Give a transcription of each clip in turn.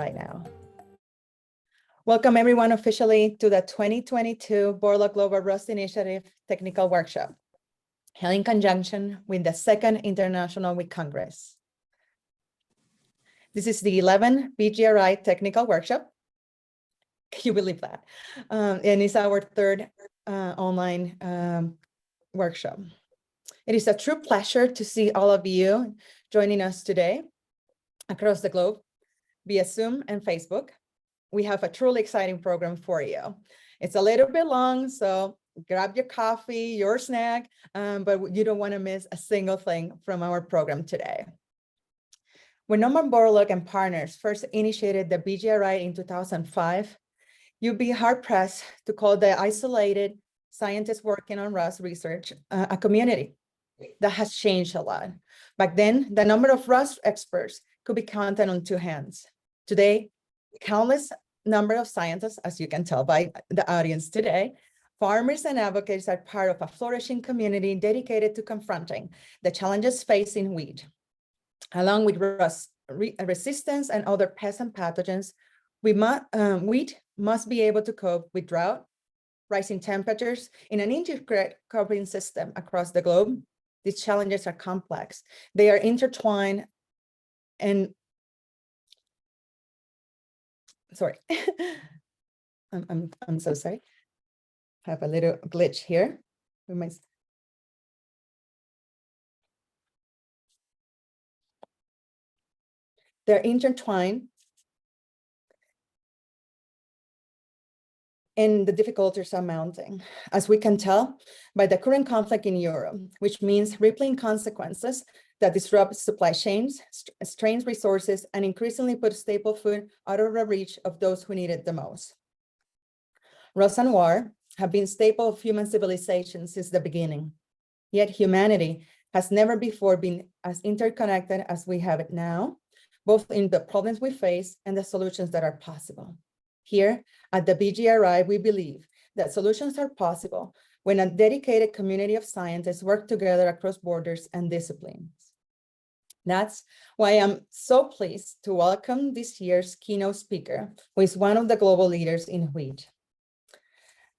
right now. Welcome everyone officially to the 2022 Borlaug Global Rust Initiative Technical Workshop, held in conjunction with the Second International Wheat Congress. This is the 11th BGRI Technical Workshop. Can you believe that? And it's our third online workshop. It is a true pleasure to see all of you joining us today across the globe via Zoom and Facebook. We have a truly exciting program for you. It's a little bit long, so grab your coffee, your snack, but you don't want to miss a single thing from our program today. When Norman Borlaug and partners first initiated the BGRI in 2005, you'd be hard-pressed to call the isolated scientists working on rust research a community. That has changed a lot. Back then, the number of rust experts could be counted on two hands. Today, countless number of scientists, as you can tell by the audience today, farmers and advocates are part of a flourishing community dedicated to confronting the challenges facing wheat. Along with rust resistance and other pests and pathogens, wheat must be able to cope with drought, rising temperatures in an integrated cropping system across the globe. These challenges are complex. They are intertwined and sorry, I'm so sorry. I have a little glitch here. They're intertwined and the difficulties are mounting, as we can tell by the current conflict in Europe, which means rippling consequences that disrupt supply chains, strains resources, and increasingly put staple food out of the reach of those who need it the most. Rust and war have been staple of human civilization since the beginning. Yet humanity has never before been as interconnected as we have it now, both in the problems we face and the solutions that are possible. Here at the BGRI, we believe that solutions are possible when a dedicated community of scientists work together across borders and disciplines. That's why I'm so pleased to welcome this year's keynote speaker, who is one of the global leaders in wheat.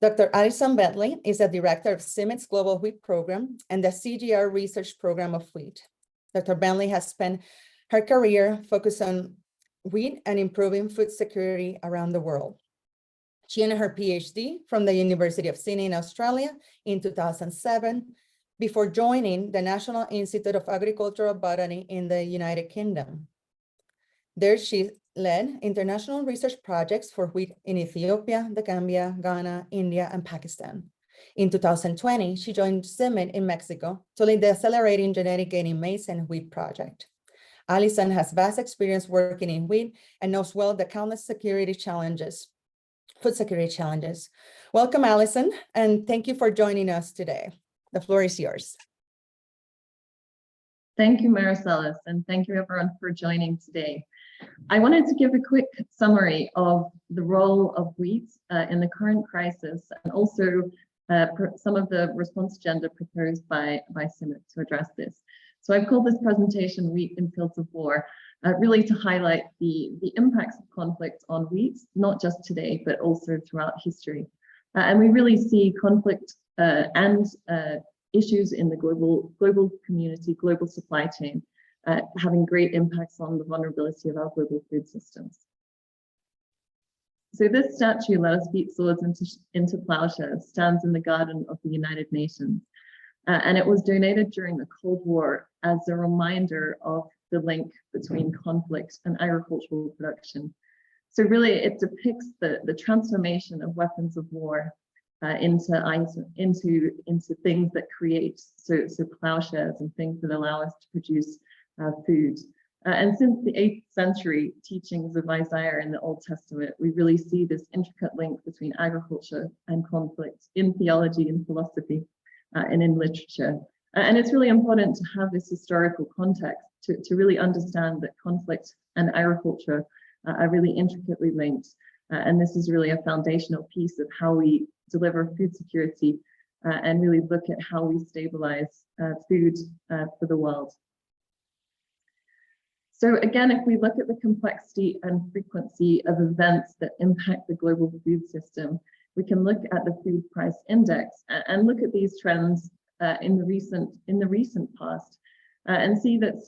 Dr. Alison Bentley is the director of CIMMYT's Global Wheat Program and the CGR Research Program of Wheat. Dr. Bentley has spent her career focused on wheat and improving food security around the world. She earned her PhD from the University of Sydney in Australia in 2007, before joining the National Institute of Agricultural Botany in the United Kingdom. There she led international research projects for wheat in Ethiopia, the Gambia, Ghana, India, and Pakistan. In 2020, she joined CIMMYT in Mexico to lead the Accelerating Genetic Gain in Maize and Wheat project. Alison has vast experience working in wheat and knows well the countless security challenges, food security challenges. Welcome, Alison, and thank you for joining us today. The floor is yours. Thank you, Maricelis, and thank you everyone for joining today. I wanted to give a quick summary of the role of wheat in the current crisis, and also some of the response agenda proposed by CIMMYT to address this. So I've called this presentation Wheat in Fields of War, really to highlight the impacts of conflict on wheat, not just today, but also throughout history. And we really see conflict and issues in the global community, global supply chain, having great impacts on the vulnerability of our global food systems. So this statue, "Let us beat swords into plowshares," stands in the garden of the United Nations. And it was donated during the Cold War as a reminder of the link between conflict and agricultural production. So really it depicts the transformation of weapons of war into things that create, so plowshares and things that allow us to produce food. And since the 8th century teachings of Isaiah in the Old Testament, we really see this intricate link between agriculture and conflict in theology and philosophy and in literature. And it's really important to have this historical context to really understand that conflict and agriculture are really intricately linked. And this is really a foundational piece of how we deliver food security and really look at how we stabilize food for the world. So again, if we look at the complexity and frequency of events that impact the global food system, we can look at the food price index and look at these trends in the recent past, and see that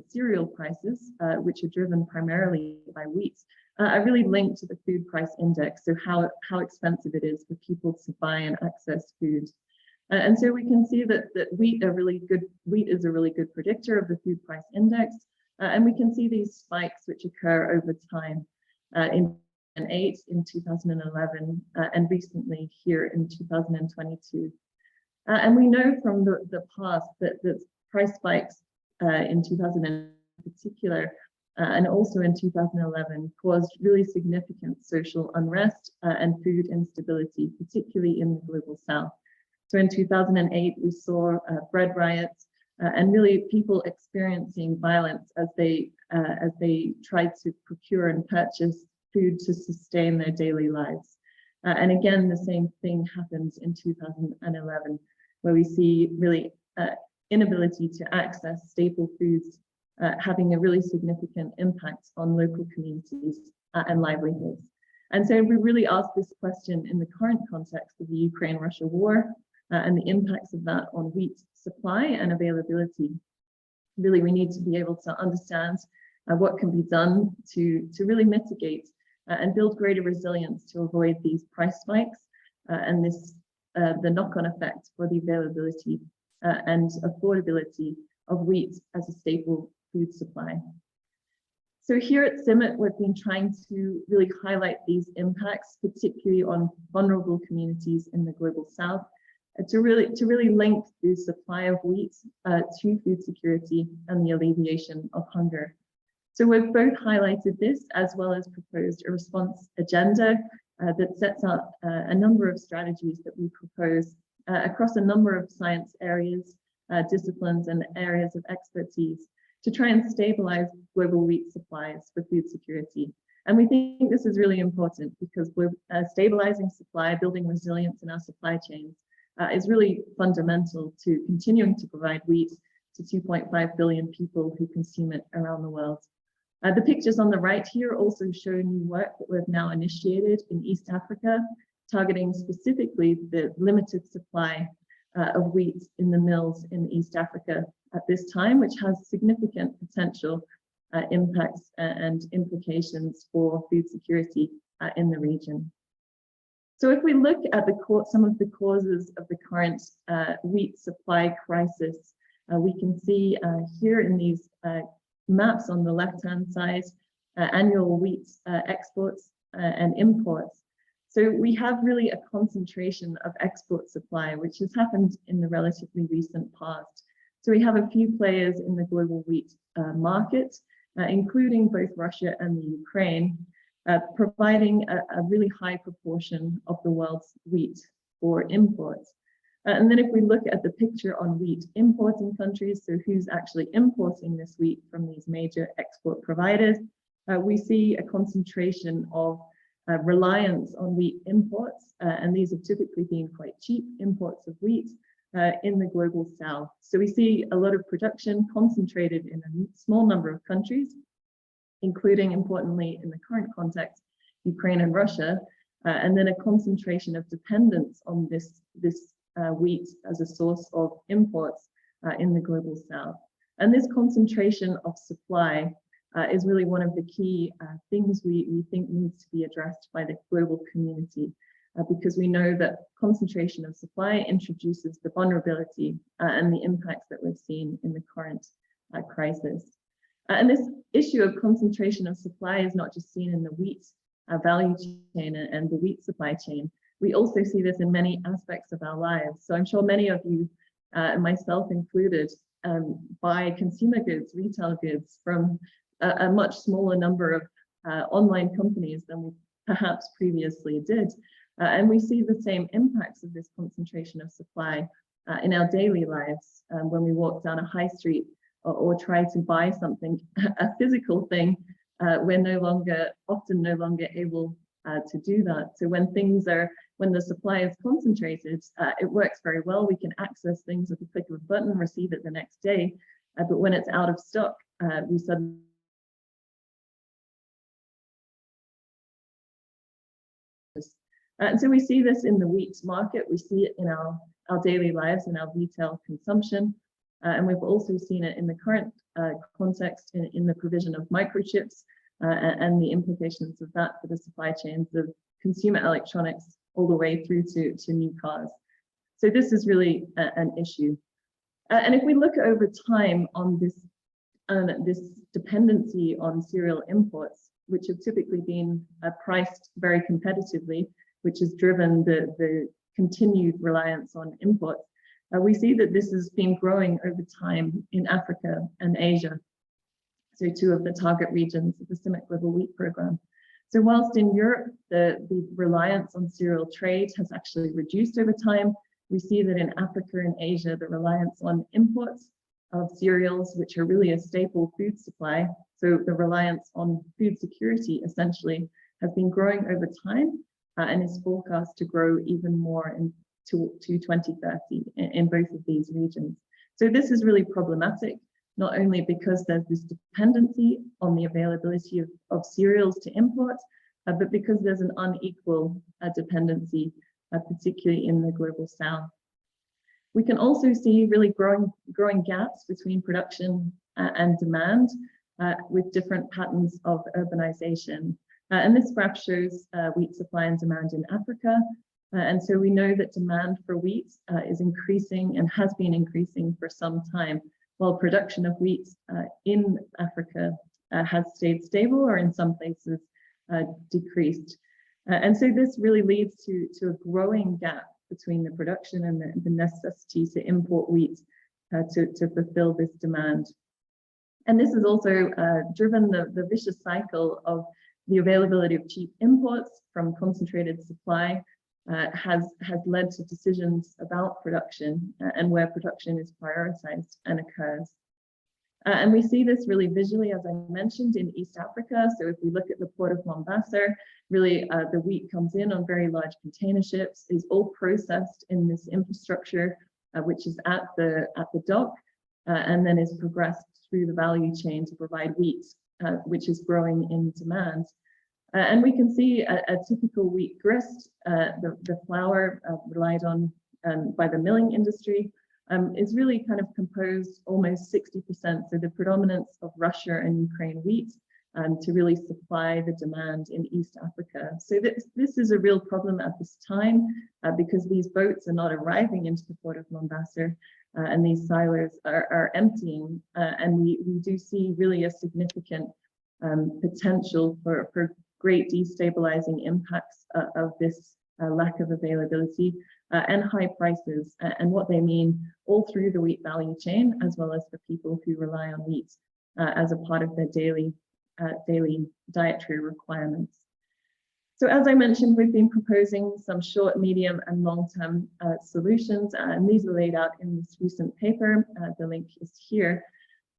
cereal prices, which are driven primarily by wheat, are really linked to the food price index. So how expensive it is for people to buy and access food. And so we can see that wheat is a really good predictor of the food price index. And we can see these spikes which occur over time in 2008, in 2011, and recently here in 2022. And we know from the past that price spikes in 2000 in particular, and also in 2011, caused really significant social unrest and food instability, particularly in the global south. So in 2008, we saw bread riots and really people experiencing violence as they tried to procure and purchase food to sustain their daily lives. And again, the same thing happens in 2011, where we see really inability to access staple foods having a really significant impact on local communities and livelihoods. And so we really ask this question in the current context of the Ukraine-Russia war and the impacts of that on wheat supply and availability. Really, we need to be able to understand what can be done to really mitigate and build greater resilience to avoid these price spikes and the knock-on effect for the availability and affordability of wheat as a staple food supply. So here at CIMMYT, we've been trying to really highlight these impacts, particularly on vulnerable communities in the global south, to really link the supply of wheat to food security and the alleviation of hunger. So we've both highlighted this as well as proposed a response agenda that sets out a number of strategies that we propose across a number of science areas, disciplines and areas of expertise to try and stabilize global wheat supplies for food security. And we think this is really important because we're stabilizing supply, building resilience in our supply chains is really fundamental to continuing to provide wheat to 2.5 billion people who consume it around the world. The pictures on the right here also show new work that we've now initiated in East Africa, targeting specifically the limited supply of wheat in the mills in East Africa at this time, which has significant potential impacts and implications for food security in the region. So if we look at some of the causes of the current wheat supply crisis, we can see here in these maps on the left-hand side, annual wheat exports and imports. So we have really a concentration of export supply, which has happened in the relatively recent past. So we have a few players in the global wheat market, including both Russia and the Ukraine, providing a really high proportion of the world's wheat for imports. And then if we look at the picture on wheat importing countries, so who's actually importing this wheat from these major export providers, we see a concentration of reliance on wheat imports, and these have typically been quite cheap imports of wheat in the global south. So we see a lot of production concentrated in a small number of countries, including, importantly, in the current context, Ukraine and Russia, and then a concentration of dependence on this wheat as a source of imports in the global south. And this concentration of supply is really one of the key things we think needs to be addressed by the global community, because we know that concentration of supply introduces the vulnerability and the impacts that we've seen in the current crisis. And this issue of concentration of supply is not just seen in the wheat value chain and the wheat supply chain. We also see this in many aspects of our lives. So I'm sure many of you, myself included, buy consumer goods, retail goods from a much smaller number of online companies than we perhaps previously did. And we see the same impacts of this concentration of supply in our daily lives when we walk down a high street or try to buy something, a physical thing, we're often no longer able to do that. So when the supply is concentrated, it works very well. We can access things with a click of a button, receive it the next day. But when it's out of stock, we suddenly and so we see this in the wheat market, we see it in our daily lives, in our retail consumption, and we've also seen it in the current context in the provision of microchips and the implications of that for the supply chains of consumer electronics all the way through to new cars. So this is really an issue. And if we look over time on this dependency on cereal imports, which have typically been priced very competitively, which has driven the continued reliance on imports, we see that this has been growing over time in Africa and Asia, so two of the target regions of the CIMIC Global Wheat Programme. So whilst in Europe, the reliance on cereal trade has actually reduced over time, we see that in Africa and Asia, the reliance on imports of cereals, which are really a staple food supply, so the reliance on food security essentially has been growing over time and is forecast to grow even more to 2030 in both of these regions. So this is really problematic, not only because there's this dependency on the availability of cereals to import, but because there's an unequal dependency, particularly in the global south. We can also see really growing gaps between production and demand with different patterns of urbanization. And this graph shows wheat supply and demand in Africa. And so we know that demand for wheat is increasing and has been increasing for some time, while production of wheat in Africa has stayed stable or in some places decreased. And so this really leads to a growing gap between the production and the necessity to import wheat to fulfill this demand. And this has also driven the vicious cycle of the availability of cheap imports from concentrated supply has led to decisions about production and where production is prioritized and occurs. And we see this really visually, as I mentioned, in East Africa. So if we look at the port of Mombasa, really the wheat comes in on very large container ships, is all processed in this infrastructure, which is at the dock, and then is progressed through the value chain to provide wheat, which is growing in demand. And we can see a typical wheat grist, the flour relied on by the milling industry, is really kind of composed almost 60%, so the predominance of Russia and Ukraine wheat to really supply the demand in East Africa. So this is a real problem at this time because these boats are not arriving into the port of Mombasa and these silos are emptying, and we do see really a significant potential for great destabilizing impacts of this lack of availability and high prices and what they mean all through the wheat value chain, as well as for people who rely on wheat as a part of their daily dietary requirements. So as I mentioned, we've been proposing some short, medium and long-term solutions, and these are laid out in this recent paper. The link is here.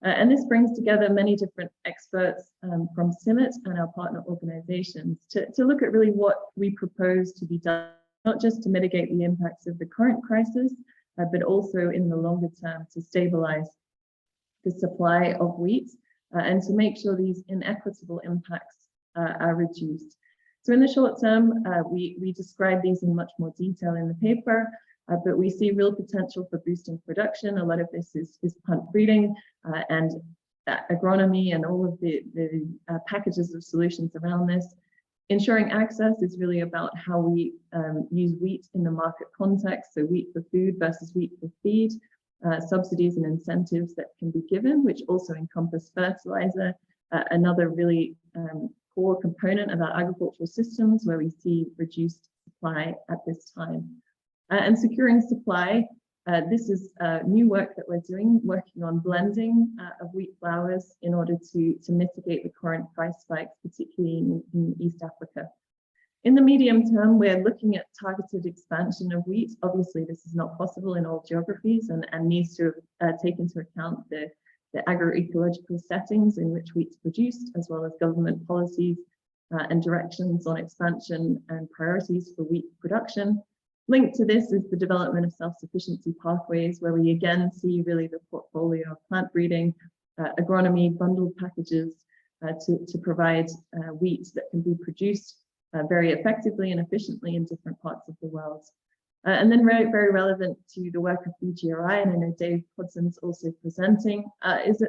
And this brings together many different experts from CIMIC and our partner organizations to look at really what we propose to be done, not just to mitigate the impacts of the current crisis, but also in the longer term to stabilize the supply of wheat and to make sure these inequitable impacts are reduced. So in the short term, we describe these in much more detail in the paper, but we see real potential for boosting production. A lot of this is plant breeding and agronomy and all of the packages of solutions around this. Ensuring access is really about how we use wheat in the market context, so wheat for food versus wheat for feed, subsidies and incentives that can be given, which also encompass fertilizer, another really core component of our agricultural systems where we see reduced supply at this time. And securing supply, this is new work that we're doing, working on blending of wheat flours in order to mitigate the current price spikes, particularly in East Africa. In the medium term, we're looking at targeted expansion of wheat. Obviously, this is not possible in all geographies and needs to take into account the agroecological settings in which wheat's produced, as well as government policies and directions on expansion and priorities for wheat production. Linked to this is the development of self-sufficiency pathways, where we again see really the portfolio of plant breeding agronomy, bundled packages to provide wheat that can be produced very effectively and efficiently in different parts of the world. And then very, very relevant to the work of BGRI, and I know Dave Hodson's also presenting,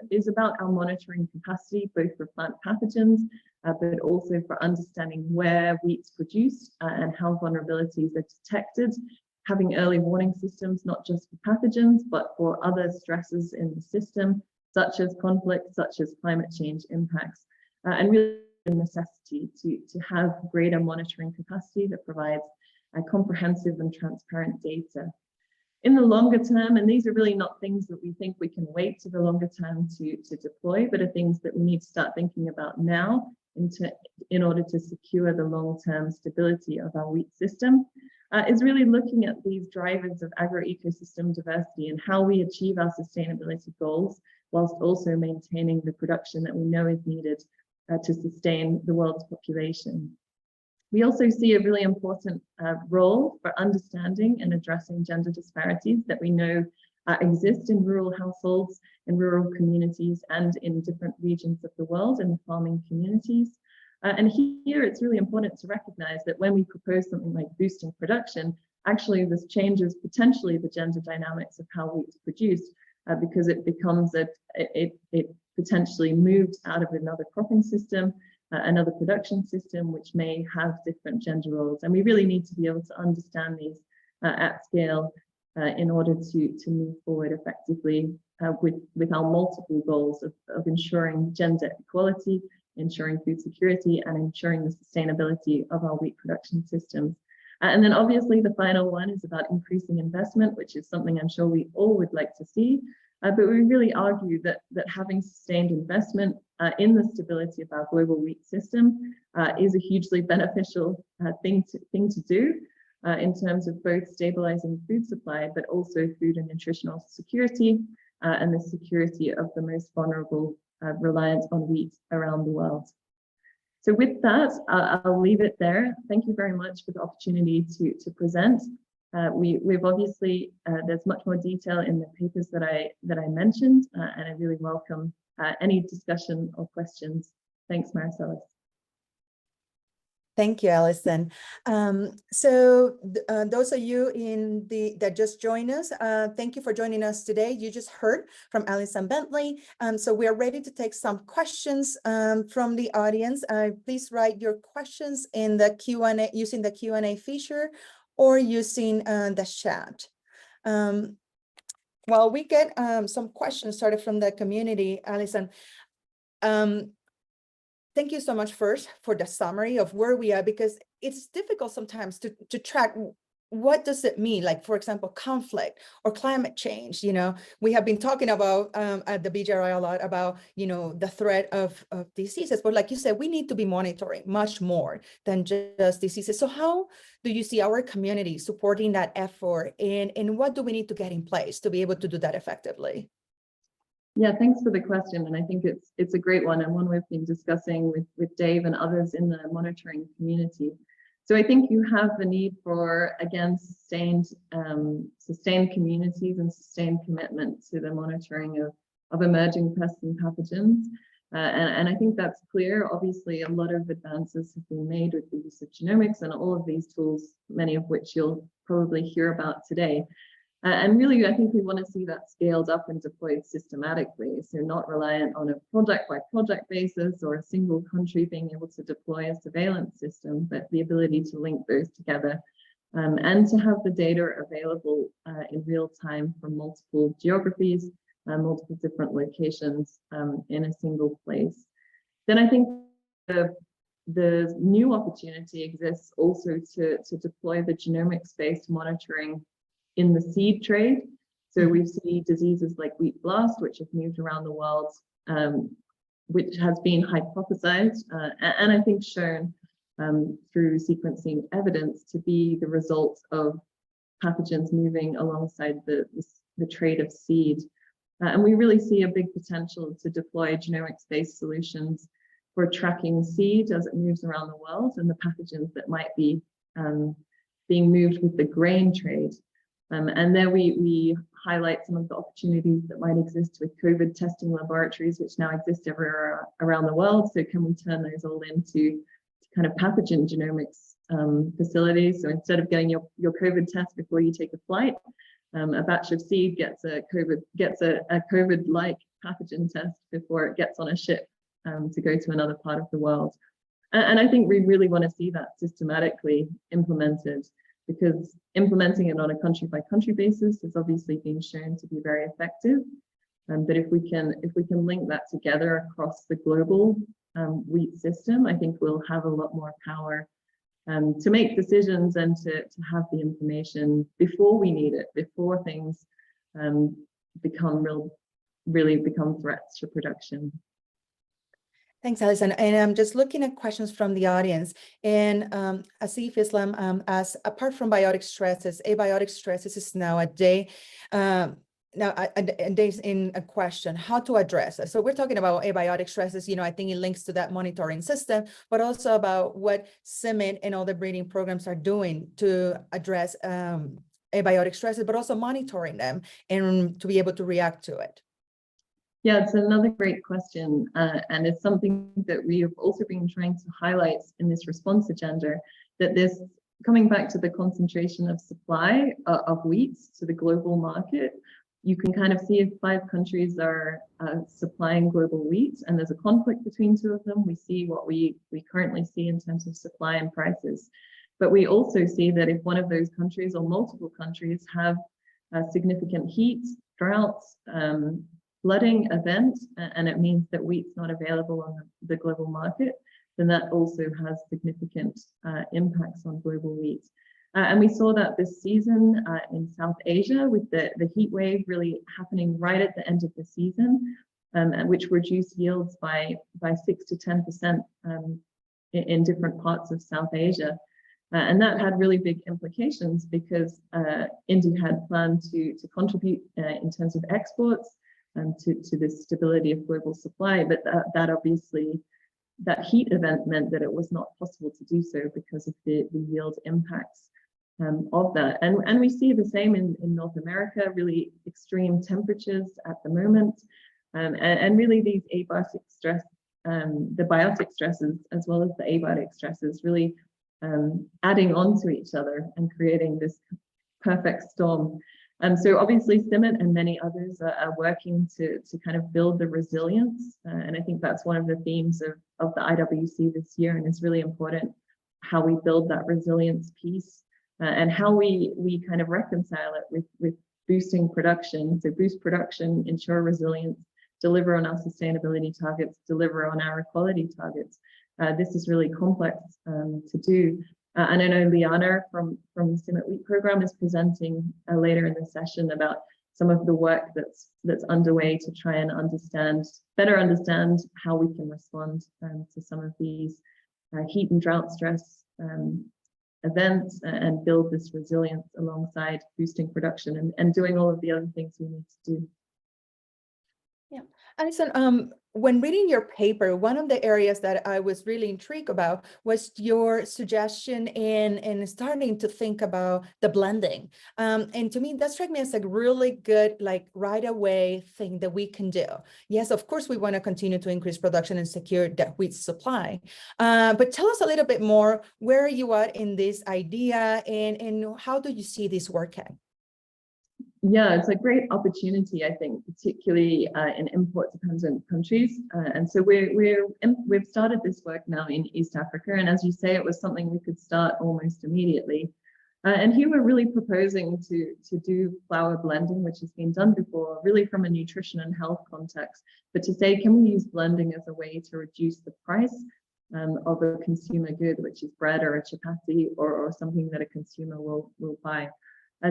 is about our monitoring capacity, both for plant pathogens, but also for understanding where wheat's produced and how vulnerabilities are detected, having early warning systems, not just for pathogens, but for other stresses in the system, such as conflict, such as climate change impacts, and really the necessity to have greater monitoring capacity that provides comprehensive and transparent data. In the longer term, and these are really not things that we think we can wait to the longer term to deploy, but are things that we need to start thinking about now in order to secure the long-term stability of our wheat system, is really looking at these drivers of agro-ecosystem diversity and how we achieve our sustainability goals, whilst also maintaining the production that we know is needed to sustain the world's population. We also see a really important role for understanding and addressing gender disparities that we know exist in rural households, in rural communities, and in different regions of the world, in farming communities. And here it's really important to recognize that when we propose something like boosting production, actually this changes potentially the gender dynamics of how wheat is produced, because it becomes it potentially moves out of another cropping system, another production system, which may have different gender roles. And we really need to be able to understand these at scale in order to move forward effectively with our multiple goals of ensuring gender equality, ensuring food security, and ensuring the sustainability of our wheat production systems. And then obviously the final one is about increasing investment, which is something I'm sure we all would like to see. But we really argue that having sustained investment in the stability of our global wheat system is a hugely beneficial thing to do in terms of both stabilizing food supply, but also food and nutritional security and the security of the most vulnerable reliant on wheat around the world. So with that, I'll leave it there. Thank you very much for the opportunity to present. We've obviously, there's much more detail in the papers that I mentioned, and I really welcome any discussion or questions. Thanks, Maricelis. Thank you, Alison. So those of you that just joined us, thank you for joining us today. You just heard from Alison Bentley. So we are ready to take some questions from the audience. Please write your questions in the Q&A using the Q&A feature or using the chat. While we get some questions started from the community, Alison, thank you so much first for the summary of where we are, because it's difficult sometimes to track what does it mean, like, for example, conflict or climate change. You know, we have been talking about at the BGRI a lot about, you know, the threat of diseases, but like you said, we need to be monitoring much more than just diseases. So how do you see our community supporting that effort, and what do we need to get in place to be able to do that effectively? Yeah, thanks for the question. And I think it's a great one, and one we've been discussing with Dave and others in the monitoring community. So I think you have the need for, again, sustained communities and sustained commitment to the monitoring of emerging pests and pathogens. And I think that's clear. Obviously, a lot of advances have been made with the use of genomics and all of these tools, many of which you'll probably hear about today. And really, I think we want to see that scaled up and deployed systematically. So not reliant on a project by project basis or a single country being able to deploy a surveillance system, but the ability to link those together and to have the data available in real time from multiple geographies, multiple different locations in a single place. Then I think the new opportunity exists also to deploy the genomics-based monitoring in the seed trade. So we see diseases like wheat blast, which have moved around the world, which has been hypothesized and I think shown through sequencing evidence to be the result of pathogens moving alongside the trade of seed. And we really see a big potential to deploy genomics-based solutions for tracking seed as it moves around the world and the pathogens that might be being moved with the grain trade. And there we highlight some of the opportunities that might exist with COVID testing laboratories, which now exist everywhere around the world. So can we turn those all into kind of pathogen genomics facilities? So instead of getting your COVID test before you take a flight, a batch of seed gets a COVID-like pathogen test before it gets on a ship to go to another part of the world. And I think we really want to see that systematically implemented, because implementing it on a country-by-country basis has obviously been shown to be very effective. But if we can link that together across the global wheat system, I think we'll have a lot more power to make decisions and to have the information before we need it, before things really become threats to production. Thanks, Alison. And I'm just looking at questions from the audience. And Asif Islam asks, apart from biotic stresses, abiotic stresses is now a day. Days in a question, how to address it. So we're talking about abiotic stresses, I think it links to that monitoring system, but also about what CIMMYT and all the breeding programs are doing to address abiotic stresses, but also monitoring them and to be able to react to it. Yeah, it's another great question. And it's something that we have also been trying to highlight in this response agenda, that this, coming back to the concentration of supply of wheat to the global market, you can kind of see if 5 countries are supplying global wheat and there's a conflict between 2 of them, we see what we currently see in terms of supply and prices. But we also see that if one of those countries or multiple countries have significant heat, droughts, flooding event, and it means that wheat's not available on the global market, then that also has significant impacts on global wheat. And we saw that this season in South Asia with the heat wave really happening right at the end of the season, which reduced yields by 6 to 10% in different parts of South Asia. And that had really big implications because India had planned to contribute in terms of exports to the stability of global supply, but that obviously, that heat event meant that it was not possible to do so because of the yield impacts of that. And we see the same in North America, really extreme temperatures at the moment, and really these abiotic stress, the biotic stresses as well as the abiotic stresses really adding on to each other and creating this perfect storm. So obviously CIMMYT and many others are working to kind of build the resilience. And I think that's one of the themes of the IWC this year. And it's really important how we build that resilience piece and how we kind of reconcile it with boosting production. So boost production, ensure resilience, deliver on our sustainability targets, deliver on our equality targets. This is really complex to do. And I know Liana from the CIMMYT Wheat program is presenting later in the session about some of the work that's underway to try and better understand how we can respond to some of these heat and drought stress events and build this resilience alongside boosting production and doing all of the other things we need to do. Yeah, Alison, when reading your paper, one of the areas that I was really intrigued about was your suggestion in starting to think about the blending. And to me, that struck me as a really good, like right away thing that we can do. Yes, of course, we want to continue to increase production and secure the wheat supply. But tell us a little bit more, where are you at in this idea and how do you see this working? Yeah, it's a great opportunity, I think, particularly in import-dependent countries. And so we've started this work now in East Africa. And as you say, it was something we could start almost immediately. And here we're really proposing to do flour blending, which has been done before, really from a nutrition and health context. But to say, can we use blending as a way to reduce the price of a consumer good, which is bread or a chapati or something that a consumer will buy.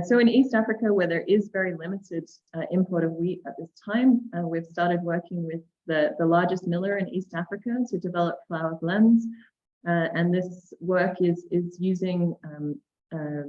So in East Africa, where there is very limited import of wheat at this time, we've started working with the largest miller in East Africa to develop flour blends. And this work is using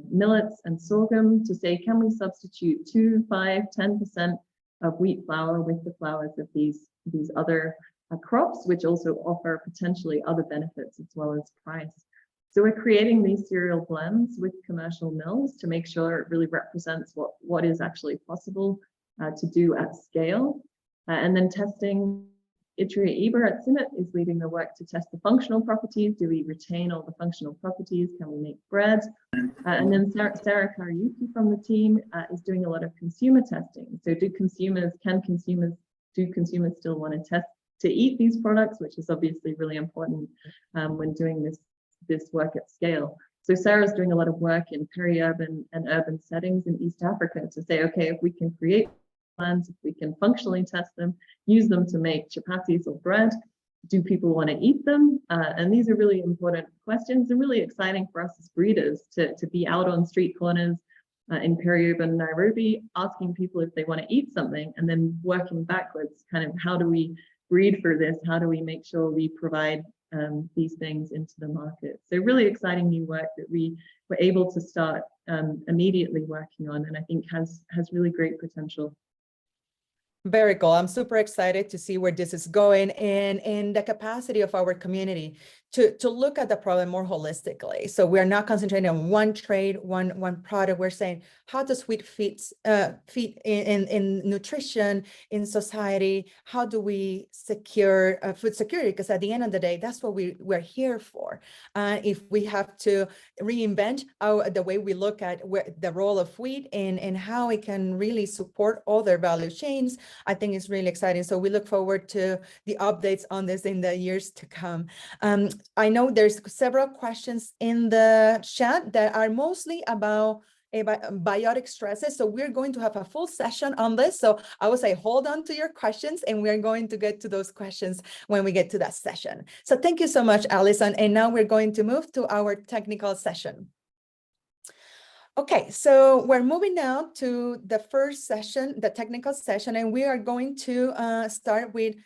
millets and sorghum to say, can we substitute 2, 5, 10% of wheat flour with the flours of these other crops, which also offer potentially other benefits as well as price. So we're creating these cereal blends with commercial mills to make sure it really represents what is actually possible to do at scale. And then testing, Itria Eber at CIMMYT is leading the work to test the functional properties. Do we retain all the functional properties? Can we make bread? And then Sarah Karayuki from the team is doing a lot of consumer testing. So do consumers still want to test to eat these products, which is obviously really important when doing this work at scale. So Sarah's doing a lot of work in peri-urban and urban settings in East Africa to say, okay, if we can create plans, if we can functionally test them, use them to make chapatis or bread, do people want to eat them? And these are really important questions and really exciting for us as breeders to be out on street corners in peri-urban Nairobi, asking people if they want to eat something, and then working backwards, kind of how do we breed for this? How do we make sure we provide these things into the market? So really exciting new work that we were able to start immediately working on, and I think has really great potential. Very cool. I'm super excited to see where this is going and the capacity of our community to look at the problem more holistically. So we're not concentrating on one trade, one product. We're saying, how does wheat fit in nutrition, in society? How do we secure food security? Because at the end of the day, that's what we're here for. If we have to reinvent the way we look at the role of wheat and how it can really support other value chains, I think it's really exciting. So we look forward to the updates on this in the years to come. I know there's several questions in the chat that are mostly about biotic stresses. So we're going to have a full session on this. So I would say, hold on to your questions, and we're going to get to those questions when we get to that session. So thank you so much, Alison. And now we're going to move to our technical session. Okay, so we're moving now to the first session, the technical session, and we are going to start with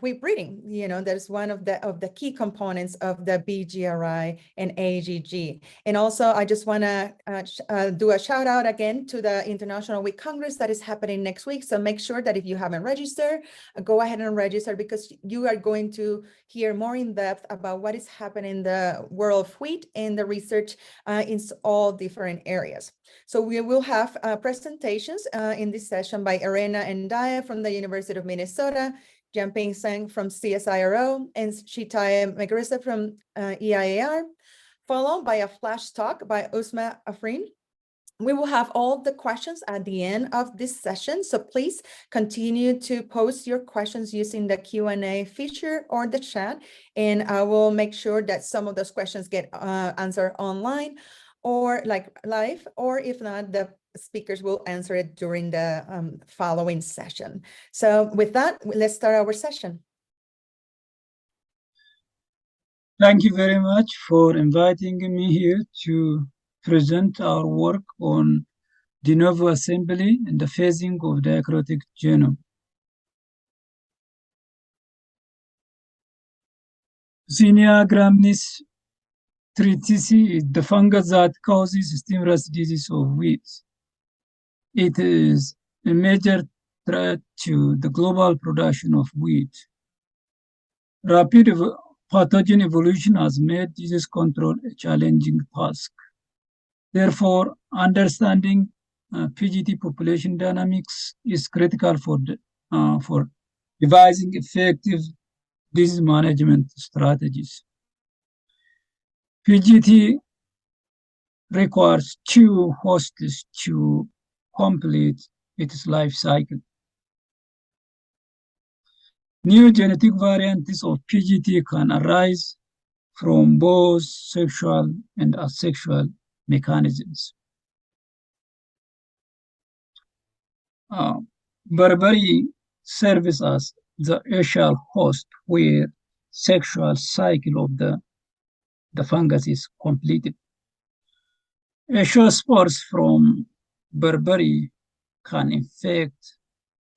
wheat breeding. You know, that's one of the key components of the BGRI and AGG. And also, I just want to do a shout out again to the International Wheat Congress that is happening next week. So make sure that if you haven't registered, go ahead and register, because you are going to hear more in depth about what is happening in the world of wheat and the research in all different areas. So we will have presentations in this session by Irena Ndaya from the University of Minnesota, Jianping Zhang from CSIRO, and Shitaye Megrisa from EIAR, followed by a flash talk by Usma Afrin. We will have all the questions at the end of this session, so please continue to post your questions using the Q&A feature or the chat, and I will make sure that some of those questions get answered online or like live, or if not, the speakers will answer it during the following session. So with that, let's start our session. Thank you very much for inviting me here to present our work on de novo assembly and the phasing of the eukaryotic genome. Xenia graminis triticii is the fungus that causes stem rust disease of wheat. It is a major threat to the global production of wheat. Rapid pathogen evolution has made disease control a challenging task. Therefore, understanding PGT population dynamics is critical for devising effective disease management strategies. PGT requires 2 hosts to complete its life cycle. New genetic variants of PGT can arise from both sexual and asexual mechanisms. Beriberi serves as the initial host where sexual cycle of the fungus is completed. Spores from Beriberi can infect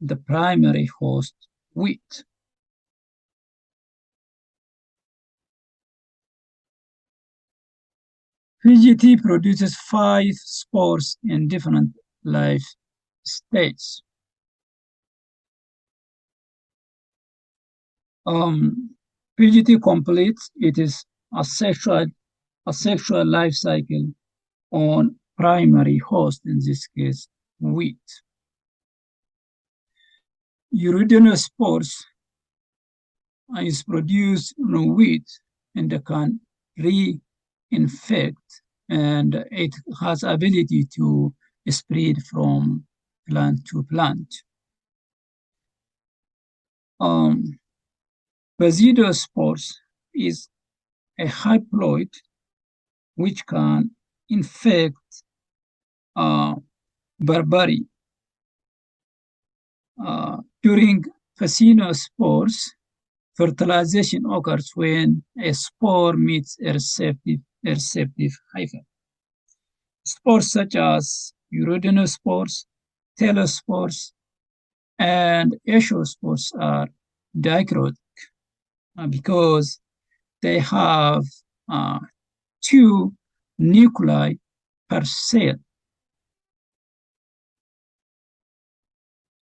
the primary host wheat. PGT produces 5 spores in different life states. PGT completes its asexual a sexual life cycle on primary host, in this case, wheat. Uridinospores is produced on wheat and can reinfect, and it has ability to spread from plant to plant. Basidospores is a haploid which can infect barberry. During phasinospores, fertilization occurs when a spore meets a receptive hyphae. Spores such as uridinospores, telospores, and echiospores are dichroic because they have 2 nuclei per cell.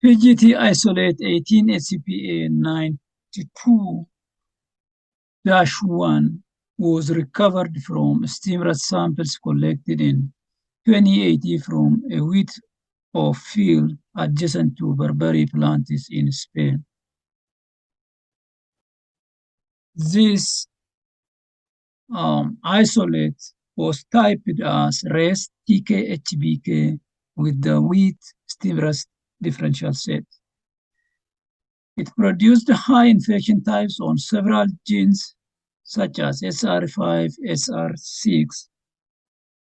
PGT isolate 18 SCPA 92-1 was recovered from stimulus samples collected in 2018 from a wheat or field adjacent to barberry plants in Spain. This isolate was typed as RES TKHBK with the wheat stimulus differential set. It produced high infection types on several genes such as SR5, SR6,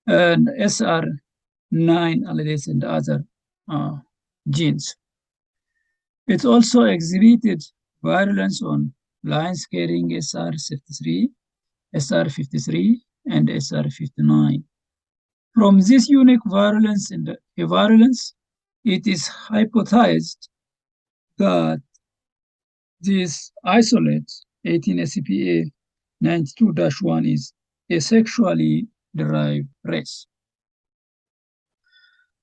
and SR9 alleles and other genes. It also exhibited virulence on lines carrying SR53, SR53, and SR59. From this unique virulence and evirulence, it is hypothesized that this isolate 18 SCPA 92-1 is a sexually derived race.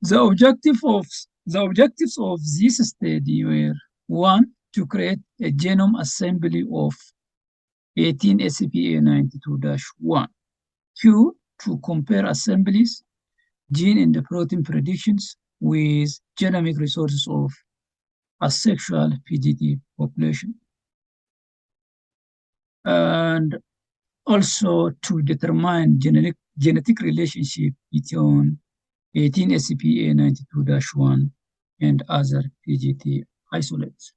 The objectives of this study were: 1, to create a genome assembly of 18 SCPA 92-1. 2, to compare assemblies, gene and the protein predictions with genomic resources of asexual PGT population. And also to determine genetic relationship between 18 SCPA 92-1 and other PGT isolates.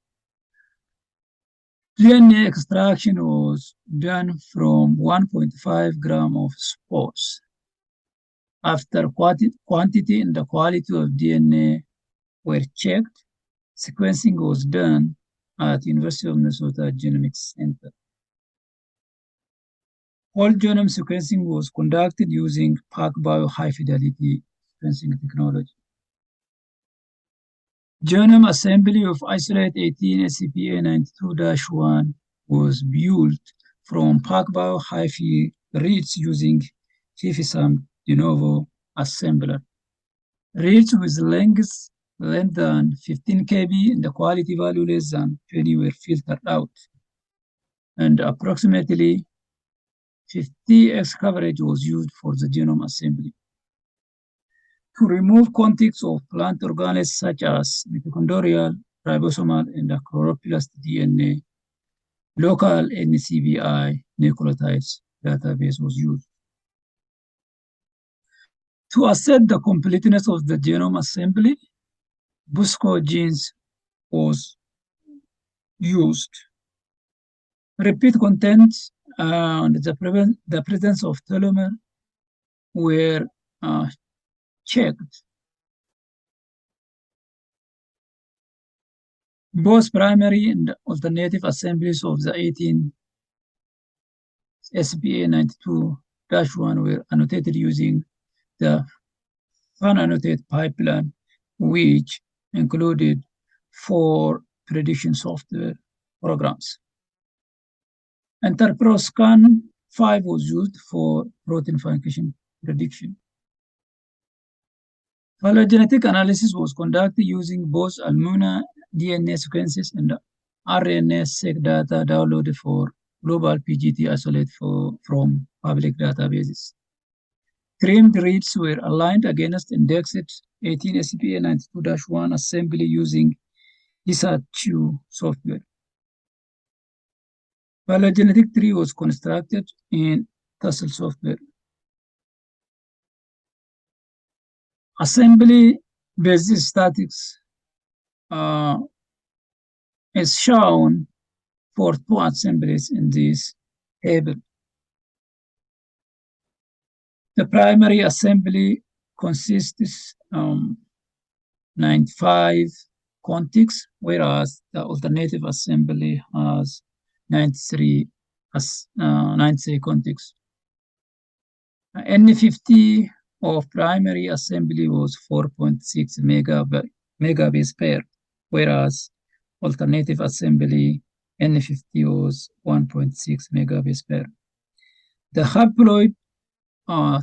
DNA extraction was done from 1.5 gram of spores. After quantity and the quality of DNA were checked, sequencing was done at University of Minnesota Genomics Center. Whole genome sequencing was conducted using PacBio high-fidelity sequencing technology. Genome assembly of isolate 18 SCPA 92-1 was built from PacBio high-fi reads using FIFISAM de novo assembler. Reads with lengths less than 15 kb and the quality value less than 20 were filtered out. And approximately 50x coverage was used for the genome assembly. To remove contigs of plant organelles such as mitochondrial, ribosomal, and chloroplast DNA, local NCBI nucleotides database was used. To assess the completeness of the genome assembly, Busco genes was used. Repeat contents and the presence of telomere were checked. Both primary and alternative assemblies of the 18 SPA 92-1 were annotated using the fan-annotate pipeline, which included 4 prediction software programs. Interproscan 5 was used for protein function prediction. Phylogenetic analysis was conducted using both Almuna DNA sequences and RNA-seq data downloaded for global PGT isolate from public databases. trimmed reads were aligned against indexed 18 SCPA 92-1 assembly using ISA2 software. Phylogenetic tree was constructed in Tussle software. Assembly basis statics is shown for 2 assemblies in this table. The primary assembly consists 95 contigs, whereas the alternative assembly has 93 contigs. N50 of primary assembly was 4.6 megabase pair, whereas alternative assembly N50 was 1.6 megabase pair. The haploid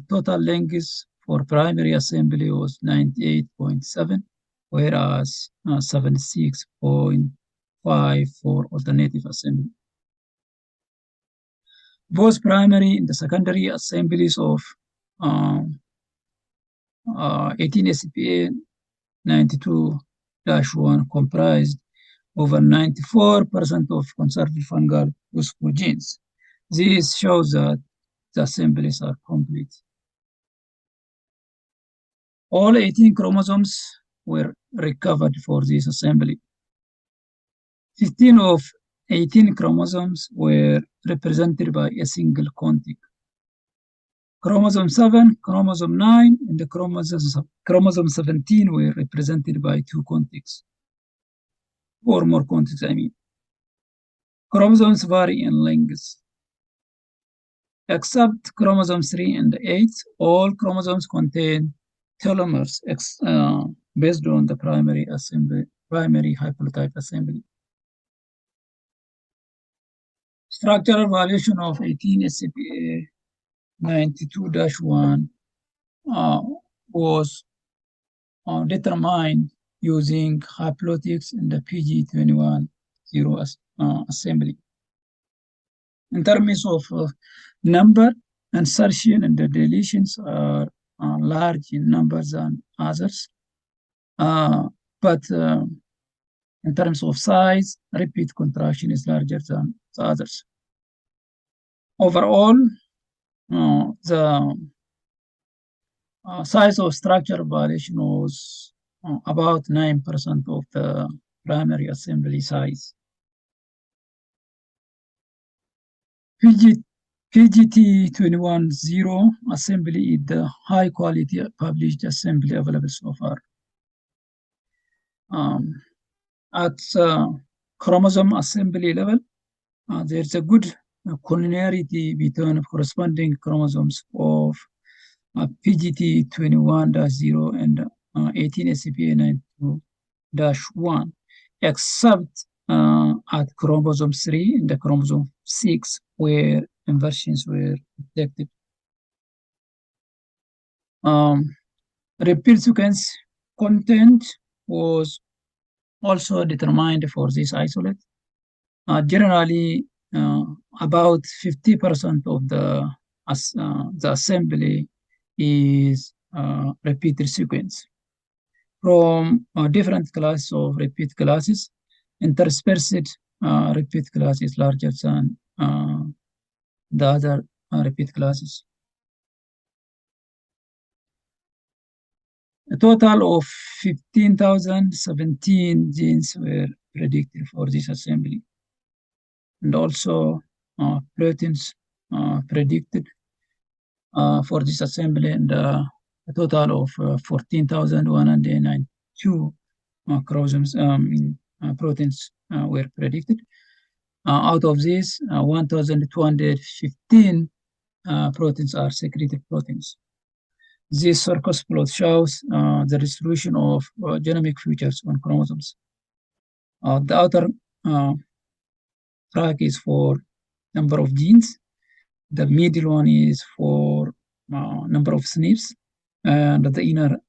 total length for primary assembly was 98.7, whereas 76.5 for alternative assembly. Both primary and the secondary assemblies of 18 SCPA 92-1 comprised over 94% of conserved fungal useful genes. This shows that the assemblies are complete. All 18 chromosomes were recovered for this assembly. 15 of 18 chromosomes were represented by a single contig. Chromosome 7, chromosome 9, and the chromosome 17 were represented by 2 contigs, or more contigs, I mean. Chromosomes vary in length. Except chromosome 3 and 8, all chromosomes contain telomers based on the primary haplotype assembly. Structural evaluation of 18 SCPA 92-1 was determined using haplotics in the PG21-0 assembly. In terms of number, insertion and the deletions are large in numbers than others. But in terms of size, repeat contraction is larger than the others. Overall, the size of structure variation was about 9% of the primary assembly size. PGT21-0 assembly is the high quality published assembly available so far. At chromosome assembly level, there's a good collinearity between corresponding chromosomes of PGT21-0 and 18 SCPA 92-1, except at chromosome 3 and the chromosome 6, where inversions were detected. Repeat sequence content was also determined for this isolate. Generally, about 50% of the assembly is repeated sequence. From different classes of repeat classes, interspersed repeat class is larger than the other repeat classes. A total of 15,017 genes were predicted for this assembly. And also proteins predicted for this assembly, and a total of 14,192 chromosomes proteins were predicted. Out of these, 1,215 proteins are secreted proteins. This circus plot shows the distribution of genomic features on chromosomes. The outer track is for number of genes. The middle one is for number of SNPs, and the inner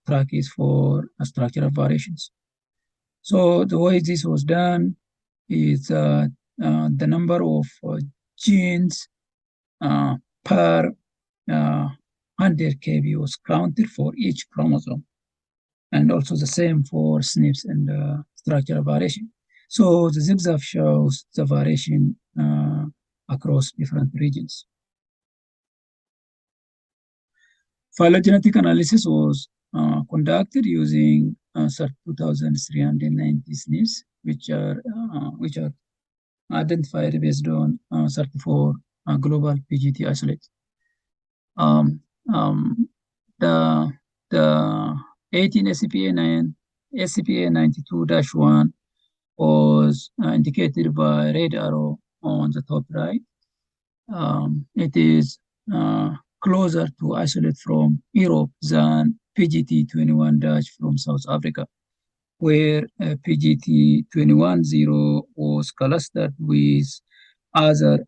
track is for structural variations. So the way this was done is the number of genes per 100 kb was counted for each chromosome. And also the same for SNPs and structural variation. So the zigzag shows the variation across different regions. Phylogenetic analysis was conducted using 2,390 SNPs, which are identified based on 34 global PGT isolates. The 18 SCPA 92-1 was indicated by red arrow on the top right. It is closer to isolate from Europe than PGT21- from South Africa, where PGT21-0 was clustered with other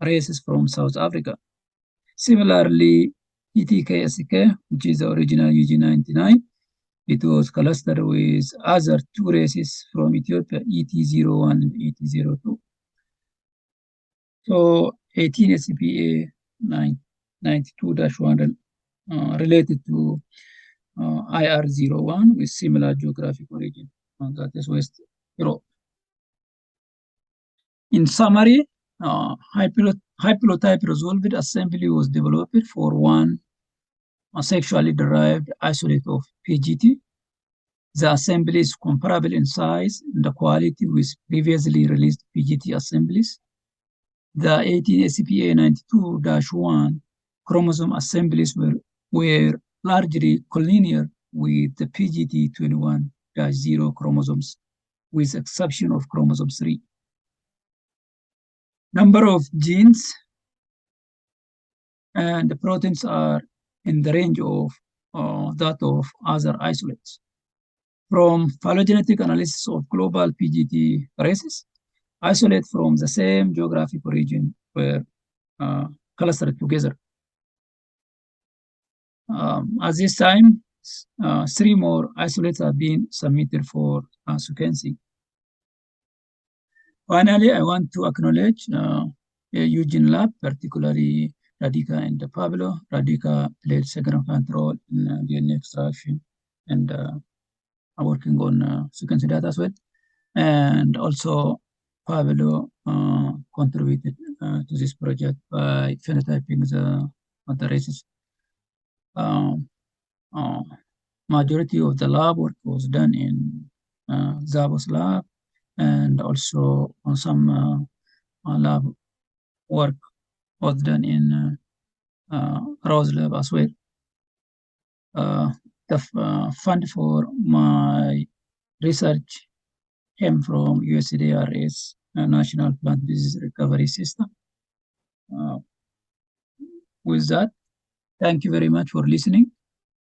races from South Africa. Similarly, ETK-SK, which is the original UG99, it was clustered with other two races from Ethiopia, ET01 and ET02. So 18 SCPA 92-1 related to IR01 with similar geographic origin, that is West Europe. In summary, haplotype resolved assembly was developed for one sexually derived isolate of PGT. The assembly is comparable in size and the quality with previously released PGT assemblies. The 18 SCPA 92-1 chromosome assemblies were largely collinear with the PGT21-0 chromosomes, with exception of chromosome 3. Number of genes and the proteins are in the range of that of other isolates. From phylogenetic analysis of global PGT races, isolates from the same geographic origin were clustered together. At this time, 3 more isolates have been submitted for sequencing. Finally, I want to acknowledge Eugene Lab, particularly Radhika and Pablo. Radhika played significant role in DNA extraction and working on sequencing data as well. And also Pablo contributed to this project by phenotyping the races. Majority of the lab work was done in Zabo's lab, and also some lab work was done in Rose lab as well. The fund for my research came from USDRS, National Plant Disease Recovery System. With that, thank you very much for listening.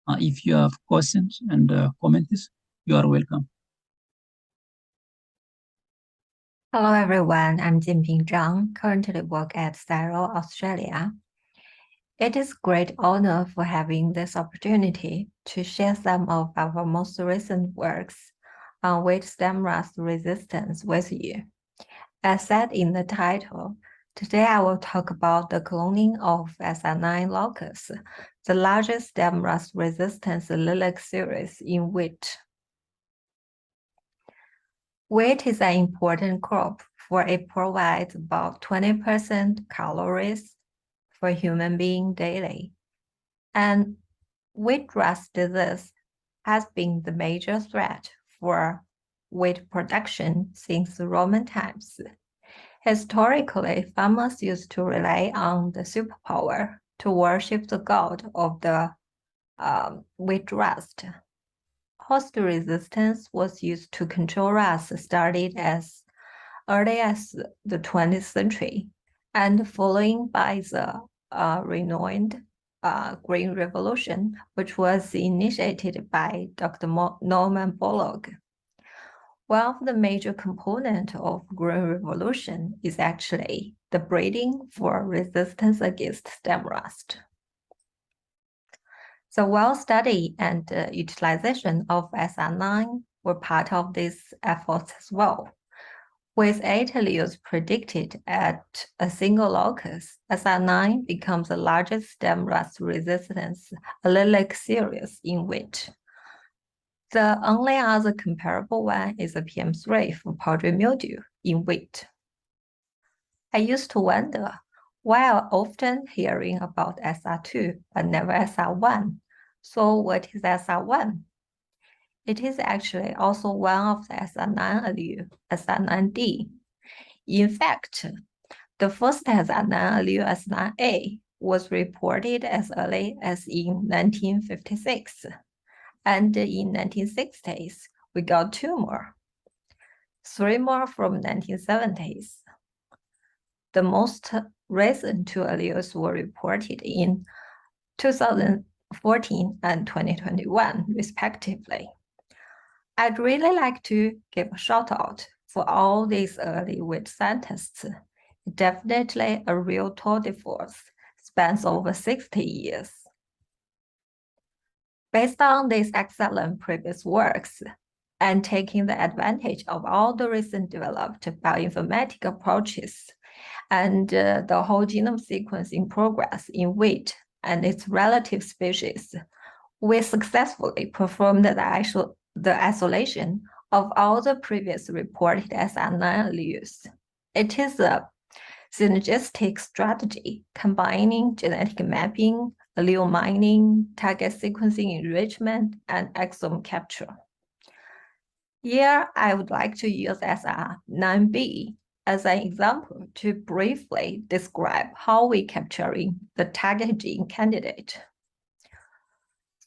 If you have questions and comments, you are welcome. Hello everyone, I'm Jinping Zhang, currently work at Cyril, Australia. It is a great honor for having this opportunity to share some of our most recent works on wheat stem rust resistance with you. As said in the title, today I will talk about the cloning of SR9 locus, the largest stem rust resistance allelic series in wheat. Wheat is an important crop, for it provides about 20% calories for human being daily. And wheat rust disease has been the major threat for wheat production since Roman times. Historically, farmers used to rely on the superpower to worship the god of the wheat rust. Host resistance was used to control rust started as early as the 20th century and following by the renowned Green Revolution, which was initiated by Dr. Norman Borlaug. One of the major components of Green Revolution is actually the breeding for resistance against stem rust. So well study and utilization of SR9 were part of this effort as well. With 8 alleles predicted at a single locus, SR9 becomes the largest stem rust resistance allelic series in wheat. The only other comparable one is the PM3 for powdery mildew in wheat. I used to wonder why I'm often hearing about SR2 but never SR1. So what is SR1? It is actually also one of the SR9 allele, SR9D. In fact, the first SR9 allele, SR9A, was reported as early as in 1956. And in 1960s, we got 2 more. 3 more from 1970s. The most recent 2 alleles were reported in 2014 and 2021, respectively. I'd really like to give a shout out for all these early wheat scientists. Definitely a real tour de force, spans over 60 years. Based on these excellent previous works, and taking the advantage of all the recent developed bioinformatic approaches and the whole genome sequencing progress in wheat and its relative species, we successfully performed the isolation of all the previous reported SR9 alleles. It is a synergistic strategy combining genetic mapping, allele mining, target sequencing enrichment, and exome capture. Here, I would like to use SR9B as an example to briefly describe how we capturing the target gene candidate.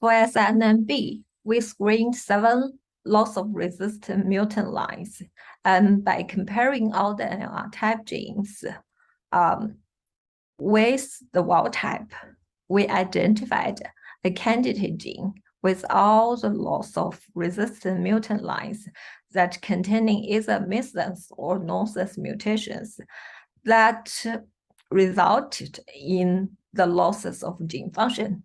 For SR9B, we screened 7 loss-of-resistant mutant lines, and by comparing all the NLR type genes with the wild type, we identified a candidate gene with all the loss-of-resistant mutant lines that containing either missense or nonsense mutations that resulted in the losses of gene function.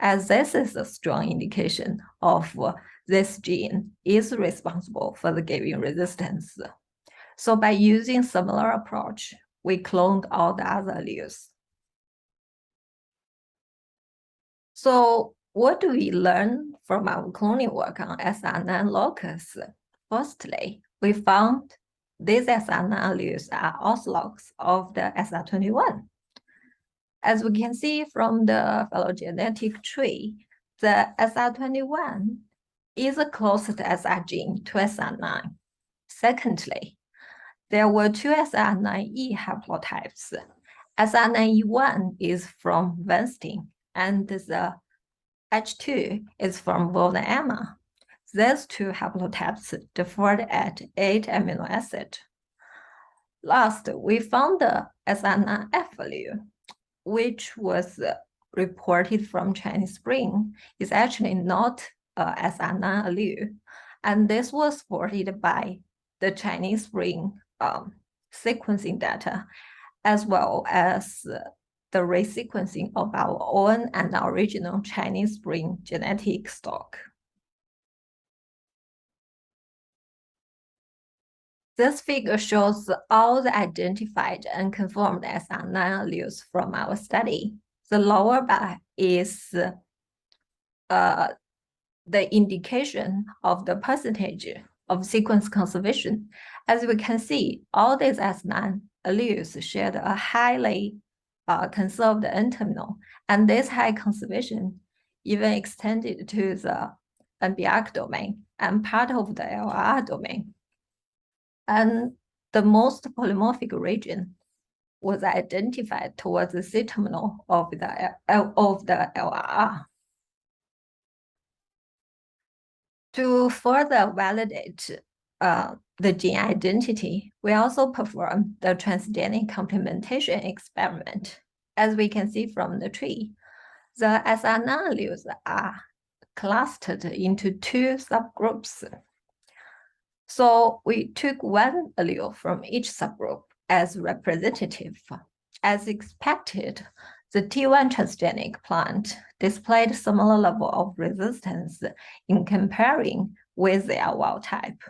As this is a strong indication of this gene is responsible for the given resistance. So by using similar approach, we cloned all the other alleles. So what do we learn from our cloning work on SR9 locus? Firstly, we found these SR9 alleles are orthologs of the SR21. As we can see from the phylogenetic tree, the SR21 is the closest SR gene to SR9. Secondly, there were 2 SR9E haplotypes. SR9E1 is from Weinstein, and the H2 is from Volna-Emma. These 2 haplotypes differed at 8 amino acids. Last, we found the SR9F allele, which was reported from Chinese Spring, is actually not a SR9 allele. And this was supported by the Chinese Spring sequencing data, as well as the resequencing of our own and original Chinese Spring genetic stock. This figure shows all the identified and confirmed SR9 alleles from our study. The lower bar is the indication of the percentage of sequence conservation. As we can see, all these S9 alleles shared a highly conserved N-terminal, and this high conservation even extended to the NBRC domain and part of the LRR domain. And the most polymorphic region was identified towards the C-terminal of the LRR. To further validate the gene identity, we also performed the transgenic complementation experiment. As we can see from the tree, the SR9 alleles are clustered into 2 subgroups. So we took 1 allele from each subgroup as representative. As expected, the T1 transgenic plant displayed similar level of resistance in comparing with their wild type.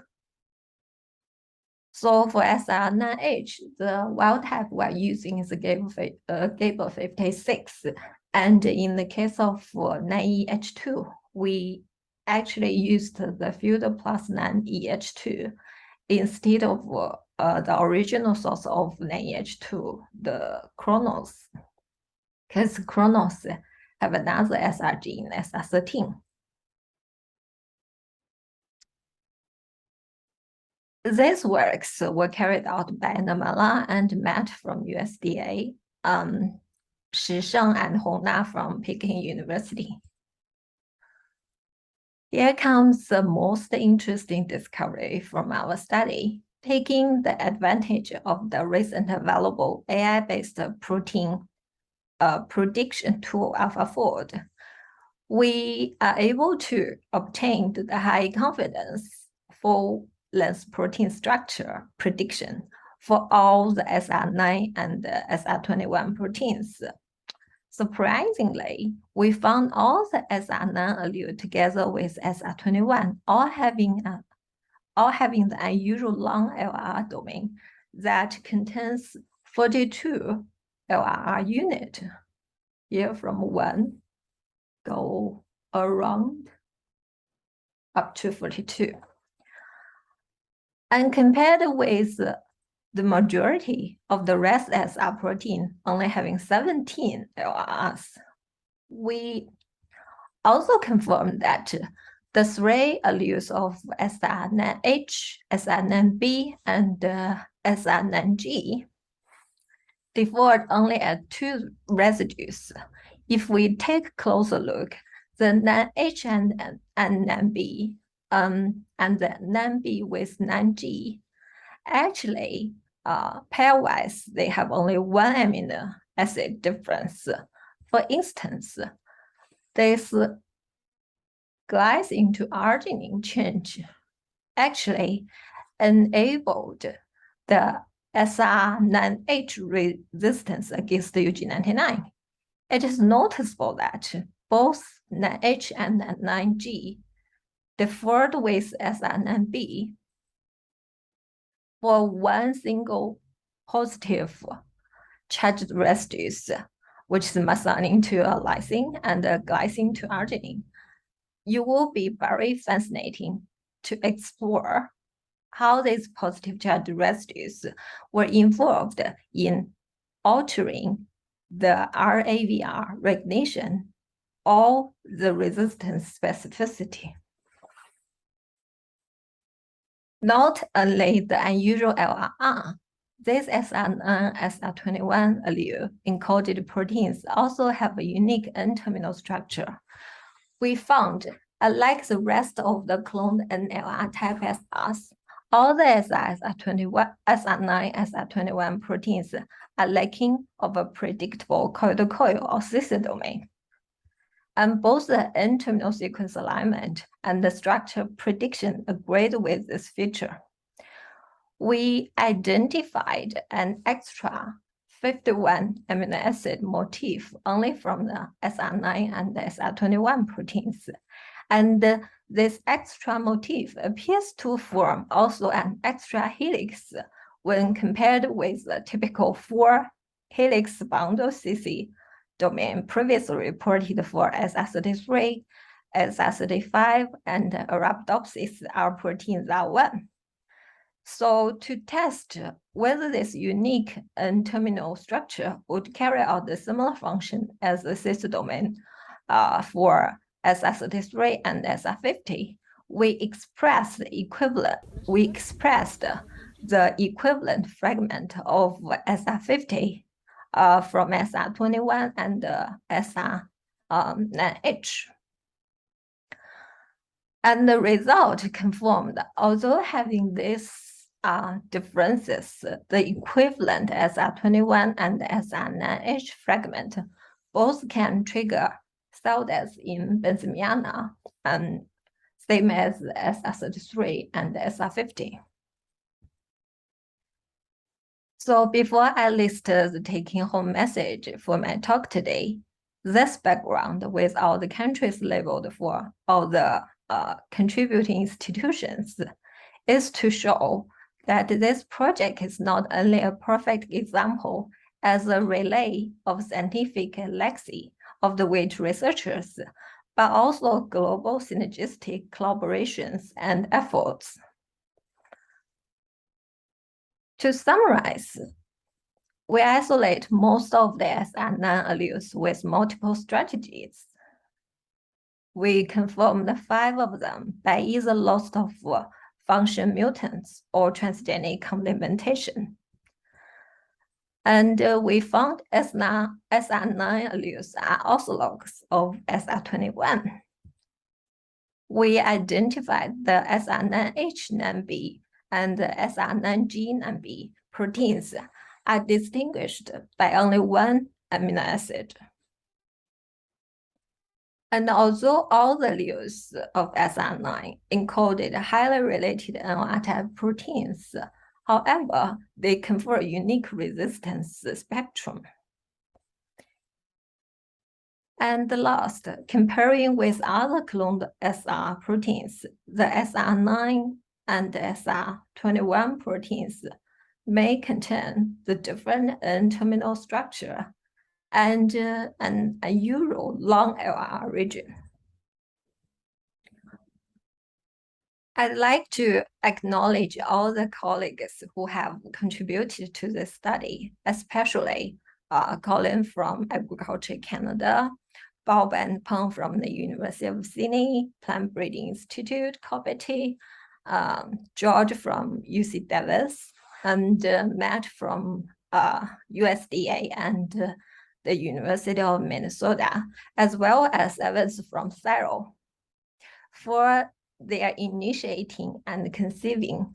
So for SR9H, the wild type we're using is Gable 56. And in the case of 9EH2, we actually used the field plus 9EH2 instead of the original source of 9EH2, the Chronos, because Chronos have another SR gene, SR13. These works were carried out by Namala and Matt from USDA, Shisheng and Hongna from Peking University. Here comes the most interesting discovery from our study. Taking the advantage of the recent available AI-based protein prediction tool AlphaFold, we are able to obtain the high confidence full-length protein structure prediction for all the SR9 and the SR21 proteins. Surprisingly, we found all the SR9 allele together with SR21, all having the unusual long LRR domain that contains 42 LRR unit. Here from 1 go around up to 42. And compared with the majority of the rest SR protein only having 17 LRRs, we also confirmed that the 3 alleles of SR9H, SR9B, and SR9G default only at 2 residues. If we take a closer look, the 9H and 9B, and the 9B with 9G, actually, pairwise, they have only 1 amino acid difference. For instance, this glycine to arginine change actually enabled the SR9H resistance against the UG99. It is noticeable that both 9H and 9G differed with SR9B for 1 single positive charged residues, which is methionine to lysine and glycine to arginine. You will be very fascinating to explore how these positive charged residues were involved in altering the RAVR recognition or the resistance specificity. Not only the unusual LRR, these SR9, SR21 allele encoded proteins also have a unique N-terminal structure. We found, unlike the rest of the cloned NLR type SRs, all the SR9, SR21 proteins are lacking of a predictable coil-to-coil or CC domain. And both the N-terminal sequence alignment and the structure prediction agreed with this feature. We identified an extra 51 amino acid motif only from the SR9 and the SR21 proteins. And this extra motif appears to form also an extra helix when compared with the typical 4 helix bundle CC domain previously reported for SR33, SR35, and Arabidopsis R proteins R1. So to test whether this unique N-terminal structure would carry out the similar function as the cis domain for SR33 and SR50, we expressed the equivalent fragment of SR50 from SR21 and SR9H. And the result confirmed, although having these differences, the equivalent SR21 and SR9H fragment both can trigger cell death in benzimiana, and same as SR33 and SR50. So before I list the take-home message for my talk today, this background with all the countries labeled for all the contributing institutions is to show that this project is not only a perfect example as a relay of scientific legacy of the wheat researchers, but also global synergistic collaborations and efforts. To summarize, we isolate most of the SR9 alleles with multiple strategies. We confirmed 5 of them by either loss of function mutants or transgenic complementation. And we found SR9 alleles are orthologs of SR21. We identified the SR9H, 9B, and the SR9G, 9B proteins are distinguished by only one amino acid. And although all the alleles of SR9 encoded highly related NR type proteins, however, they confer a unique resistance spectrum. And last, comparing with other cloned SR proteins, the SR9 and SR21 proteins may contain the different N-terminal structure and an unusual long LR region. I'd like to acknowledge all the colleagues who have contributed to this study, especially Colin from Agriculture Canada, Bob and Peng from the University of Sydney, Plant Breeding Institute, Cobbetty, George from UC Davis, and Matt from USDA and the University of Minnesota, as well as Evans from Cyril, for their initiating and conceiving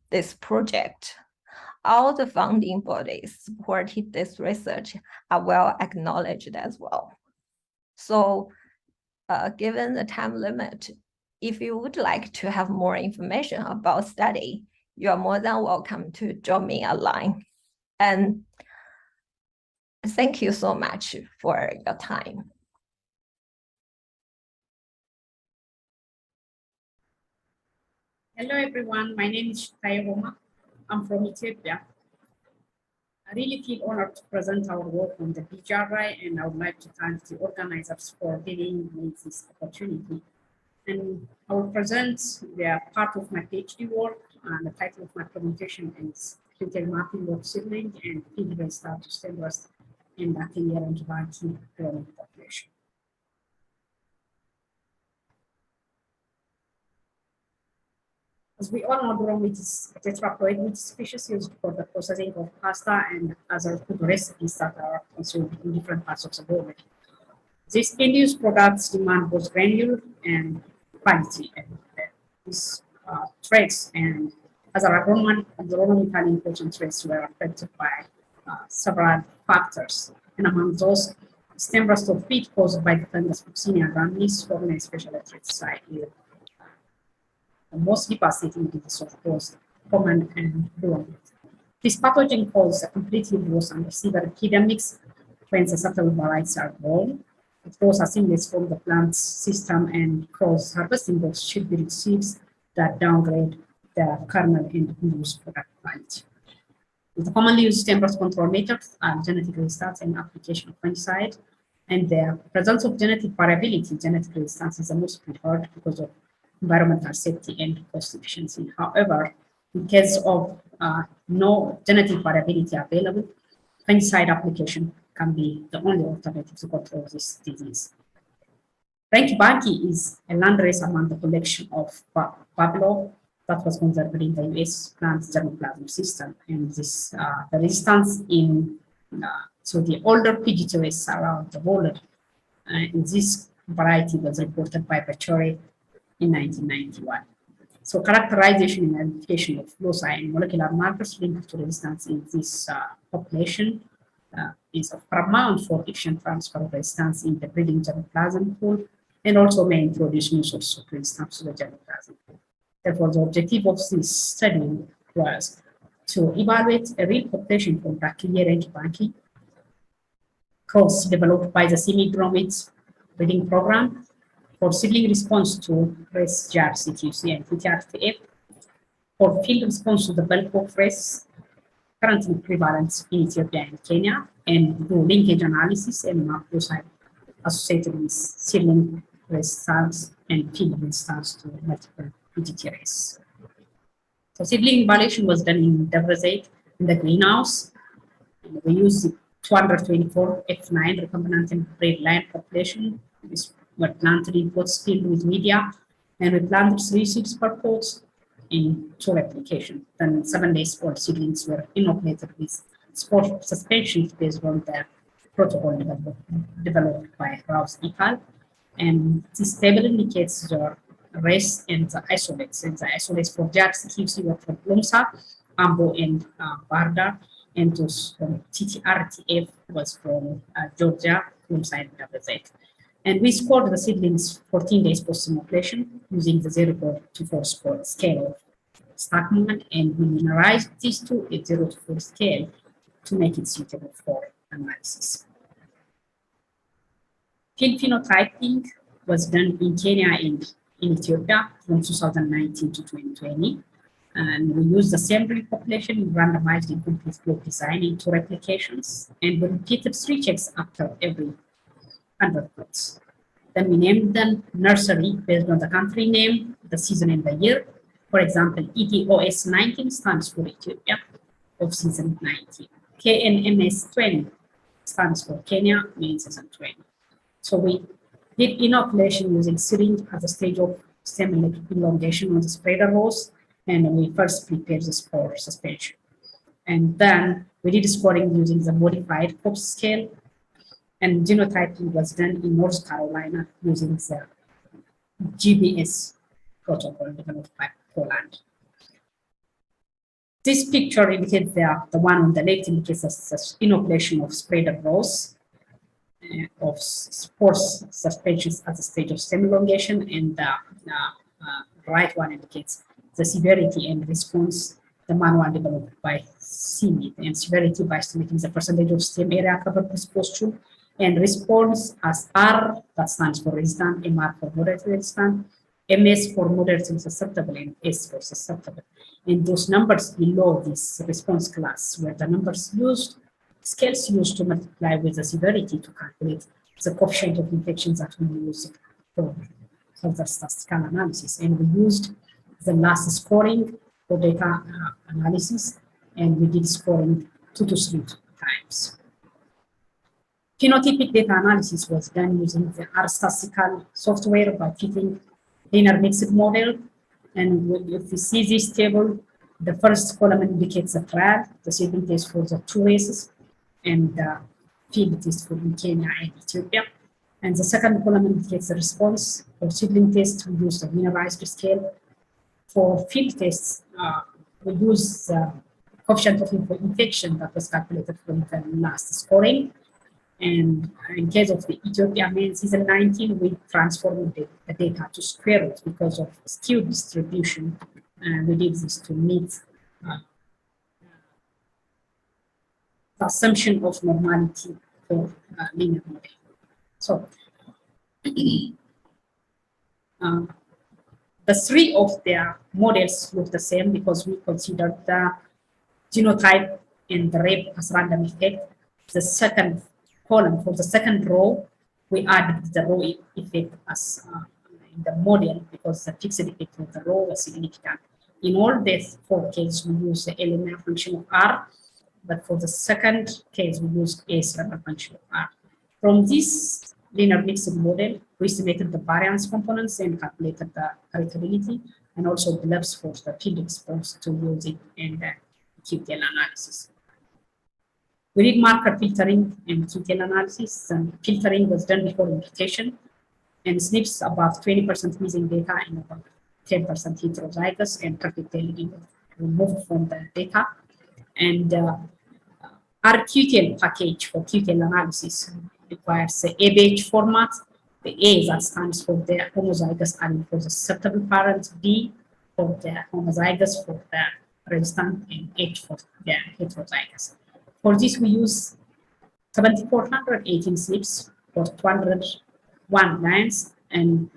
this project. All the funding bodies supporting this research are well acknowledged as well. So given the time limit, if you would like to have more information about study, you are more than welcome to join me online. And thank you so much for your time. Hello everyone, my name is Shukaya Roma. I'm from Ethiopia. I really feel honored to present our work on the BGRI, and I would like to thank the organizers for giving me this opportunity. And I will present the part of my PhD work, and the title of my presentation is Clinical Mapping of Seedling and Feed Status Standards in the Kenya and Bantu growing population. As we all know, durum wheat is a tetraploid wheat species used for the processing of pasta and other food recipes that are consumed in different parts of the world. These end-use products demand both granular and quality, and these traits and other agronomically important traits were affected by several factors. And among those, stem rust of wheat caused by the fungus Vaccinia graminis, forming a special threat here. The most devastating disease, of course, common and durum. This pathogen causes a completely loss and severe epidemics when the subtle varieties are grown. It causes assimilation from the plant system and cause harvesting of sugar seeds that downgrade the kernel and reduce product quality. The commonly used stem rust control methods are genetic restarts and application of fungicide. And the presence of genetic variability, genetic resistance is the most preferred because of environmental safety and cost efficiency. However, in case of no genetic variability available, fungicide application can be the only alternative to control this disease. Ranky is a landrace among the collection of Pavlov that was conserved in the US plant germplasm system. And this the resistance in so the older PGTOS around the world in this variety was reported by Bachori in 1991. So characterization and identification of loci and molecular markers linked to resistance in this population is of paramount for efficient transfer of resistance in the breeding germplasm pool, and also may introduce new sources of resistance to the germplasm pool. Therefore, the objective of this study was to evaluate a real population from Dactylia rankibanki, cross developed by the semi-bromid breeding program for seedling response to RES, JAR, CTUC, and TTRTF, For field response to the bulk of race currently prevalent in Ethiopia and Kenya, and do linkage analysis and map those associated with seedling resistance and field resistance to multiple PGT race. So seedling evaluation was done in Debre Zeit in the greenhouse. And we used 224 F9 recombinant and breed line population. These were planted in pots filled with media, and we planted 3 seeds per pot in 2 replications. Then 7 days old seedlings were inoculated with sport suspensions based on the protocol developed by Rouse et al. And this table indicates the race and the isolates. And the isolates for JAX, QC were from Plumsa, Ambo, and Barda. And those from TTRTF was from Georgia, Plumsa, and Debre Zeit. And we scored the seedlings 14 days post-inoculation using the 0 to 4 score scale of stack movement, and we linearized these to a 0 to 4 scale to make it suitable for analysis. Field phenotyping was done in Kenya and in Ethiopia from 2019 to 2020. And we used the same breed population in randomized incomplete flow design in 2 replications, and we repeated 3 checks after every 100 plots. Then we named them nursery based on the country name, the season, and the year. For example, ETOS 19 stands for Ethiopia of season 19. KNMS 20 stands for Kenya, main season 20. So we did inoculation using syringe at the stage of stem elongation on the spreader rows, and we first prepared the spore suspension. And then we did scoring using the modified Cops scale, and genotyping was done in North Carolina using the GBS protocol developed by Poland. This picture indicates the one on the left indicates the inoculation of spreader rows of spore suspensions at the stage of stem elongation, and the right one indicates the severity and response, the manual developed by CMIT, and severity by estimating the percentage of stem area covered with postule, and response as R, that stands for resistant, MR for moderate resistant, MS for moderately susceptible, and S for susceptible. And those numbers below this response class were the numbers used, scales used to multiply with the severity to calculate the coefficient of infections that we use for the statistical analysis. And we used the last scoring for data analysis, and we did scoring 2 to 3 times. Phenotypic data analysis was done using the R statistical software by fitting linear mixed model. And if you see this table, the first column indicates the trial, the seedling test for the 2 races, and the field test for Kenya and Ethiopia. And the second column indicates the response. For seedling test, we use the linearized scale. For field tests, we use the coefficient of infection that was calculated from the last scoring. And in case of the Ethiopia main season 19, we transformed the data to square root because of skewed distribution. And we did this to meet the assumption of normality for linear model. So the 3 of their models look the same because we considered the genotype and the rate as random effect. The second column for the second row, we added the row effect as in the model because the fixed effect of the row was significant. In all these 4 cases, we use the LMR function of R, but for the second case, we used a linear function of R. From this linear mixed model, we estimated the variance components and calculated the heritability, and also the labs for the field response to use it in the QTL analysis. We did marker filtering and QTL analysis, and filtering was done before imputation, and SNPs about 20% missing data and about 10% heterozygous, and perfectly removed from the data. And our QTL package for QTL analysis requires the ABH format. The A that stands for the homozygous allele for the susceptible parent, B for the homozygous for the resistant, and H for the heterozygous. For this, we use 7,418 SNPs for 201 lines, and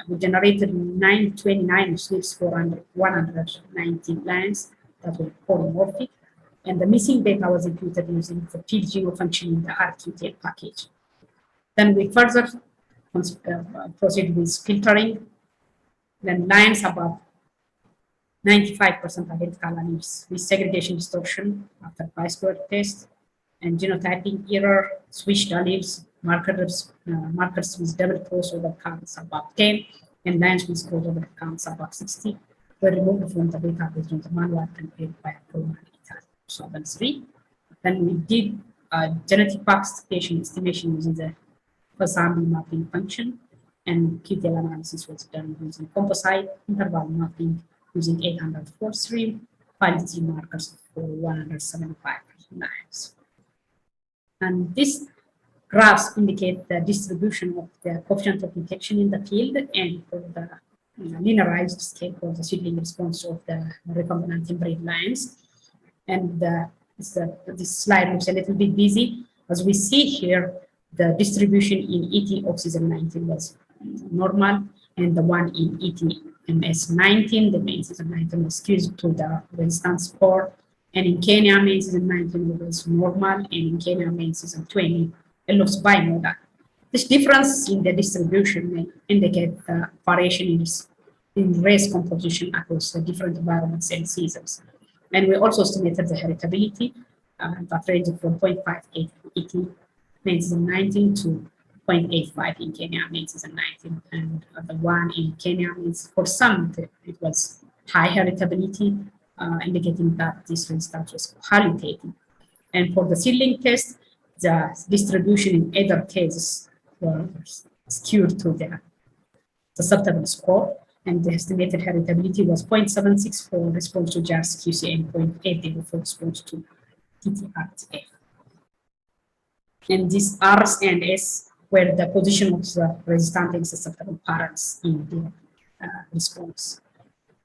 We generated 929 SNPs for 190 lines that were polymorphic, and the missing data was imputed using the field genome function in the RQTL package. Then we further proceed with filtering. Then lines above 95% identical alleles with segregation distortion after chi-square test, and genotyping error, switched alleles, markers with double crossover counts above 10, and lines with crossover counts above 60 were removed from the data based on the manual prepared by Proman in 2003. Then we did genetic classification estimation using the Fasambi mapping function, and QTL analysis was done using composite interval mapping using 843 quality markers for 175 lines. And these graphs indicate the distribution of the coefficient of detection in the field and for the linearized scale for the seedling response of the recombinant inbreed lines. And this slide looks a little bit busy. As we see here, the distribution in ET oxygen 19 was normal, and the one in ET-MS 19, the main season 19 was skewed to the resistance score, and in Kenya, main season 19 was normal, and in Kenya, main season 20, it looks bimodal. This difference in the distribution may indicate the variation in race composition across the different environments and seasons. And we also estimated the heritability that ranged from 0.58 ET main season 19 to 0.85 in Kenya main season 19, and the one in Kenya means for some it was high heritability, indicating that this resistance was qualitative. And for the seedling test, the distribution in either cases was skewed to the susceptible score, and the estimated heritability was 0.76 for response to JARS-QC and 0.80 for response to TTRTF. And these R's and S were the position of the resistant and susceptible parents in the response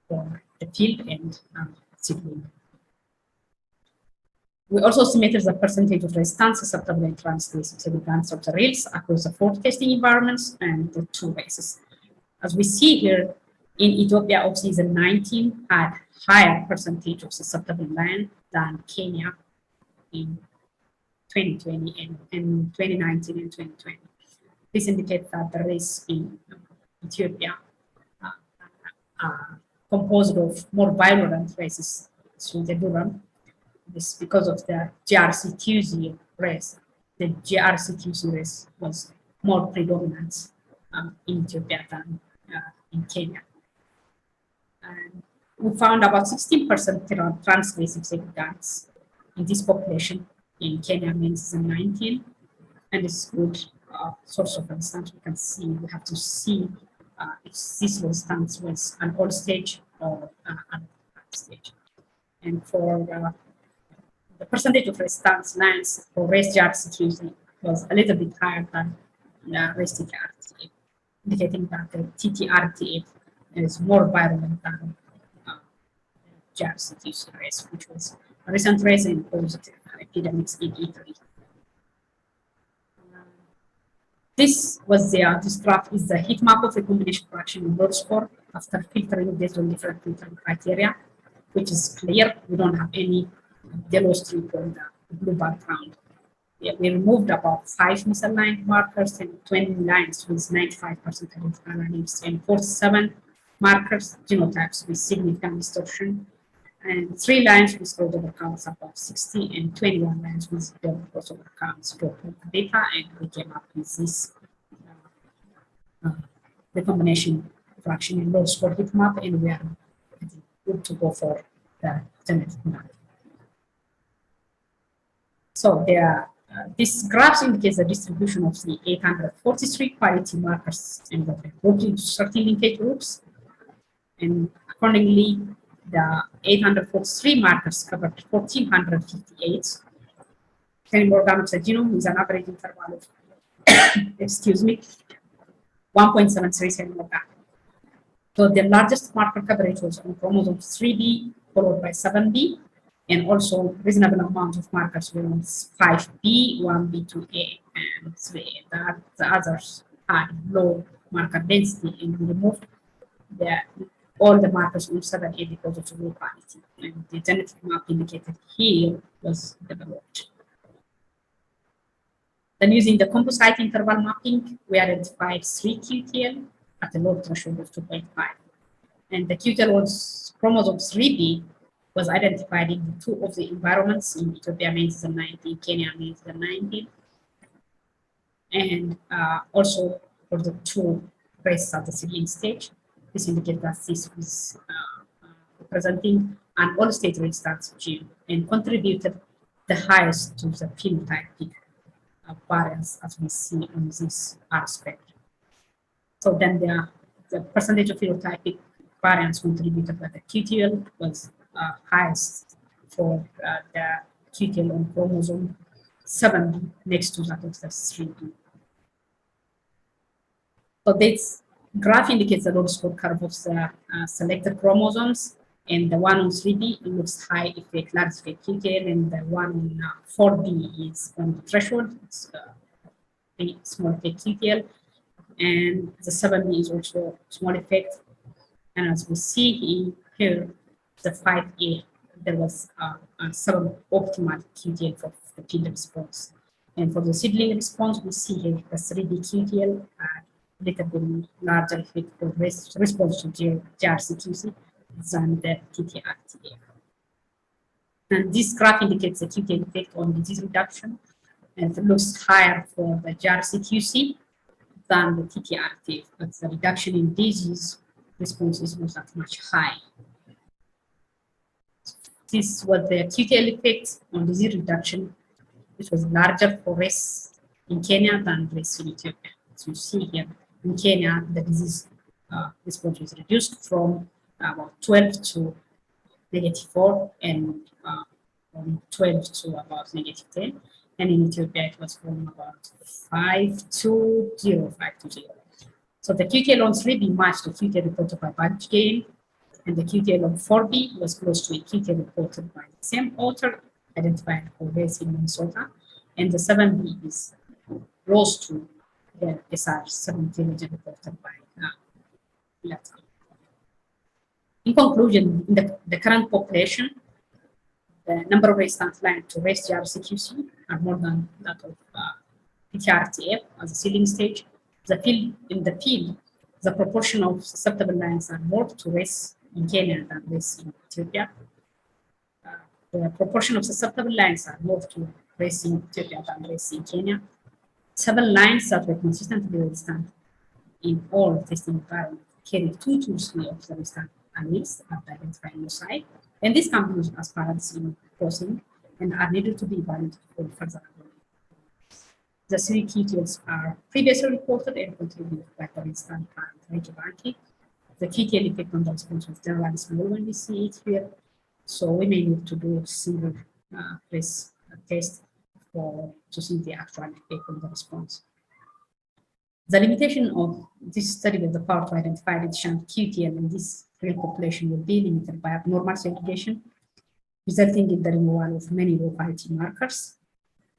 for the field and seedling. We also estimated the percentage of resistant, susceptible, and transgressive segments of the rails across the 4 testing environments and the 2 races. As we see here, in Ethiopia, off-season 19 had higher percentage of susceptible land than Kenya in 2020 and 2019 and 2020. This indicates that the race in Ethiopia composed of more violent races through the Durham. This because of the GRC-QC race. The GRC-QC race was more predominant in Ethiopia than in Kenya. And we found about 16% transgressive segments in this population in Kenya main season 19, and it's good source of resistance. We can see, we have to see if this resistance was an old stage or an advanced stage. And for the percentage of resistance lines for race JARS-QC was a little bit higher than the race TTRTF, indicating that the TTRTF is more virulent than JARS-QC race, which was a recent race and caused epidemics in Italy. This graph is the heat map of recombination fraction in load score after filtering based on different filtering criteria, which is clear. We don't have any yellow strip on the blue background. Yeah, we removed about 5 misaligned markers and 20 lines with 95% identical alleles and 47 markers, genotypes with significant distortion, and 3 lines with crossover counts above 60 and 21 lines with double crossover counts to obtain the data, and we came up with this recombination fraction in load score heat map, and we are good to go for the genetic map. So this graph indicates the distribution of the 843 quality markers and the grouped into 13 linkage groups. And accordingly, the 843 markers covered 1,458. 10 more grams of genome with an average interval of, excuse me, 1.73 centimeter. So the largest marker coverage was on chromosome 3B, followed by 7B, and also reasonable amount of markers were on 5B, 1B, 2A, and 3A. The others had low marker density, and we removed all the markers on 7A because of the low quality. And the genetic map indicated here was developed. Then using the composite interval mapping, we identified 3 QTL at a low threshold of 2.5. And the QTL was chromosome 3B was identified in 2 of the environments. In Ethiopia, means the 19, Kenya means the 19. And also for the 2 races at the seedling stage. This indicates that this was representing an all-state resistance gene and contributed the highest to the phenotypic variance as we see on this aspect. So then the percentage of phenotypic variance contributed by the QTL was highest for the QTL on chromosome 7 next to that of the 3B. So this graph indicates the load score curve of the selected chromosomes, and the one on 3B looks high if we classify QTL, and the one on 4B is on the threshold. It's a small effect QTL, and the 7B is also small effect. And as we see here, the 5A, there was a suboptimal QTL for the field response. And for the seedling response, we see here the 3B QTL little bit larger effect for response to GRCQC than the TTRTF. And this graph indicates the QTL effect on disease reduction, and it looks higher for the GRCQC than the TTRTF, but the reduction in disease responses was not much high. This was the QTL effect on disease reduction, which was larger for race in Kenya than race in Ethiopia. As you see here, in Kenya, the disease response was reduced from about 12 to -4, and from 12 to about -10. And in Ethiopia, it was from about 5 to 0, 5 to 0. So the QTL on 3B matched the QTL reported by Badge, and the QTL on 4B was close to a QTL reported by the same author, identified for race in Minnesota, and the 7B is close to the SR17 reported by Latin. In conclusion, in the current population, the number of resistance lines to race GRCQC are more than that of PTRTF as a seedling stage. In the field, the proportion of susceptible lines are more to race in Kenya than race in Ethiopia. The proportion of susceptible lines are more to race in Ethiopia than race in Kenya. 7 lines that were consistently resistant in all testing environments carry 2 to 3 of the resistant alleles at the identifying loci, and this can be used as paradigms in crossing and are needed to be evaluated for further development. The 3 QTLs are previously reported and contributed by the resistant plant Reiki. The QTL effect on the response was generally small when we see it here, so we may need to do a single place test to see the actual effect on the response. The limitation of this study with the power to identify the shunt QTL in this real population will be limited by abnormal segregation, resulting in the removal of many low-quality markers,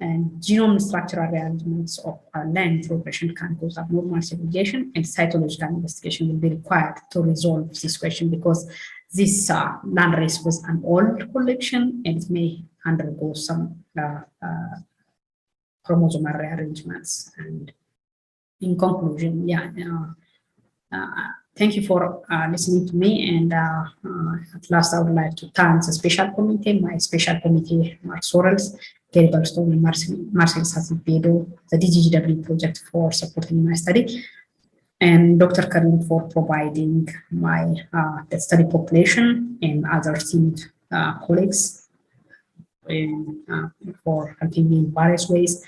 and genome structural rearrangements of land progression can cause abnormal segregation, and cytological investigation will be required to resolve this question because this land race was an old collection and it may undergo some chromosomal rearrangements. And in conclusion, thank you for listening to me. And at last, I would like to thank the special committee, my special committee, Mark Sorrells, Gary Barstow, and Marcel Sasipedo, the DGGW project for supporting my study, and Dr. Karim for providing my the study population and other esteemed colleagues for helping me in various ways,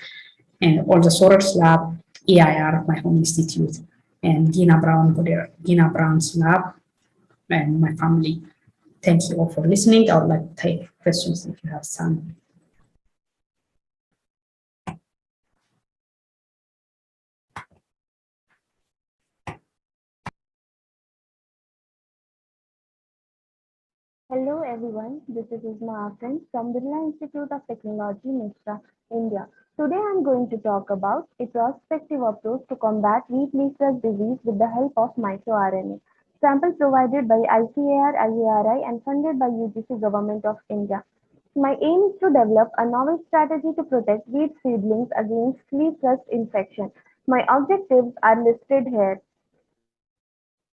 and all the Sorrells lab, EIR, my home institute, and Gina Brown's lab, and my family. Thank you all for listening. I would like to take questions if you have some. Hello everyone, this is Isma Afrin from Birla Institute of Technology, Mishra, India. Today I am going to talk about a prospective approach to combat wheat leaf rust disease with the help of microRNA. Sample provided by ICAR, IARI and funded by UGC Government of India. My aim is to develop a novel strategy to protect wheat seedlings against leaf rust infection. My objectives are listed here.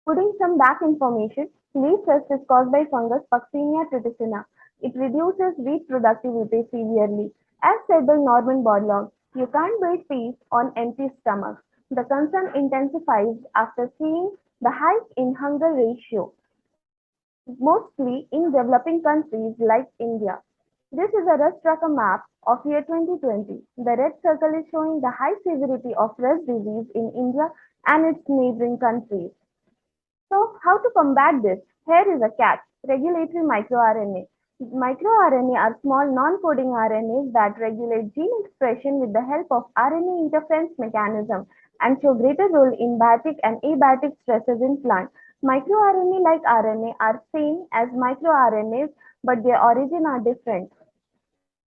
Putting some back information, leaf rust is caused by fungus Puccinia triticina. It reduces wheat productivity severely. As said by Norman Borlaug, you can't build peace on empty stomachs. The concern intensifies after seeing the hike in hunger ratio, mostly in developing countries like India. This is a rust tracker map of year 2020. The red circle is showing the high severity of rust disease in India and its neighboring countries. So, how to combat this? Here is a catch: regulatory microRNA. MicroRNA are small non-coding RNAs that regulate gene expression with the help of RNA interference mechanism and show greater role in biotic and abiotic stresses in plant. MicroRNA like RNA are same as microRNAs, but their origin are different.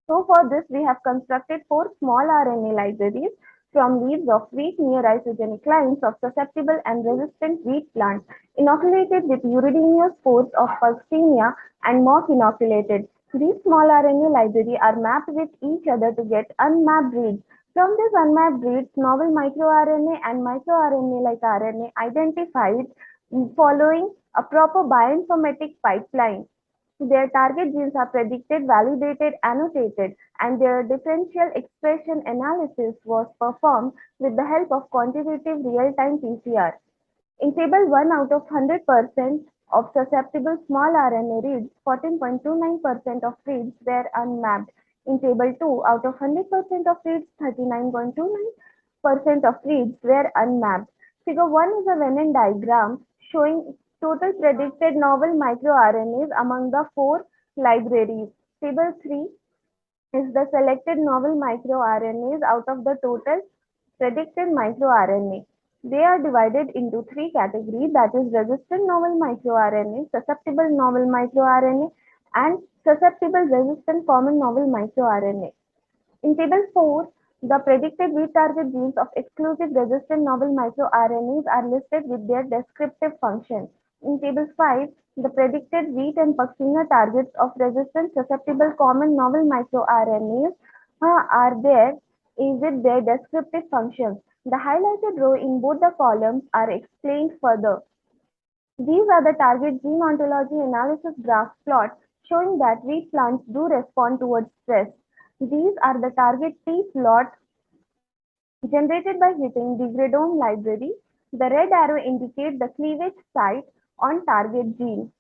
So for this, we have constructed 4 small RNA libraries from leaves of wheat near isogenic lines of susceptible and resistant wheat plants, inoculated with uridaceous spores of Puccinia and mock inoculated. These small RNA libraries are mapped with each other to get unmapped reads. From these unmapped reads, novel microRNA and microRNA like RNA identified following a proper bioinformatic pipeline. Their target genes are predicted, validated, annotated, and their differential expression analysis was performed with the help of quantitative real-time PCR. In table 1 out of 100% of susceptible small RNA reads, 14.29% of reads were unmapped. In table 2 out of 100% of reads, 39.29% of reads were unmapped. Figure 1 is a Venn diagram showing total predicted novel microRNAs among the 4 libraries. Table 3 is the selected novel microRNAs out of the total predicted microRNA. They are divided into 3 categories, that is resistant novel microRNA, susceptible novel microRNA and susceptible resistant common novel microRNA. In table 4, the predicted wheat target genes of exclusive resistant novel microRNAs are listed with their descriptive function. In table 5, the predicted wheat and Puccinia targets of resistant susceptible common novel microRNAs are there with their descriptive functions. The highlighted row in both the columns are explained further. These are the target gene ontology analysis graph plots showing that wheat plants do respond towards stress. These are the target T plot generated by hitting degradome library. The red arrow indicates the cleavage site on target gene.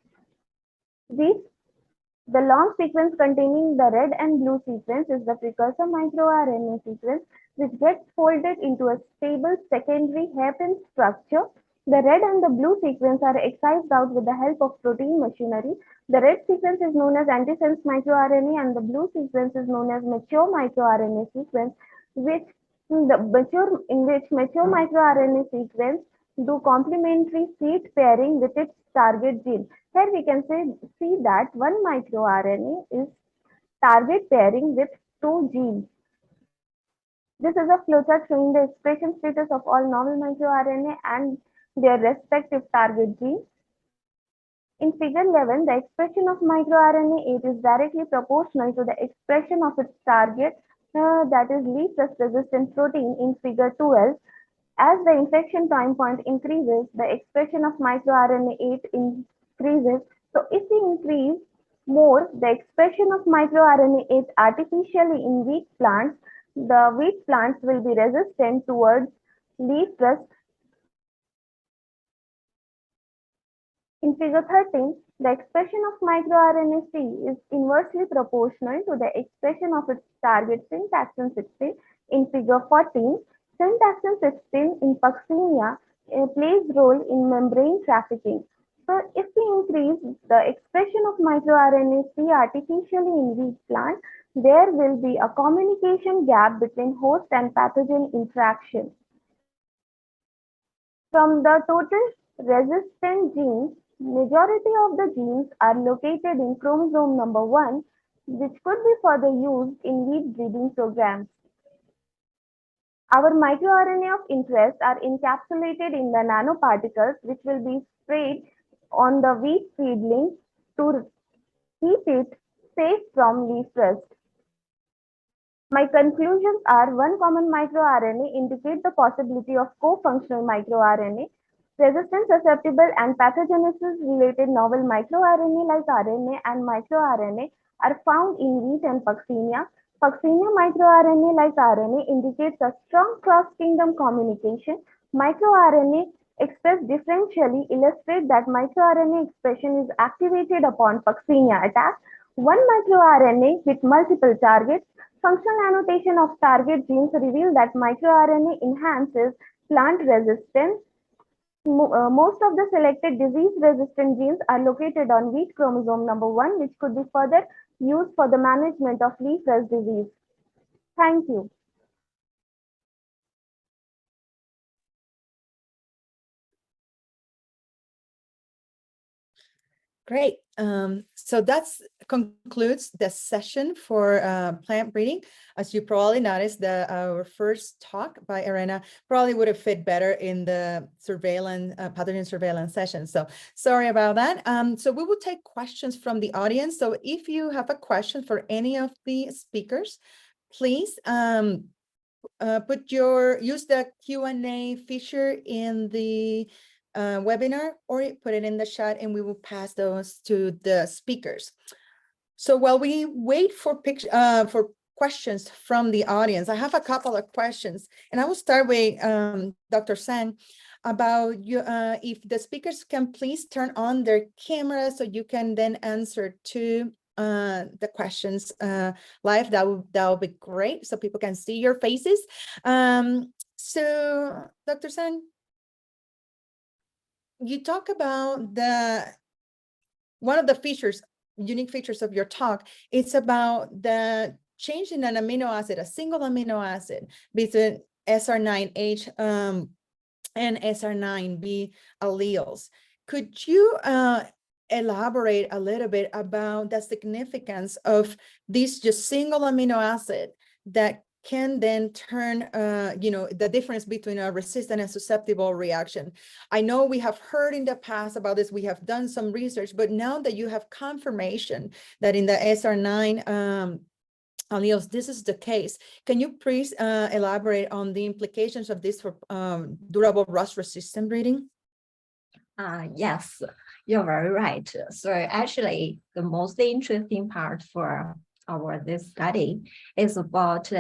The long sequence containing the red and blue sequence is the precursor microRNA sequence, which gets folded into a stable secondary hairpin structure. The red and the blue sequence are excised out with the help of protein machinery. The red sequence is known as antisense microRNA and the blue sequence is known as mature microRNA sequence, in which mature microRNA sequence do complementary seed pairing with its target gene. Here we can see that one microRNA is target pairing with 2 genes. This is a flowchart showing the expression status of all novel microRNA and their respective target genes. In figure 11, the expression of microRNA 8 is directly proportional to the expression of its target, that is leaf rust resistant protein in figure 12. As the infection time point increases, the expression of microRNA 8 increases. So if we increase more the expression of microRNA 8 artificially in wheat plants, the wheat plants will be resistant towards leaf rust. In figure 13, the expression of microRNA C is inversely proportional to the expression of its target syntaxin 16 in figure 14. Syntaxin 16 in Puccinia plays role in membrane trafficking. So if we increase the expression of microRNA C artificially in wheat plant, there will be a communication gap between host and pathogen interaction. From the total resistant genes, majority of the genes are located in chromosome number 1, which could be further used in wheat breeding programs. Our microRNA of interest are encapsulated in the nanoparticles, which will be sprayed on the wheat seedling to keep it safe from leaf rust. My conclusions are: one common microRNA indicate the possibility of co-functional microRNA. Resistance, susceptible, and pathogenesis-related novel microRNA like RNA and microRNA are found in wheat and Puccinia. Puccinia microRNA like RNA indicates a strong cross-kingdom communication. MicroRNA expressed differentially illustrate that microRNA expression is activated upon Puccinia attack. One microRNA with multiple targets. Functional annotation of target genes reveal that microRNA enhances plant resistance. Most of the selected disease-resistant genes are located on wheat chromosome number 1, which could be further used for the management of leaf rust disease. Thank you. Great. So that concludes the session for plant breeding. As you probably noticed, our first talk by Irena probably would have fit better in the surveillance, pathogen surveillance session. So sorry about that. So we will take questions from the audience. So if you have a question for any of the speakers, please use the Q&A feature in the webinar, or put it in the chat and we will pass those to the speakers. So while we wait for questions from the audience, I have a couple of questions, and I will start with Dr. Sang about if the speakers can please turn on their camera so you can then answer to the questions live. That would be great, so people can see your faces. So Dr. Sang, you talk about one of the unique features of your talk. It's about the change in an amino acid, a single amino acid between SR9H and SR9B alleles. Could you elaborate a little bit about the significance of this just single amino acid that can then turn, the difference between a resistant and susceptible reaction? I know we have heard in the past about this, we have done some research, but now that you have confirmation that in the SR9 alleles, this is the case, can you please elaborate on the implications of this for durable rust-resistant breeding? Yes, you're very right. So actually, the most interesting part for this study is about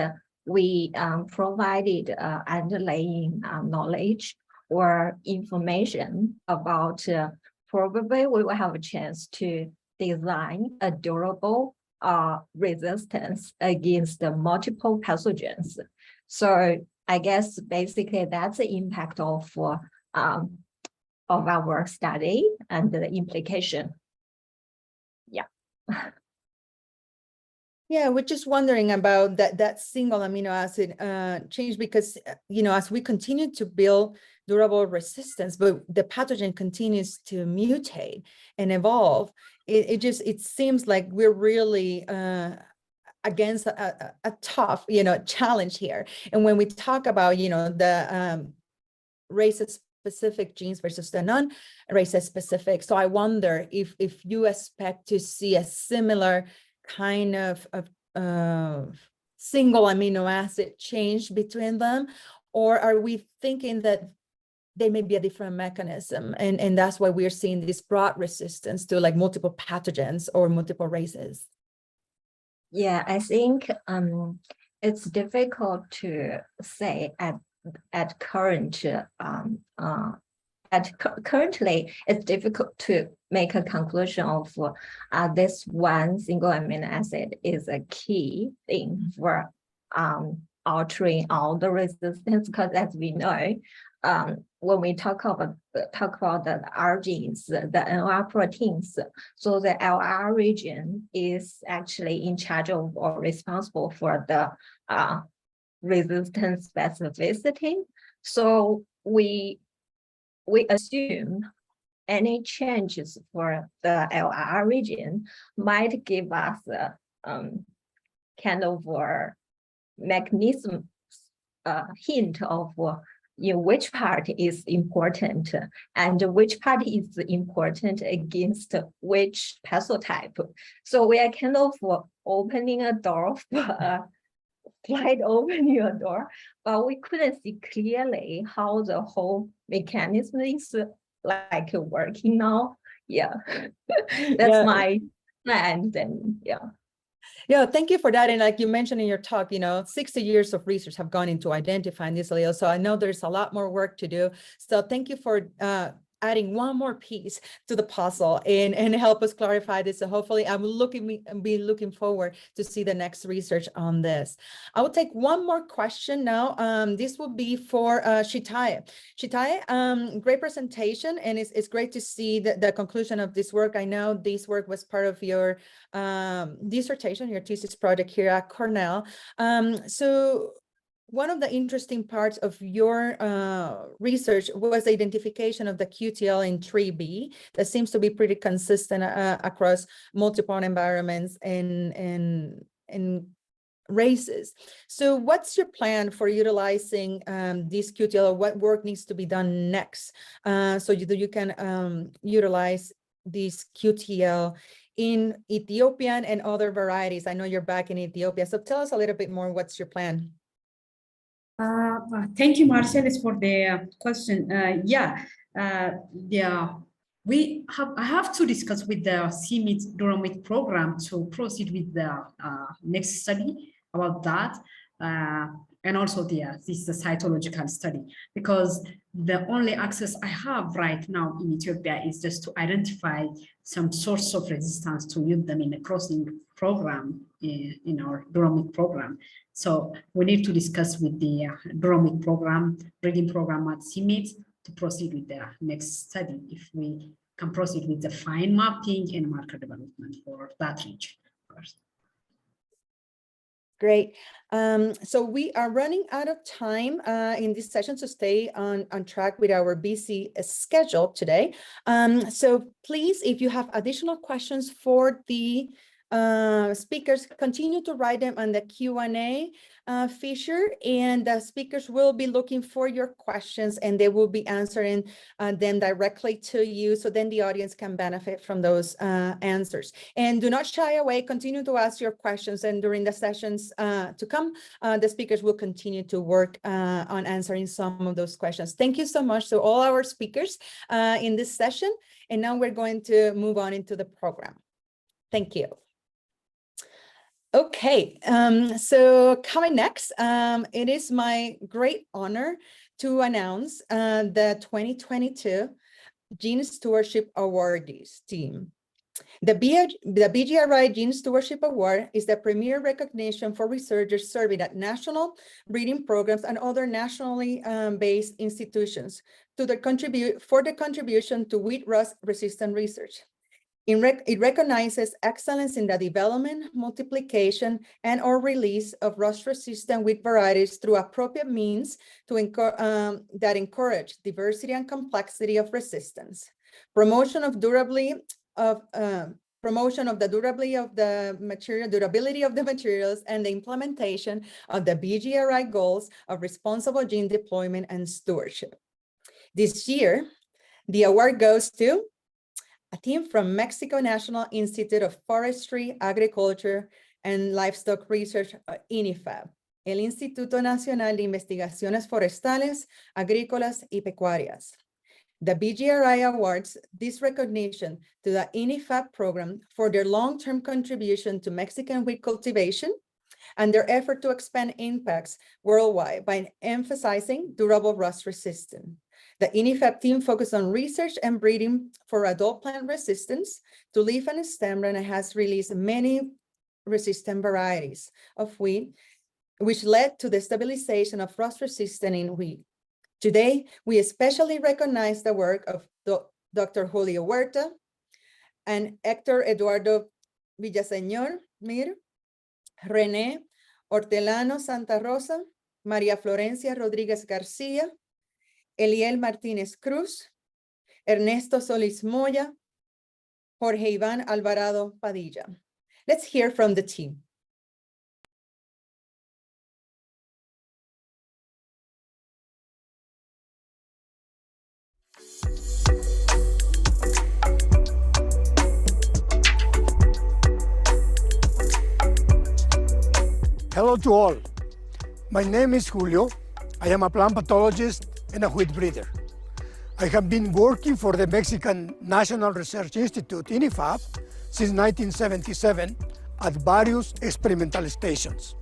we provided underlying knowledge or information about probably we will have a chance to design a durable resistance against the multiple pathogens. So I guess basically that's the impact of our study and the implication. Yeah. Yeah, we're just wondering about that single amino acid change, because as we continue to build durable resistance, but the pathogen continues to mutate and evolve, it seems like we're really against a tough challenge here. And when we talk about the race-specific genes versus the non-race-specific, so I wonder if you expect to see a similar kind of single amino acid change between them, or are we thinking that they may be a different mechanism, and that's why we're seeing this broad resistance to like multiple pathogens or multiple races? Yeah, I think it's difficult to say at current currently, it's difficult to make a conclusion of this one single amino acid is a key thing for altering all the resistance, because as we know, when we talk about the R genes, the NR proteins, so the LR region is actually in charge of or responsible for the resistance specificity. So we assume any changes for the LR region might give us a kind of mechanism hint of which part is important and which part is important against which pathotype. So we are kind of opening a door for slide opening a door, but we couldn't see clearly how the whole mechanism is like working now. Yeah, that's my understanding. Yeah. Yeah, thank you for that. And like you mentioned in your talk, 60 years of research have gone into identifying this allele. So I know there's a lot more work to do. So thank you for adding one more piece to the puzzle and help us clarify this. So hopefully I will be looking forward to see the next research on this. I will take one more question now. This will be for Shitae. Shitae, great presentation, and it's great to see the conclusion of this work. I know this work was part of your dissertation, your thesis project here at Cornell. So one of the interesting parts of your research was the identification of the QTL in 3B that seems to be pretty consistent across multiple environments and races. So what's your plan for utilizing this QTL? What work needs to be done next so you can utilize this QTL in Ethiopian and other varieties? I know you're back in Ethiopia, so tell us a little bit more. What's your plan? Thank you, Marcellus, for the question. I have to discuss with the CMIT Duromit program to proceed with the next study about that. And also this is a cytological study, because the only access I have right now in Ethiopia is just to identify some source of resistance to use them in a crossing program in our Duromit program. So we need to discuss with the Duromit program, breeding program at CMIT to proceed with the next study, if we can proceed with the fine mapping and marker development for that region. Great. So we are running out of time in this session, so stay on track with our busy schedule today. So please, if you have additional questions for the speakers, continue to write them on the Q&A feature, and the speakers will be looking for your questions and they will be answering them directly to you, so then the audience can benefit from those answers. And do not shy away, continue to ask your questions, and during the sessions to come, the speakers will continue to work on answering some of those questions. Thank you so much to all our speakers in this session, and now we're going to move on into the program. Thank you. Okay, so coming next, it is my great honor to announce the 2022 Gene Stewardship Awardees team. The BGRI Gene Stewardship Award is the premier recognition for researchers serving at national breeding programs and other nationally based institutions for the contribution to wheat rust-resistant research. It recognizes excellence in the development, multiplication, and or release of rust-resistant wheat varieties through appropriate means that encourage diversity and complexity of resistance, promotion of the durability of the materials, and the implementation of the BGRI goals of responsible gene deployment and stewardship. This year, the award goes to a team from Mexico National Institute of Forestry, Agriculture, and Livestock Research, INIFAB, el Instituto Nacional de Investigaciones Forestales, Agrícolas y Pecuarias. The BGRI awards this recognition to the INIFAB program for their long-term contribution to Mexican wheat cultivation and their effort to expand impacts worldwide by emphasizing durable rust resistance. The INIFAB team focused on research and breeding for adult plant resistance to leaf and stem, and has released many resistant varieties of wheat, which led to the stabilization of rust resistance in wheat. Today, we especially recognize the work of Dr. Julio Huerta and Héctor Eduardo Villaseñor Mir, René Hortelano Santa Rosa, María Florencia Rodríguez García, Eliel Martínez Cruz, Ernesto Solís Moya, Jorge Iván Alvarado Padilla. Let's hear from the team. Hello to all. My name is Julio. I am a plant pathologist and a wheat breeder. I have been working for the Mexican National Research Institute, INIFAP, since 1977 at various experimental stations.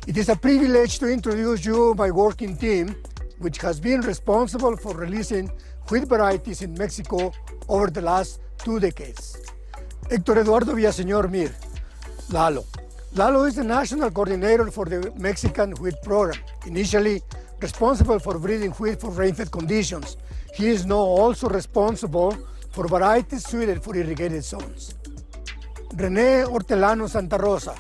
It is a privilege to introduce you my working team, which has been responsible for releasing wheat varieties in Mexico over the last 2 decades. Héctor Eduardo Villaseñor Mir, Lalo. Lalo is the national coordinator for the Mexican wheat program, initially responsible for breeding wheat for rain-fed conditions. He is now also responsible for varieties suited for irrigated zones. René Hortelano Santa Rosa.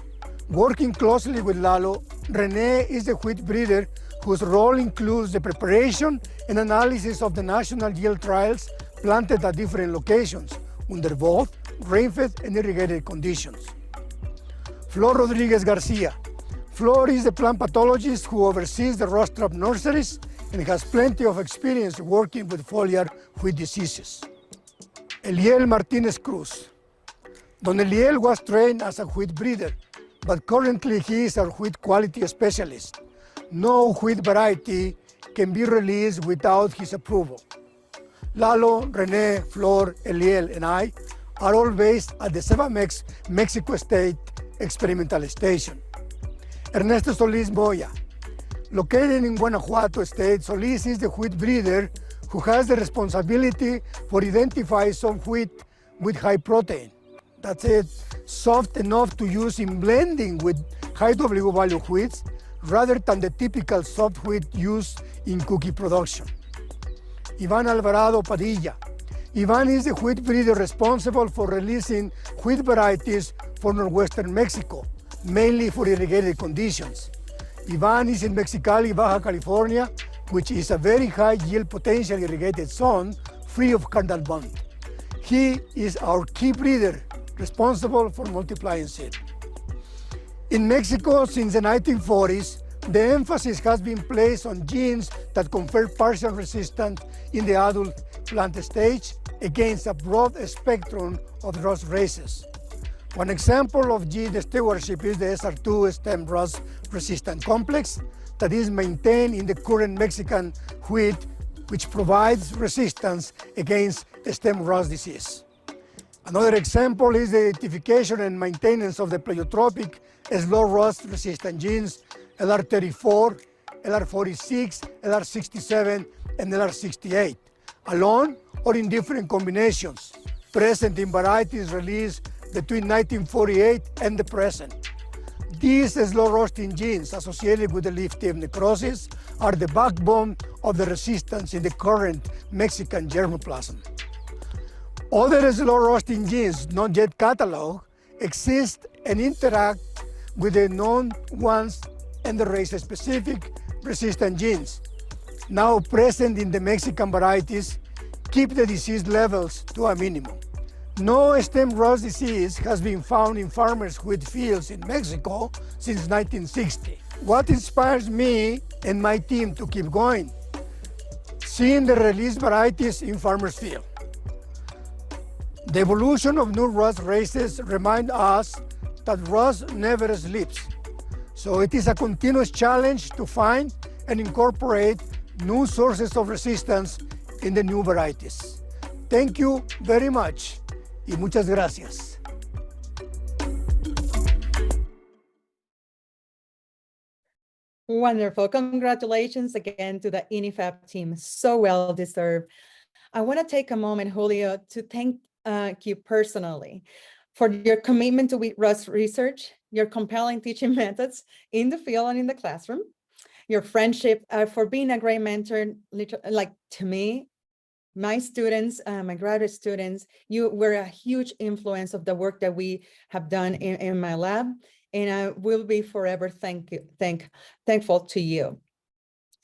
Working closely with Lalo, René is the wheat breeder whose role includes the preparation and analysis of the national yield trials planted at different locations under both rain-fed and irrigated conditions. Flor Rodriguez Garcia. Flor is the plant pathologist who oversees the rostrap nurseries and has plenty of experience working with foliar wheat diseases. Eliel Martinez Cruz. Don Eliel was trained as a wheat breeder, but currently he is our wheat quality specialist. No wheat variety can be released without his approval. Lalo, René, Flor, Eliel, and I are all based at the Cebamex Mexico State Experimental Station. Ernesto Solis Moya. Located in Guanajuato State, Solis is the wheat breeder who has the responsibility for identifying some wheat with high protein. That's it, soft enough to use in blending with high W value wheats rather than the typical soft wheat used in cookie production. Ivan Alvarado Padilla. Ivan is the wheat breeder responsible for releasing wheat varieties for northwestern Mexico, mainly for irrigated conditions. Ivan is in Mexicali, Baja California, which is a very high yield potential irrigated zone free of cardinal bunt. He is our key breeder responsible for multiplying seed. In Mexico, since the 1940s, the emphasis has been placed on genes that confer partial resistance in the adult plant stage against a broad spectrum of rust races. One example of gene stewardship is the SR2 stem rust resistant complex that is maintained in the current Mexican wheat, which provides resistance against stem rust disease. Another example is the identification and maintenance of the pleiotropic slow rust resistant genes LR34, LR46, LR67, and LR68, alone or in different combinations, present in varieties released between 1948 and the present. These slow roasting genes associated with the leaf tip necrosis are the backbone of the resistance in the current Mexican germplasm. Other slow roasting genes not yet cataloged exist and interact with the known ones and the race-specific resistant genes, now present in the Mexican varieties, keep the disease levels to a minimum. No stem rust disease has been found in farmers' wheat fields in Mexico since 1960. What inspires me and my team to keep going? Seeing the released varieties in farmers' field. The evolution of new rust races remind us that rust never sleeps. So it is a continuous challenge to find and incorporate new sources of resistance in the new varieties. Thank you very much y muchas gracias. Wonderful. Congratulations again to the INIFAP team. So well deserved. I want to take a moment, Julio, to thank you personally for your commitment to wheat rust research, your compelling teaching methods in the field and in the classroom, your friendship, for being a great mentor, like to me, my students, my graduate students. You were a huge influence of the work that we have done in my lab, and I will be forever thankful to you.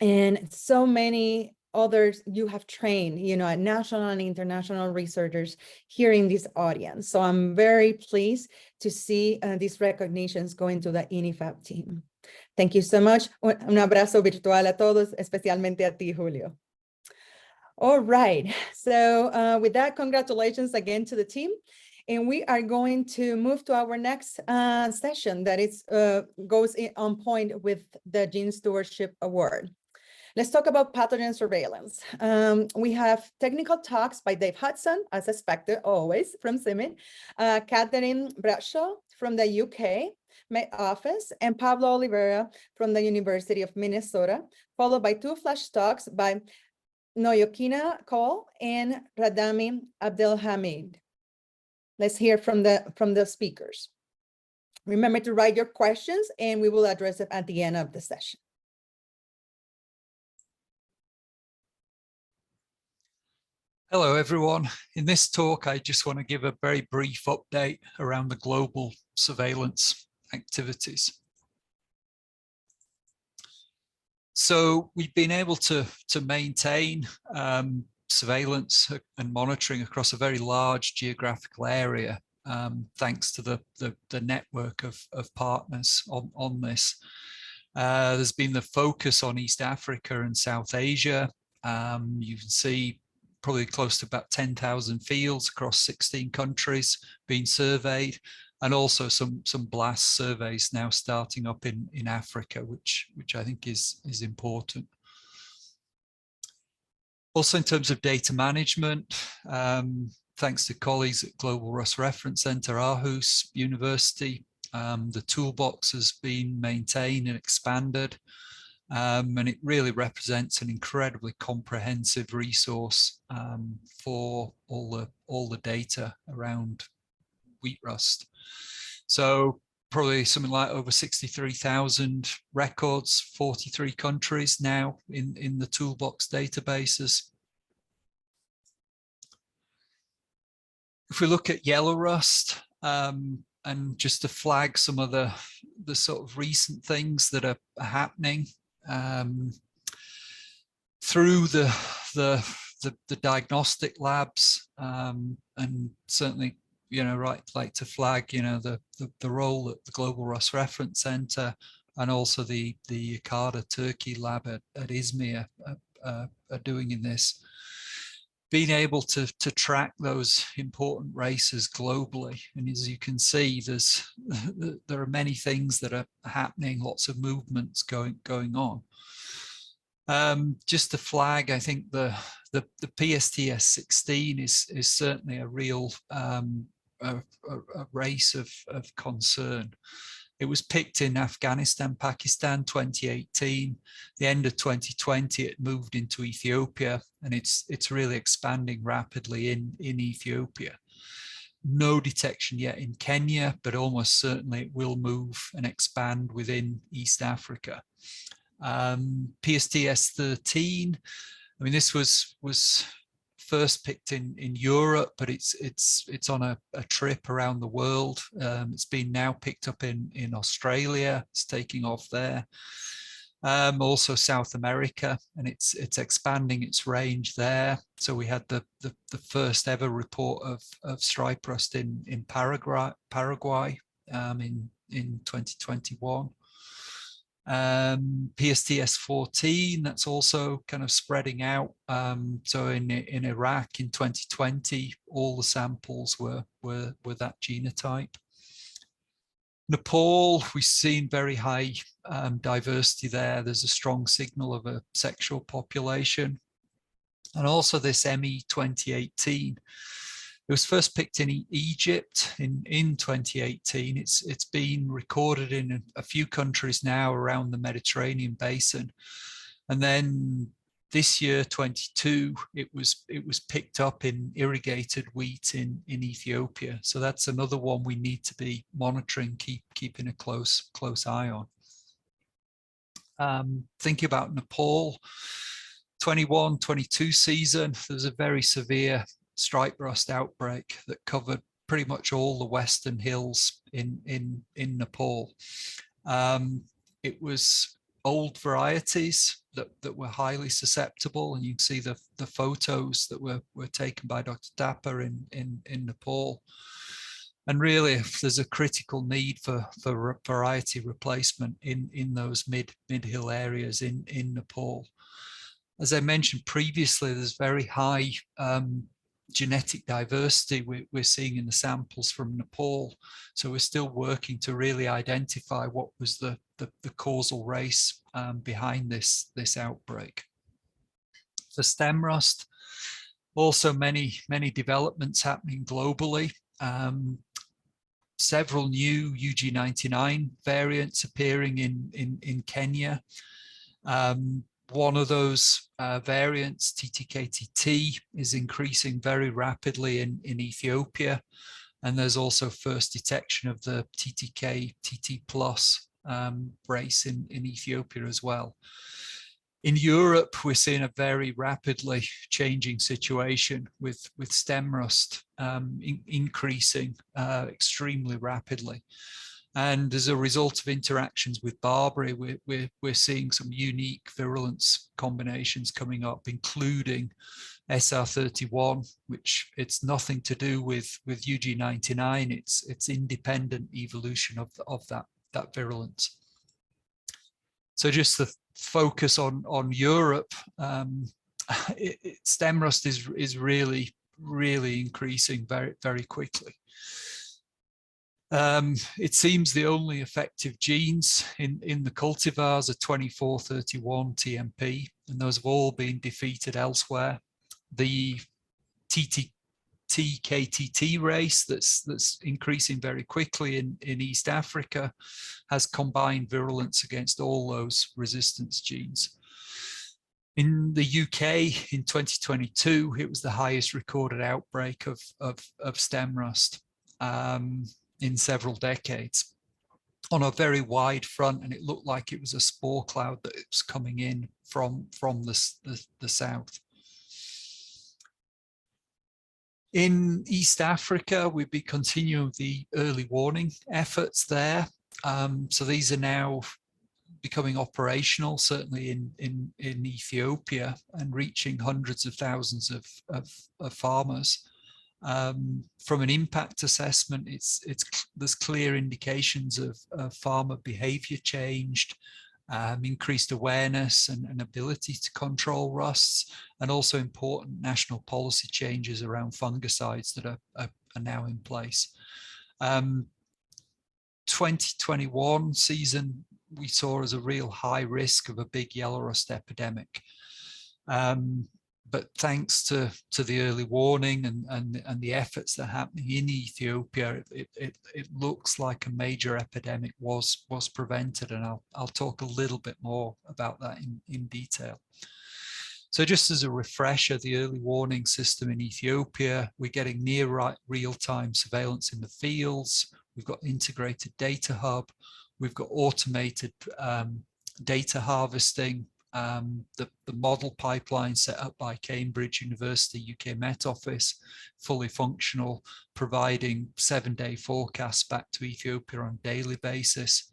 And so many others you have trained, national and international researchers here in this audience. So I'm very pleased to see these recognitions going to the INIFAP team. Thank you so much. Un abrazo virtual a todos, especialmente a ti, Julio. All right, so with that, congratulations again to the team. And we are going to move to our next session that goes on point with the Gene Stewardship Award. Let's talk about pathogen surveillance. We have technical talks by Dave Hudson, as expected, always from CIMMYT, Catherine Bradshaw from the UK Met Office, and Pablo Oliveira from the University of Minnesota, followed by 2 flash talks by Noyokina Cole and Radami Abdelhamid. Let's hear from the speakers. Remember to write your questions and we will address it at the end of the session. Hello, everyone. In this talk, I just want to give a very brief update around the global surveillance activities. So we've been able to maintain surveillance and monitoring across a very large geographical area, thanks to the network of partners on this. There's been the focus on East Africa and South Asia. You can see probably close to about 10,000 fields across 16 countries being surveyed, and also some blast surveys now starting up in Africa, which I think is important. Also, in terms of data management, thanks to colleagues at Global Rust Reference Center, Aarhus University, the toolbox has been maintained and expanded. And it really represents an incredibly comprehensive resource for all the data around wheat rust. So probably something like over 63,000 records, 43 countries now in the toolbox databases. If we look at yellow rust, and just to flag some of the sort of recent things that are happening, through the diagnostic labs, and certainly, like to flag, the role that the Global Rust Reference Center and also the ICARDA Turkey lab at Izmir are doing in this. Being able to track those important races globally, and as you can see, there are many things that are happening, lots of movements going on. Just to flag, I think the PSTS 16 is certainly a real a race of concern. It was picked in Afghanistan, Pakistan, 2018. The end of 2020, it moved into Ethiopia, and it's really expanding rapidly in Ethiopia. No detection yet in Kenya, but almost certainly it will move and expand within East Africa. PSTS 13, I mean, this was first picked in Europe, but it's on a trip around the world. It's been now picked up in Australia. It's taking off there. Also South America, and it's expanding its range there. So we had the first ever report of stripe rust in Paraguay in 2021. PSTS 14, that's also kind of spreading out. So in Iraq in 2020, all the samples were that genotype. Nepal, we've seen very high diversity there. There's a strong signal of a sexual population. And also this ME 2018. It was first picked in Egypt in 2018. It's been recorded in a few countries now around the Mediterranean basin. And then this year, 22, it was picked up in irrigated wheat in Ethiopia. So that's another one we need to be monitoring, keeping a close eye on. Thinking about Nepal, 21-22 season, there's a very severe stripe rust outbreak that covered pretty much all the western hills in Nepal. It was old varieties that were highly susceptible, and you can see the photos that were taken by Dr. Dapper in Nepal. And really, there's a critical need for variety replacement in those mid-hill areas in Nepal. As I mentioned previously, there's very high genetic diversity we're seeing in the samples from Nepal. So we're still working to really identify what was the causal race behind this outbreak. For stem rust, also many developments happening globally. Several new UG99 variants appearing in Kenya. One of those variants, TTKTT, is increasing very rapidly in Ethiopia. And there's also first detection of the TTK-TT plus race in Ethiopia as well. In Europe, we're seeing a very rapidly changing situation with stem rust increasing extremely rapidly. And as a result of interactions with barberry, we're seeing some unique virulence combinations coming up, including SR31, which it's nothing to do with UG99. It's independent evolution of that virulence. So just the focus on Europe, stem rust is really increasing very quickly. It seems the only effective genes in the cultivars are 2431 TMP, and those have all been defeated elsewhere. The TTK-TT race that's increasing very quickly in East Africa has combined virulence against all those resistance genes. In the UK in 2022, it was the highest recorded outbreak of stem rust in several decades on a very wide front, and it looked like it was a spore cloud that was coming in from the south. In East Africa, we'll be continuing the early warning efforts there. So these are now becoming operational, certainly in Ethiopia, and reaching hundreds of thousands of farmers. From an impact assessment, there's clear indications of farmer behavior changed, increased awareness and ability to control rusts, and also important national policy changes around fungicides that are now in place. 2021 season we saw as a real high risk of a big yellow rust epidemic. But thanks to the early warning and the efforts that are happening in Ethiopia, it looks like a major epidemic was prevented, and I'll talk a little bit more about that in detail. So just as a refresher, the early warning system in Ethiopia, we're getting near real-time surveillance in the fields. We've got integrated data hub. We've got automated data harvesting. The model pipeline set up by Cambridge University UK Met Office, fully functional, providing 7-day forecasts back to Ethiopia on a daily basis.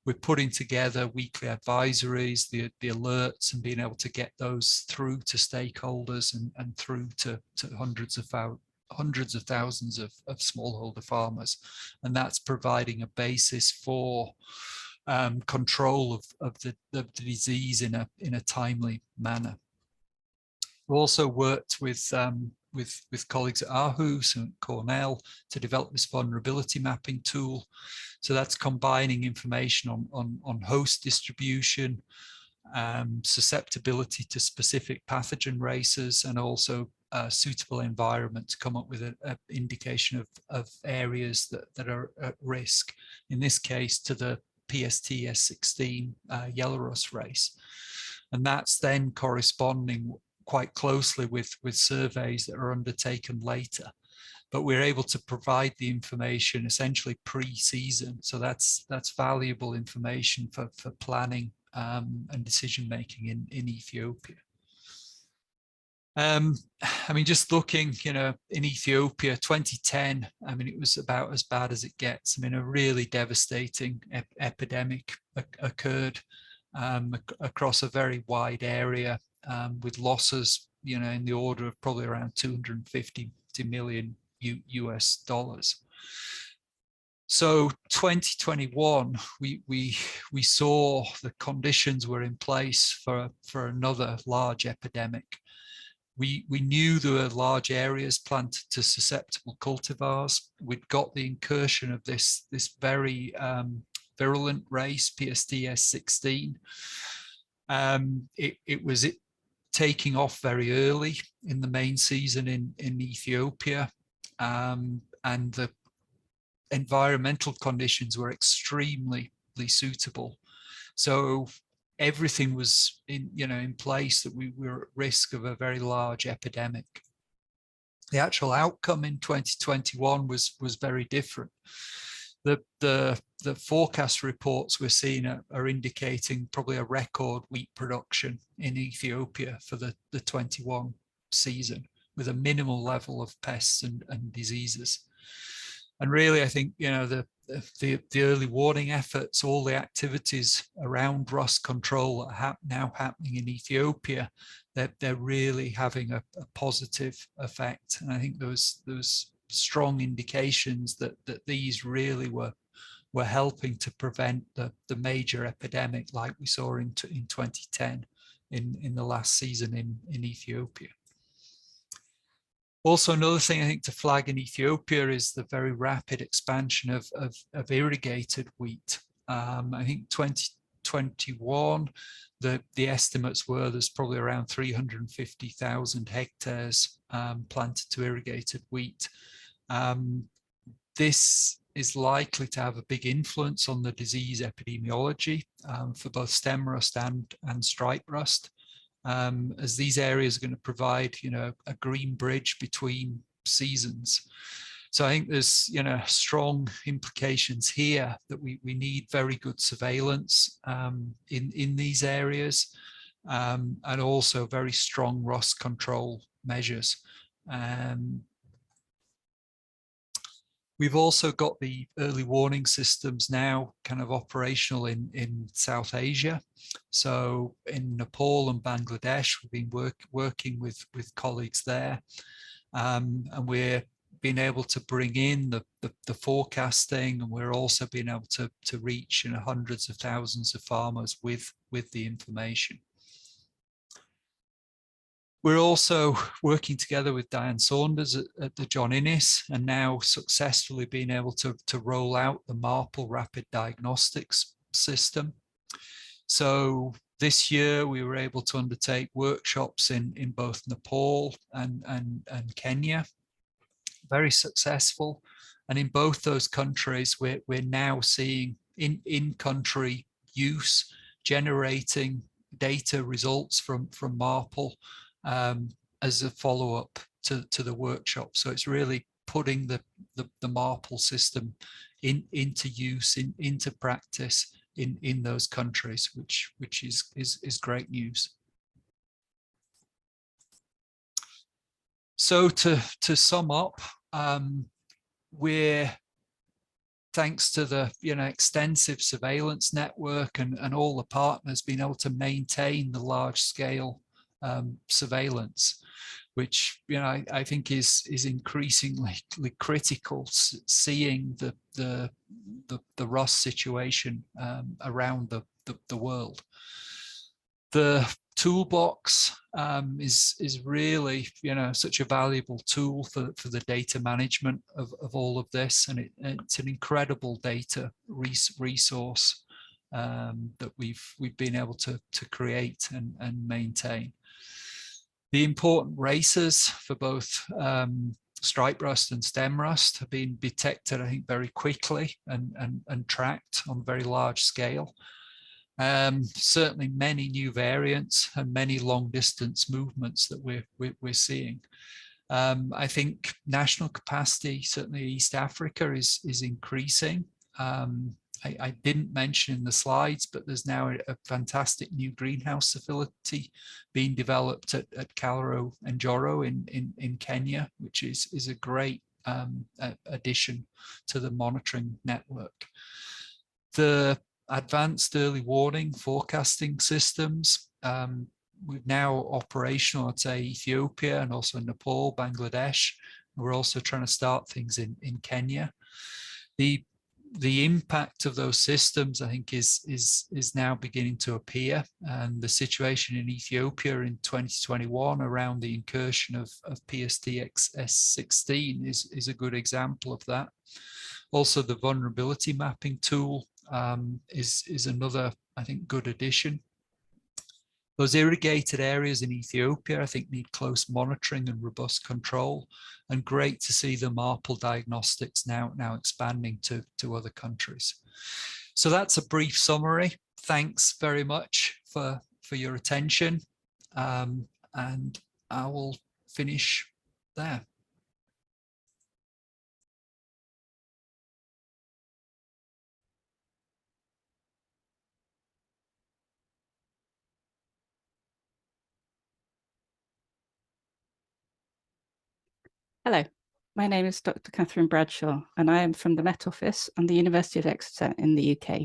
We're putting together weekly advisories, the alerts, and being able to get those through to stakeholders and through to hundreds of thousands of smallholder farmers. And that's providing a basis for control of the disease in a timely manner. We also worked with colleagues at Aarhus and Cornell to develop this vulnerability mapping tool. So that's combining information on host distribution, susceptibility to specific pathogen races, and also a suitable environment to come up with an indication of areas that are at risk, in this case to the PST-S16 yellow rust race. And that's then corresponding quite closely with surveys that are undertaken later. But we're able to provide the information essentially pre-season. So that's valuable information for planning and decision making in Ethiopia. I mean, just looking, in Ethiopia, 2010, I mean, it was about as bad as it gets. I mean, a really devastating epidemic occurred across a very wide area with losses, in the order of probably around 250 million US dollars. So 2021, we saw the conditions were in place for another large epidemic. we knew there were large areas planted to susceptible cultivars. We'd got the incursion of this very virulent race, PSTS16. It was taking off very early in the main season in Ethiopia, and the environmental conditions were extremely suitable. So everything was in place that we were at risk of a very large epidemic. The actual outcome in 2021 was very different. The forecast reports we're seeing are indicating probably a record wheat production in Ethiopia for the 21 season, with a minimal level of pests and diseases. And really, I think the early warning efforts, all the activities around rust control that are now happening in Ethiopia, they're really having a positive effect. And I think those strong indications that these really were helping to prevent the major epidemic like we saw in 2010 in the last season in Ethiopia. Also, another thing I think to flag in Ethiopia is the very rapid expansion of irrigated wheat. I think 2021, the estimates were there's probably around 350,000 hectares planted to irrigated wheat. This is likely to have a big influence on the disease epidemiology for both stem rust and stripe rust. As these areas are going to provide, a green bridge between seasons. So I think there's, strong implications here that we need very good surveillance in these areas, and also very strong rust control measures. We've also got the early warning systems now kind of operational in South Asia. So in Nepal and Bangladesh, we've been working with colleagues there, and we're being able to bring in the forecasting, and we're also being able to reach hundreds of thousands of farmers with the information. We're also working together with Diane Saunders at the John Innes, and now successfully being able to roll out the Marple Rapid Diagnostics system. So this year we were able to undertake workshops in both Nepal and Kenya, very successful. And in both those countries, we're now seeing in-country use, generating data results from Marple, as a follow-up to the workshop. So it's really putting the Marple system into use, into practice in those countries, which is great news. So to sum up, we're, thanks to the extensive surveillance network and all the partners, being able to maintain the large scale surveillance, which I think is increasingly critical, seeing the rust situation around the world. The toolbox is really such a valuable tool for the data management of all of this, and it's an incredible data resource that we've been able to create and maintain. The important races for both stripe rust and stem rust have been detected, I think, very quickly and tracked on a very large scale. Certainly many new variants and many long distance movements that we're seeing. I think national capacity, certainly East Africa, is increasing. I didn't mention in the slides, but there's now a fantastic new greenhouse facility being developed at Kalaro and Njoro in Kenya, which is a great addition to the monitoring network. The advanced early warning forecasting systems, we're now operational, I'd say, Ethiopia and also Nepal, Bangladesh. We're also trying to start things in Kenya. The the impact of those systems, I think, is now beginning to appear. And the situation in Ethiopia in 2021 around the incursion of PSTX-S16 is a good example of that. Also, the vulnerability mapping tool is another, I think, good addition. Those irrigated areas in Ethiopia, I think, need close monitoring and robust control, and great to see the MARPL diagnostics now expanding to other countries. So that's a brief summary. Thanks very much for your attention, and I will finish there. Hello, my name is Dr. Catherine Bradshaw, and I am from the Met Office and the University of Exeter in the UK.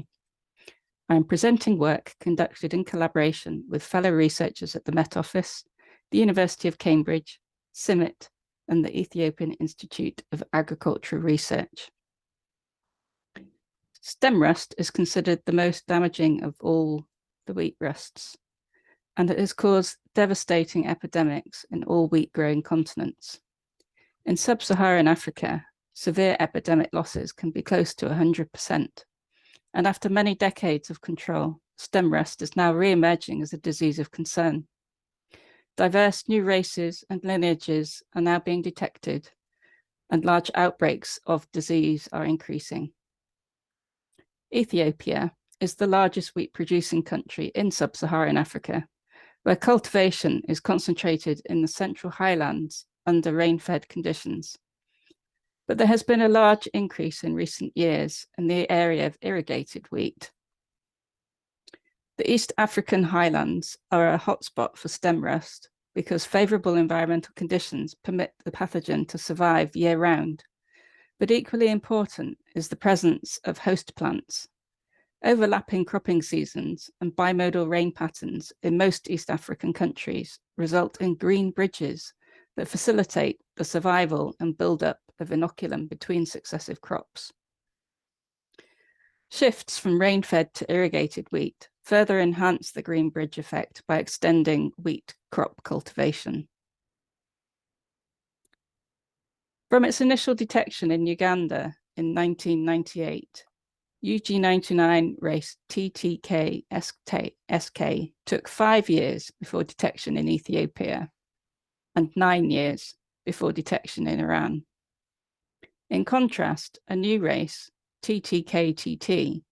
I am presenting work conducted in collaboration with fellow researchers at the Met Office, the University of Cambridge, CIMMYT, and the Ethiopian Institute of Agricultural Research. Stem rust is considered the most damaging of all the wheat rusts, and it has caused devastating epidemics in all wheat-growing continents. In sub-Saharan Africa, severe epidemic losses can be close to 100%. And after many decades of control, stem rust is now re-emerging as a disease of concern. Diverse new races and lineages are now being detected, and large outbreaks of disease are increasing. Ethiopia is the largest wheat-producing country in sub-Saharan Africa, where cultivation is concentrated in the central highlands under rain-fed conditions. But there has been a large increase in recent years in the area of irrigated wheat. The East African highlands are a hotspot for stem rust because favorable environmental conditions permit the pathogen to survive year-round. But equally important is the presence of host plants. Overlapping cropping seasons and bimodal rain patterns in most East African countries result in green bridges that facilitate the survival and buildup of inoculum between successive crops. Shifts from rain-fed to irrigated wheat further enhance the green bridge effect by extending wheat crop cultivation. From its initial detection in Uganda in 1998, UG99 race TTK-SK took 5 years before detection in Ethiopia and 9 years before detection in Iran. In contrast, a new race, TTK-TT,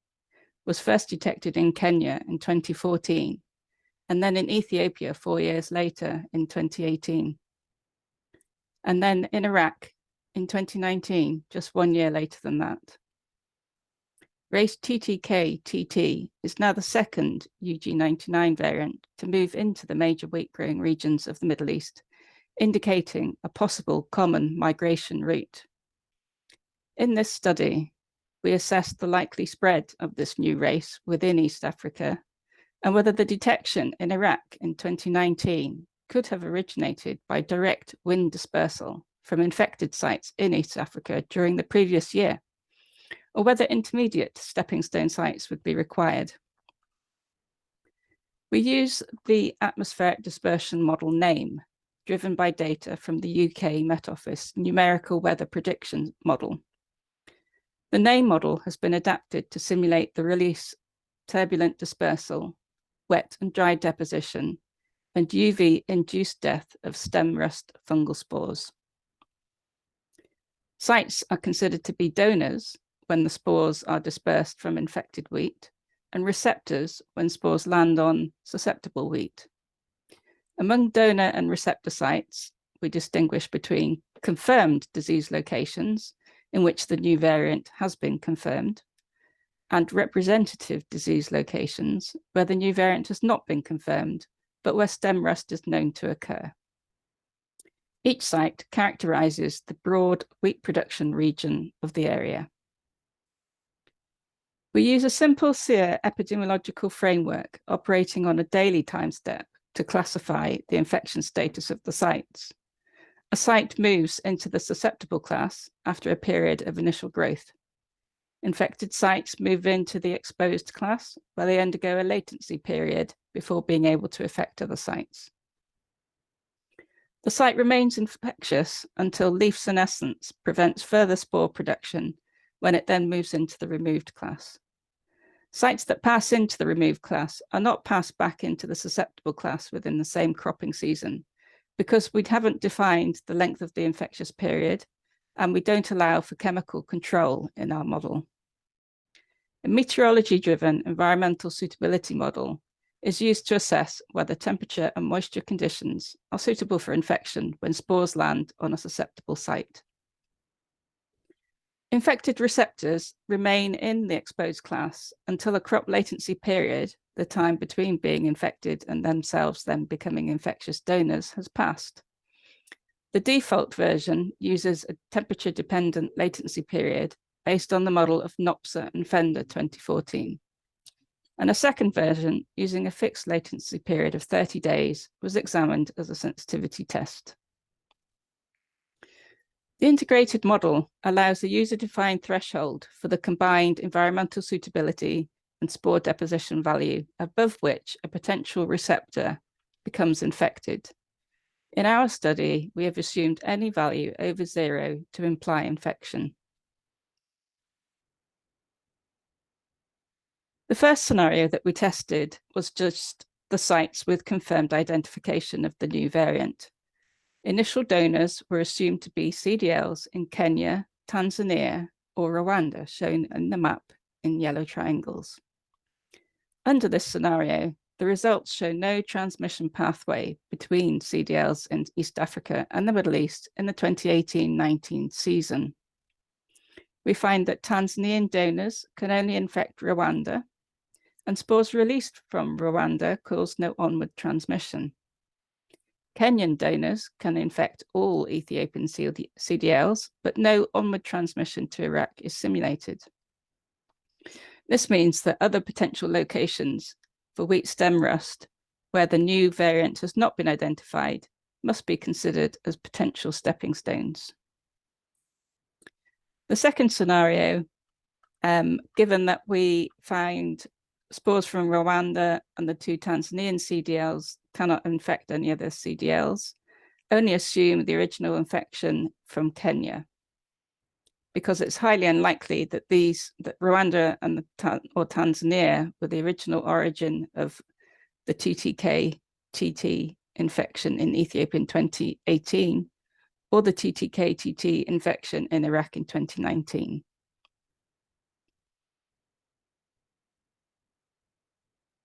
was first detected in Kenya in 2014, and then in Ethiopia 4 years later in 2018. And then in Iraq in 2019, just 1 year later than that. Race TTK-TT is now the second UG99 variant to move into the major wheat-growing regions of the Middle East, indicating a possible common migration route. In this study, we assessed the likely spread of this new race within East Africa and whether the detection in Iraq in 2019 could have originated by direct wind dispersal from infected sites in East Africa during the previous year, or whether intermediate stepping stone sites would be required. We use the atmospheric dispersion model NAME, driven by data from the UK Met Office numerical weather prediction model. The NAME model has been adapted to simulate the release, turbulent dispersal, wet and dry deposition, and UV-induced death of stem rust fungal spores. Sites are considered to be donors when the spores are dispersed from infected wheat, and receptors when spores land on susceptible wheat. Among donor and receptor sites, we distinguish between confirmed disease locations, in which the new variant has been confirmed, and representative disease locations, where the new variant has not been confirmed, but where stem rust is known to occur. Each site characterizes the broad wheat production region of the area. We use a simple SEER epidemiological framework operating on a daily time step to classify the infection status of the sites. A site moves into the susceptible class after a period of initial growth. Infected sites move into the exposed class, where they undergo a latency period before being able to affect other sites. The site remains infectious until leaf senescence prevents further spore production, when it then moves into the removed class. Sites that pass into the removed class are not passed back into the susceptible class within the same cropping season, because we haven't defined the length of the infectious period, and we don't allow for chemical control in our model. A meteorology-driven environmental suitability model is used to assess whether temperature and moisture conditions are suitable for infection when spores land on a susceptible site. Infected receptors remain in the exposed class until a crop latency period, the time between being infected and themselves then becoming infectious donors, has passed. The default version uses a temperature-dependent latency period based on the model of Nopsa and Fender 2014. And a second version, using a fixed latency period of 30 days, was examined as a sensitivity test. The integrated model allows a user-defined threshold for the combined environmental suitability and spore deposition value, above which a potential receptor becomes infected. In our study, we have assumed any value over 0 to imply infection. The first scenario that we tested was just the sites with confirmed identification of the new variant. Initial donors were assumed to be CDLs in Kenya, Tanzania, or Rwanda, shown in the map in yellow triangles. Under this scenario, the results show no transmission pathway between CDLs in East Africa and the Middle East in the 2018-19 season. We find that Tanzanian donors can only infect Rwanda, and spores released from Rwanda cause no onward transmission. Kenyan donors can infect all Ethiopian CDLs, but no onward transmission to Iraq is simulated. This means that other potential locations for wheat stem rust, where the new variant has not been identified, must be considered as potential stepping stones. The second scenario, given that we find spores from Rwanda and the 2 Tanzanian CDLs cannot infect any other CDLs, only assume the original infection from Kenya, because it's highly unlikely that Rwanda and Tanzania were the original origin of the TTK-TT infection in Ethiopia in 2018, or the TTK-TT infection in Iraq in 2019.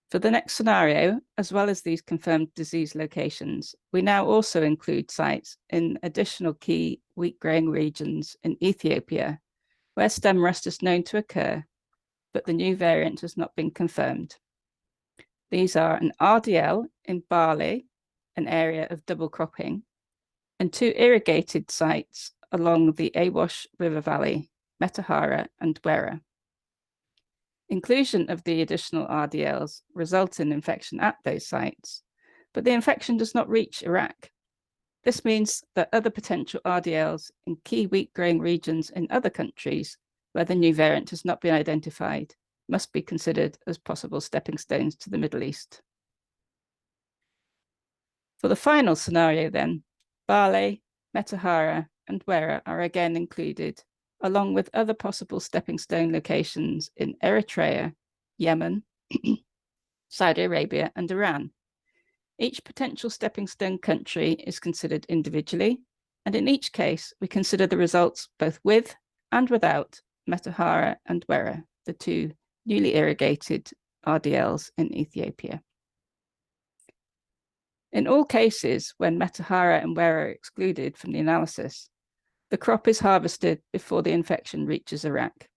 For the next scenario, as well as these confirmed disease locations, we now also include sites in additional key wheat growing regions in Ethiopia, where stem rust is known to occur, but the new variant has not been confirmed. These are an RDL in barley, an area of double cropping, and 2 irrigated sites along the Awash River Valley, Metahara and Wera. Inclusion of the additional RDLs results in infection at those sites, but the infection does not reach Iraq. This means that other potential RDLs in key wheat growing regions in other countries where the new variant has not been identified must be considered as possible stepping stones to the Middle East. For the final scenario then, barley, Metahara and Wera are again included, along with other possible stepping stone locations in Eritrea, Yemen, Saudi Arabia, and Iran. Each potential stepping stone country is considered individually, and in each case, we consider the results both with and without Metahara and Wera, the 2 newly irrigated RDLs in Ethiopia. In all cases, when Metahara and Wera are excluded from the analysis, the crop is harvested before the infection reaches Iraq.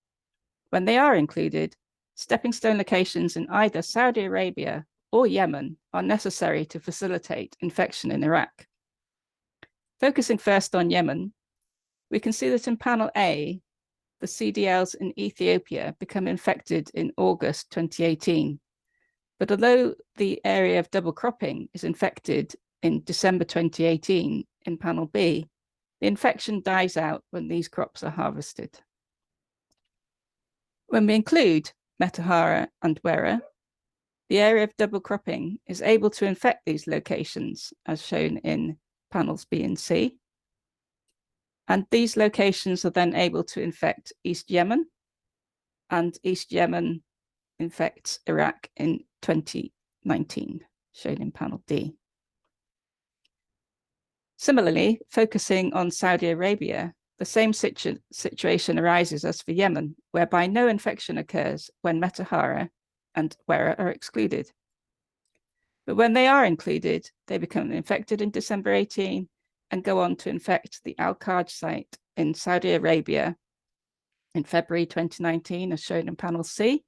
When they are included, stepping stone locations in either Saudi Arabia or Yemen are necessary to facilitate infection in Iraq. Focusing first on Yemen, we can see that in panel A, the CDLs in Ethiopia become infected in August 2018. But although the area of double cropping is infected in December 2018 in panel B, the infection dies out when these crops are harvested. When we include Metahara and Wera, the area of double cropping is able to infect these locations, as shown in panels B and C. And these locations are then able to infect East Yemen, and East Yemen infects Iraq in 2019, shown in panel D. Similarly, focusing on Saudi Arabia, the same situation arises as for Yemen, whereby no infection occurs when Metahara and Wera are excluded. But when they are included, they become infected in December 18 and go on to infect the Al-Kaj site in Saudi Arabia in February 2019, as shown in panel C.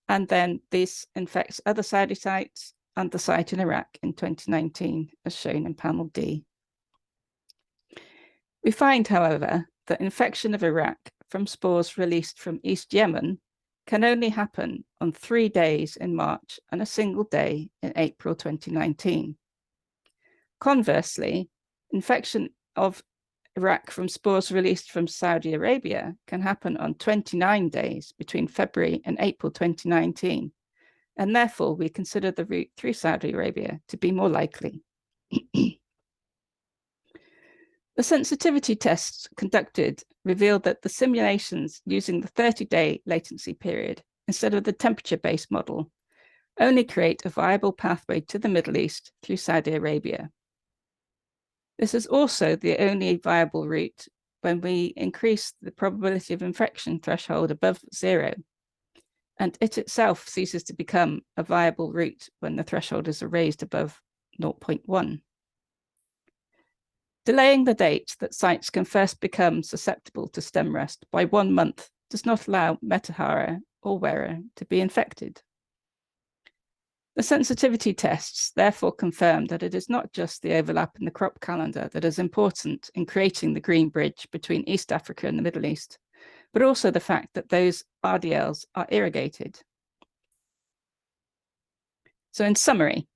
And then this infects other Saudi sites and the site in Iraq in 2019, as shown in panel D. We find, however, that infection of Iraq from spores released from East Yemen can only happen on 3 days in March and a single day in April 2019. Conversely, infection of Iraq from spores released from Saudi Arabia can happen on 29 days between February and April 2019, and therefore we consider the route through Saudi Arabia to be more likely. The sensitivity tests conducted revealed that the simulations using the 30-day latency period instead of the temperature-based model only create a viable pathway to the Middle East through Saudi Arabia. This is also the only viable route when we increase the probability of infection threshold above 0, and it itself ceases to become a viable route when the threshold is raised above 0.1. Delaying the date that sites can first become susceptible to stem rust by 1 month does not allow Metahara or Wera to be infected. The sensitivity tests therefore confirm that it is not just the overlap in the crop calendar that is important in creating the green bridge between East Africa and the Middle East, but also the fact that those RDLs are irrigated. So in summary,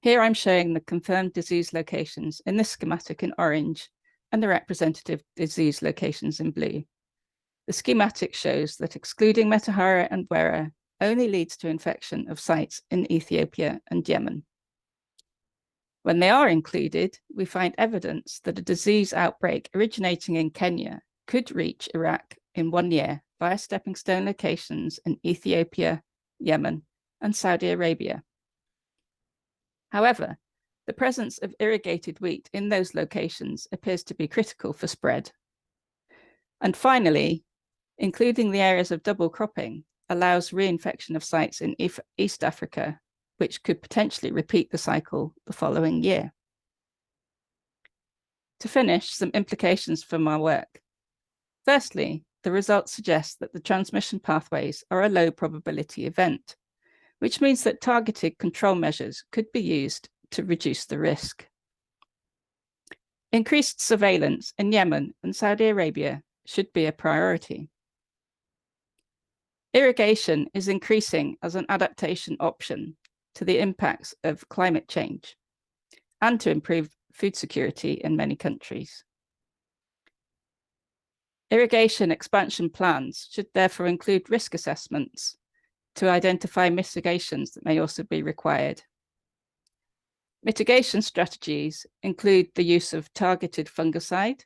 here I'm showing the confirmed disease locations in this schematic in orange and the representative disease locations in blue. The schematic shows that excluding Metahara and Wera only leads to infection of sites in Ethiopia and Yemen. When they are included, we find evidence that a disease outbreak originating in Kenya could reach Iraq in 1 year via stepping stone locations in Ethiopia, Yemen, and Saudi Arabia. However, the presence of irrigated wheat in those locations appears to be critical for spread. And finally, including the areas of double cropping allows reinfection of sites in East Africa, which could potentially repeat the cycle the following year. To finish, some implications from our work. Firstly, the results suggest that the transmission pathways are a low probability event, which means that targeted control measures could be used to reduce the risk. Increased surveillance in Yemen and Saudi Arabia should be a priority. Irrigation is increasing as an adaptation option to the impacts of climate change and to improve food security in many countries. Irrigation expansion plans should therefore include risk assessments to identify mitigations that may also be required. Mitigation strategies include the use of targeted fungicide,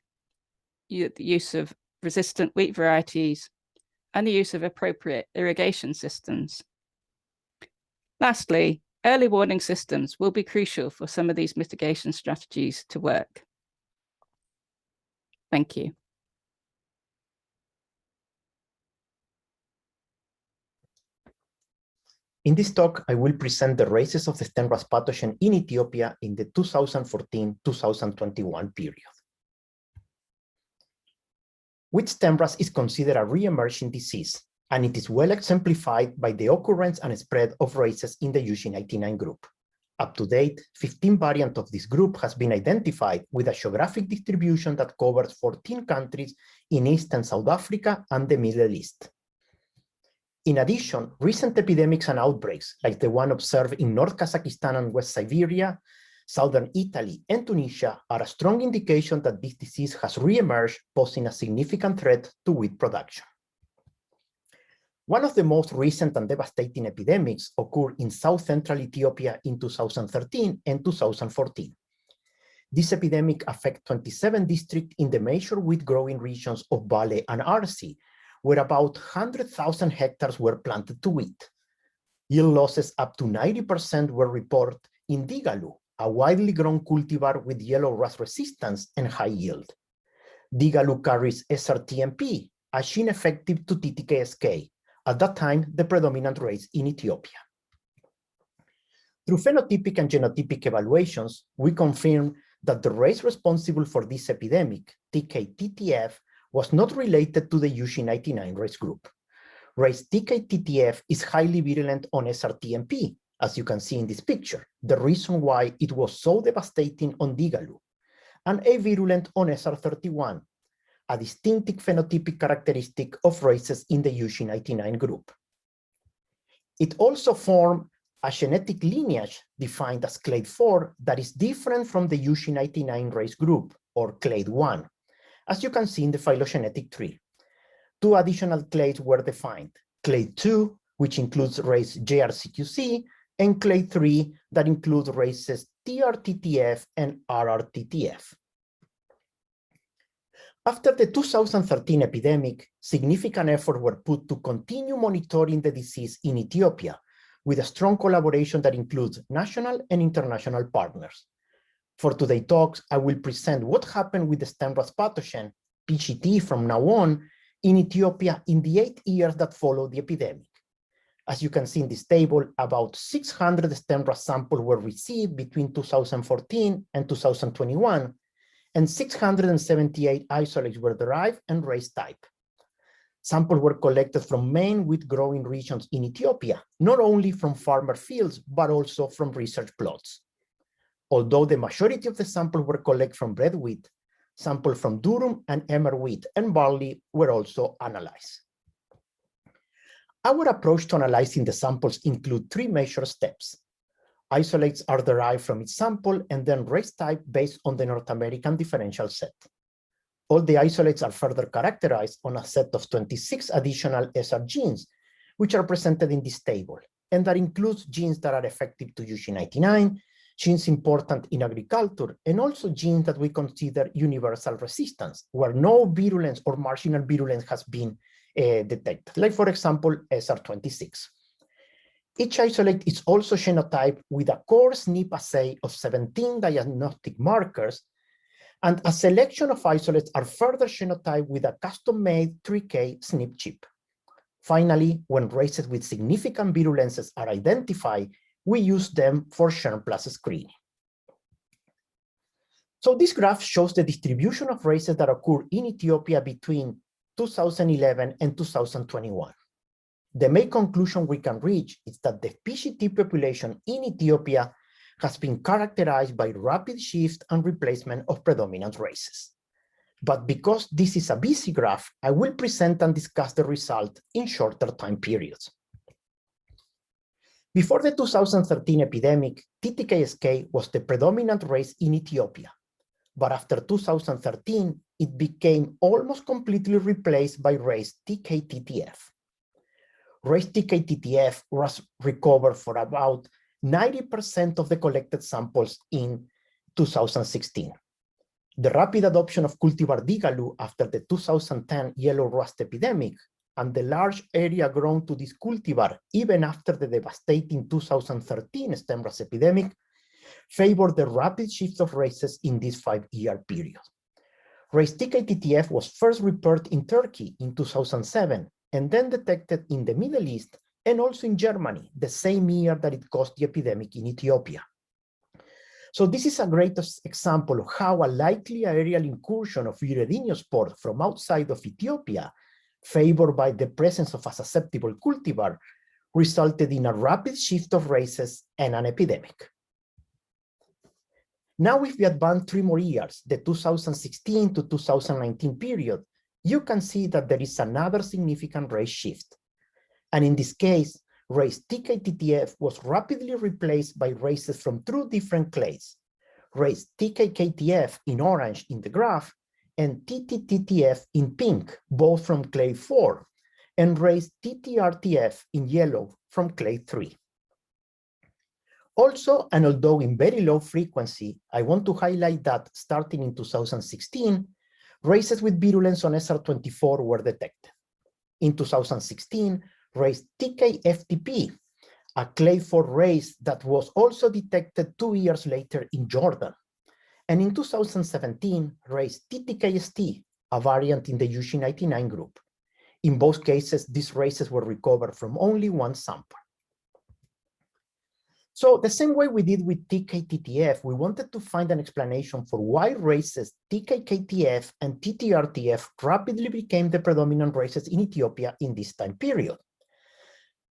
the use of resistant wheat varieties, and the use of appropriate irrigation systems. Lastly, early warning systems will be crucial for some of these mitigation strategies to work. Thank you. In this talk, I will present the races of the stem rust pathogen in Ethiopia in the 2014-2021 period. Wheat stem rust is considered a re-emerging disease, and it is well exemplified by the occurrence and spread of races in the UG99 group. Up to date, 15 variants of this group has been identified with a geographic distribution that covers 14 countries in East and South Africa and the Middle East. In addition, recent epidemics and outbreaks, like the one observed in North Kazakhstan and West Siberia, southern Italy, and Tunisia, are a strong indication that this disease has re-emerged, posing a significant threat to wheat production. One of the most recent and devastating epidemics occurred in south-central Ethiopia in 2013 and 2014. This epidemic affected 27 districts in the major wheat-growing regions of Bale and Arsi, where about 100,000 hectares were planted to wheat. Yield losses up to 90% were reported in Digalu, a widely grown cultivar with yellow rust resistance and high yield. Digalu carries SRTMP, a gene effective to TTKSK, at that time the predominant race in Ethiopia. Through phenotypic and genotypic evaluations, we confirmed that the race responsible for this epidemic, TKTTF, was not related to the UG99 race group. Race TKTTF is highly virulent on SRTMP, as you can see in this picture, the reason why it was so devastating on Digalu, and avirulent on SR31, a distinctive phenotypic characteristic of races in the UG99 group. It also formed a genetic lineage defined as clade 4 that is different from the UG99 race group, or clade 1, as you can see in the phylogenetic tree. Two additional clades were defined, clade 2, which includes race JRCQC, and clade 3 that includes races TRTTF and RRTTF. After the 2013 epidemic, significant efforts were put to continue monitoring the disease in Ethiopia, with a strong collaboration that includes national and international partners. For today's talks, I will present what happened with the stem rust pathogen, PGT, from now on in Ethiopia in the 8 years that followed the epidemic. As you can see in this table, about 600 stem rust samples were received between 2014 and 2021, and 678 isolates were derived and race type. Samples were collected from main wheat-growing regions in Ethiopia, not only from farmer fields, but also from research plots. Although the majority of the samples were collected from red wheat, samples from durum and emmer wheat and barley were also analyzed. Our approach to analyzing the samples includes 3 major steps. Isolates are derived from each sample and then race type based on the North American differential set. All the isolates are further characterized on a set of 26 additional SR genes, which are presented in this table, and that includes genes that are effective to UG99, genes important in agriculture, and also genes that we consider universal resistance, where no virulence or marginal virulence has been detected, like for example, SR26. Each isolate is also genotyped with a core SNP assay of 17 diagnostic markers, and a selection of isolates are further genotyped with a custom-made 3K SNP chip. Finally, when races with significant virulences are identified, we use them for germplasm screening. So this graph shows the distribution of races that occur in Ethiopia between 2011 and 2021. The main conclusion we can reach is that the PGT population in Ethiopia has been characterized by rapid shift and replacement of predominant races. But because this is a busy graph, I will present and discuss the result in shorter time periods. Before the 2013 epidemic, TTKSK was the predominant race in Ethiopia. But after 2013, it became almost completely replaced by race TKTTF. Race TKTTF was recovered for about 90% of the collected samples in 2016. The rapid adoption of cultivar Digalu after the 2010 yellow rust epidemic and the large area grown to this cultivar even after the devastating 2013 stem rust epidemic favored the rapid shift of races in this 5-year period. Race TKTTF was first reported in Turkey in 2007 and then detected in the Middle East and also in Germany, the same year that it caused the epidemic in Ethiopia. So this is a great example of how a likely aerial incursion of Urediniospore from outside of Ethiopia, favored by the presence of a susceptible cultivar, resulted in a rapid shift of races and an epidemic. Now, if we advance 3 more years, the 2016 to 2019 period, you can see that there is another significant race shift. And in this case, race TKTTF was rapidly replaced by races from 2 different clades, race TKKTF in orange in the graph, and TTTTF in pink, both from clade 4, and race TTRTF in yellow from clade 3. Also, and although in very low frequency, I want to highlight that starting in 2016, races with virulence on SR24 were detected. In 2016, race TKFTP, a clade 4 race that was also detected 2 years later in Jordan. And in 2017, race TTKST, a variant in the UG99 group. In both cases, these races were recovered from only one sample. So the same way we did with TKTTF, we wanted to find an explanation for why races TKKTF and TTRTF rapidly became the predominant races in Ethiopia in this time period.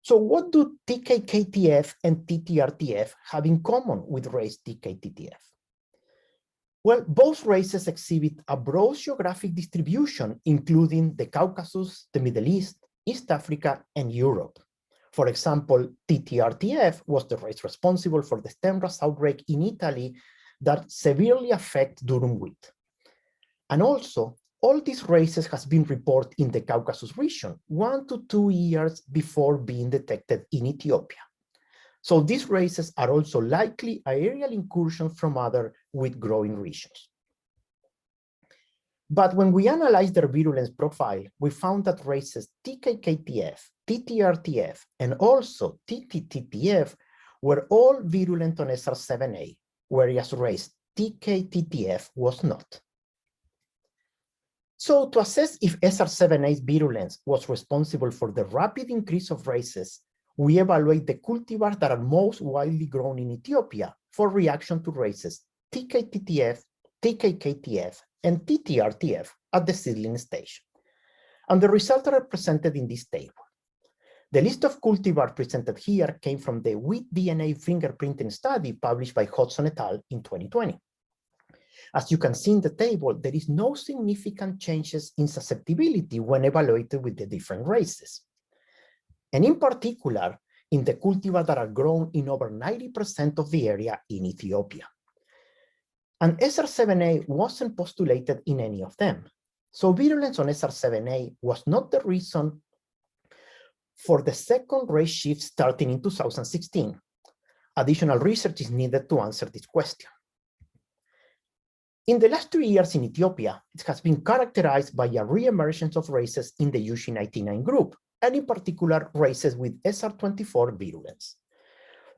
So what do TKKTF and TTRTF have in common with race TKTTF? Well, both races exhibit a broad geographic distribution, including the Caucasus, the Middle East, East Africa, and Europe. For example, TTRTF was the race responsible for the stem rust outbreak in Italy that severely affected durum wheat. And also, all these races has been reported in the Caucasus region 1 to 2 years before being detected in Ethiopia. So these races are also likely aerial incursions from other wheat-growing regions. But when we analyzed their virulence profile, we found that races TKKTF, TTRTF, and also TTTTF were all virulent on SR7A, whereas race TKTTF was not. So to assess if SR7A's virulence was responsible for the rapid increase of races, we evaluate the cultivars that are most widely grown in Ethiopia for reaction to races TKTTF, TKKTF, and TTRTF at the seedling stage. And the results are presented in this table. The list of cultivars presented here came from the wheat DNA fingerprinting study published by Hodgson et al. In 2020. As you can see in the table, there is no significant changes in susceptibility when evaluated with the different races. And in particular, in the cultivars that are grown in over 90% of the area in Ethiopia. And SR7A wasn't postulated in any of them. So virulence on SR7A was not the reason for the second race shift starting in 2016. Additional research is needed to answer this question. In the last 3 years in Ethiopia, it has been characterized by a re-emergence of races in the UG99 group, and in particular races with SR24 virulence.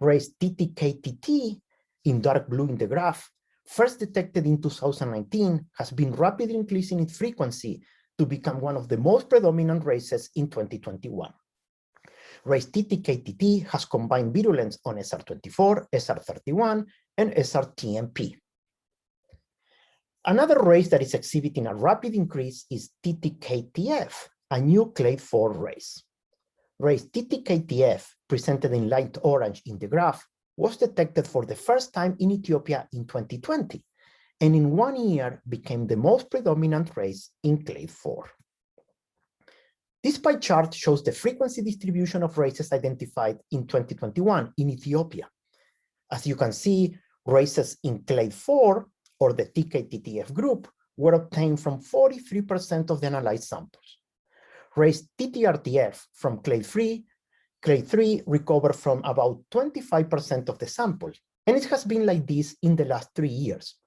Race TTKTT, in dark blue in the graph, first detected in 2019, has been rapidly increasing its frequency to become one of the most predominant races in 2021. Race TTKTT has combined virulence on SR24, SR31, and SRTMP. Another race that is exhibiting a rapid increase is TTKTF, a new clade 4 race. Race TTKTF, presented in light orange in the graph, was detected for the first time in Ethiopia in 2020, and in 1 year became the most predominant race in clade 4. This pie chart shows the frequency distribution of races identified in 2021 in Ethiopia. As you can see, races in clade 4, or the TKTTF group, were obtained from 43% of the analyzed samples. Race TTRTF from clade 3 recovered from about 25% of the samples, and it has been like this in the last 3 years.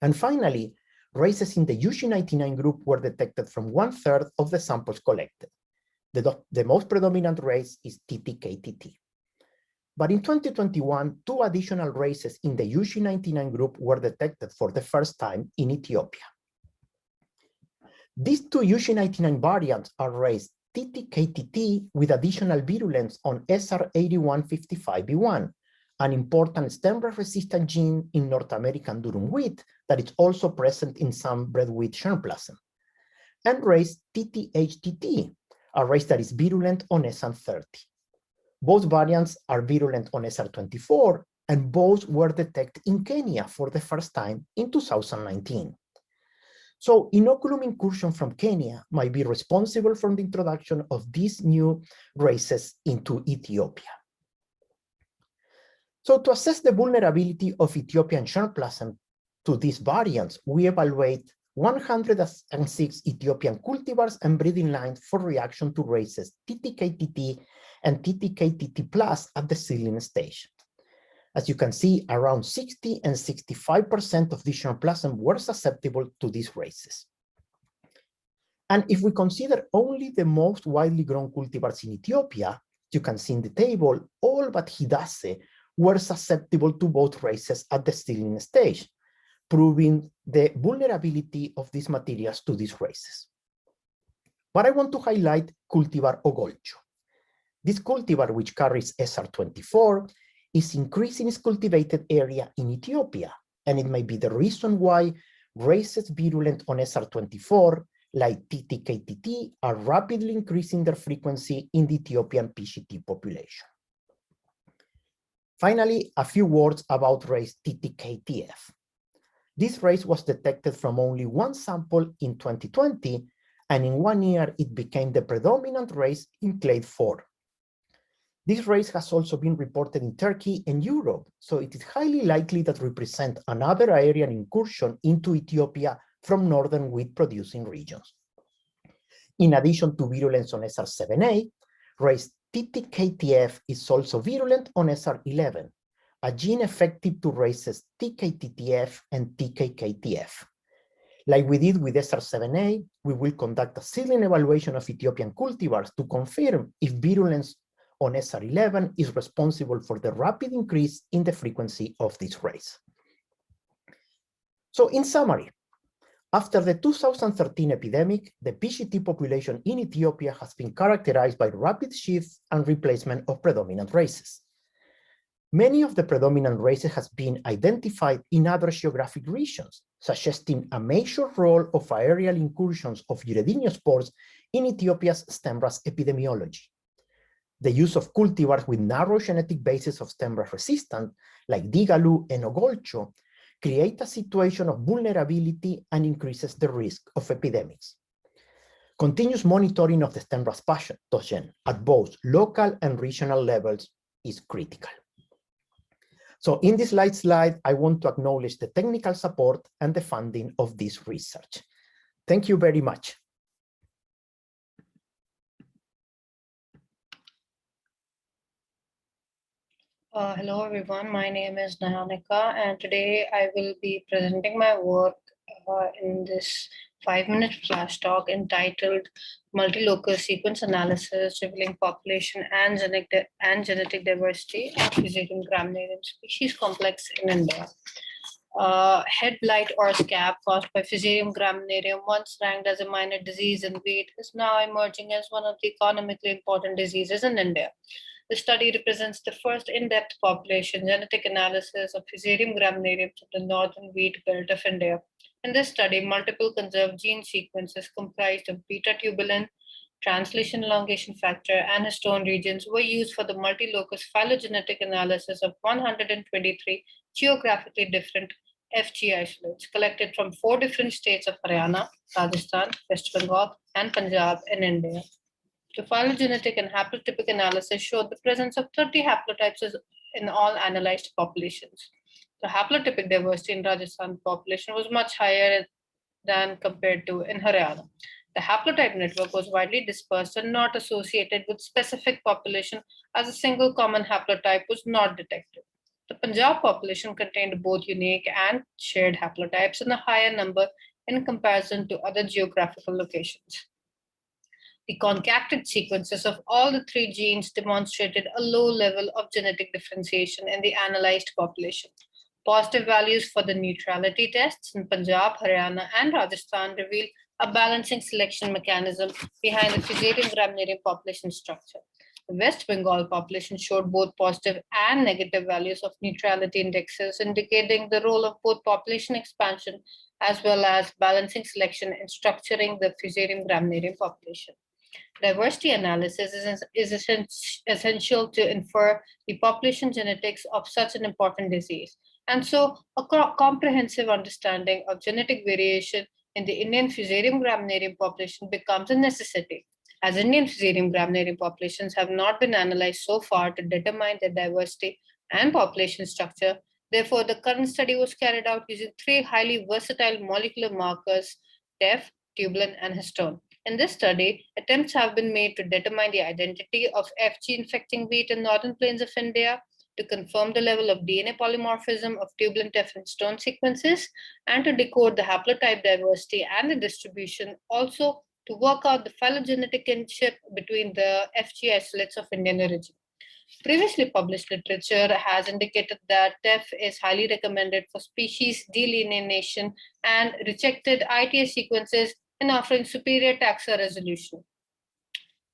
And finally, races in the UG99 group were detected from 1/3 of the samples collected. The most predominant race is TTKTT. But in 2021, 2 additional races in the UG99 group were detected for the first time in Ethiopia. These 2 UG99 variants are race TTKTT with additional virulence on SR8155B1, an important stem rust resistant gene in North American durum wheat that is also present in some bread wheat germplasm, and race TTHTT, a race that is virulent on SN30. Both variants are virulent on SR24, and both were detected in Kenya for the first time in 2019. So inoculum incursion from Kenya might be responsible for the introduction of these new races into Ethiopia. So to assess the vulnerability of Ethiopian germplasm to these variants, we evaluate 106 Ethiopian cultivars and breeding lines for reaction to races TTK-TT and TTK-TT plus at the seedling stage. As you can see, around 60 and 65% of the germplasm were susceptible to these races. And if we consider only the most widely grown cultivars in Ethiopia, you can see in the table, all but Hidasse were susceptible to both races at the seedling stage, proving the vulnerability of these materials to these races. But I want to highlight cultivar Ogolcho. This cultivar, which carries SR24, is increasing its cultivated area in Ethiopia, and it may be the reason why races virulent on SR24, like TTK-TT, are rapidly increasing their frequency in the Ethiopian PGT population. Finally, a few words about race TTK-TF. This race was detected from only one sample in 2020, and in 1 year it became the predominant race in clade 4. This race has also been reported in Turkey and Europe, so it is highly likely that represents another aerial incursion into Ethiopia from northern wheat-producing regions. In addition to virulence on SR7A, race TTK-TF is also virulent on SR11, a gene effective to races TK-TTF and TKK-TF. Like we did with SR7A, we will conduct a seedling evaluation of Ethiopian cultivars to confirm if virulence on SR11 is responsible for the rapid increase in the frequency of this race. So in summary, after the 2013 epidemic, the PGT population in Ethiopia has been characterized by rapid shifts and replacement of predominant races. Many of the predominant races has been identified in other geographic regions, suggesting a major role of aerial incursions of Urediniospores in Ethiopia's stem rust epidemiology. The use of cultivars with narrow genetic basis of stem rust resistance, like Digalu and Ogolcho, create a situation of vulnerability and increases the risk of epidemics. Continuous monitoring of the stem rust pathogen at both local and regional levels is critical. So in this last slide, I want to acknowledge the technical support and the funding of this research. Thank you very much. Hello everyone, my name is Nayanika, and today I will be presenting my work in this 5-minute flash talk entitled Multilocus Sequence Analysis Revealing Population and Genetic Diversity of Fusarium graminearum Species Complex in India. Head blight or scab caused by Fusarium graminearum, once ranked as a minor disease in wheat, is now emerging as one of the economically important diseases in India. The study represents the first in-depth population genetic analysis of Fusarium graminearum from the northern wheat belt of India. In this study, multiple conserved gene sequences comprised of beta-tubulin, translation elongation factor, and histone regions were used for the multilocus phylogenetic analysis of 123 geographically different FG isolates collected from 4 different states of Haryana, Rajasthan, West Bengal, and Punjab in India. The phylogenetic and haplotypic analysis showed the presence of 30 haplotypes in all analyzed populations. The haplotypic diversity in Rajasthan population was much higher than compared to in Haryana. The haplotype network was widely dispersed and not associated with specific population, as a single common haplotype was not detected. The Punjab population contained both unique and shared haplotypes in a higher number in comparison to other geographical locations. The concacted sequences of all the 3 genes demonstrated a low level of genetic differentiation in the analyzed population. Positive values for the neutrality tests in Punjab, Haryana, and Rajasthan reveal a balancing selection mechanism behind the Fusarium graminearum population structure. The West Bengal population showed both positive and negative values of neutrality indexes, indicating the role of both population expansion as well as balancing selection in structuring the Fusarium graminearum population. Diversity analysis is essential to infer the population genetics of such an important disease. And so a comprehensive understanding of genetic variation in the Indian Fusarium graminearum population becomes a necessity, as Indian Fusarium graminearum populations have not been analyzed so far to determine their diversity and population structure. Therefore, the current study was carried out using 3 highly versatile molecular markers, TEF, tubulin, and histone. In this study, attempts have been made to determine the identity of FG infecting wheat in northern plains of India, to confirm the level of DNA polymorphism of tubulin, TEF, and histone sequences, and to decode the haplotype diversity and the distribution, also to work out the phylogenetic kinship between the FG isolates of Indian origin. Previously published literature has indicated that TEF is highly recommended for species delineation and rejected ITA sequences in offering superior taxa resolution.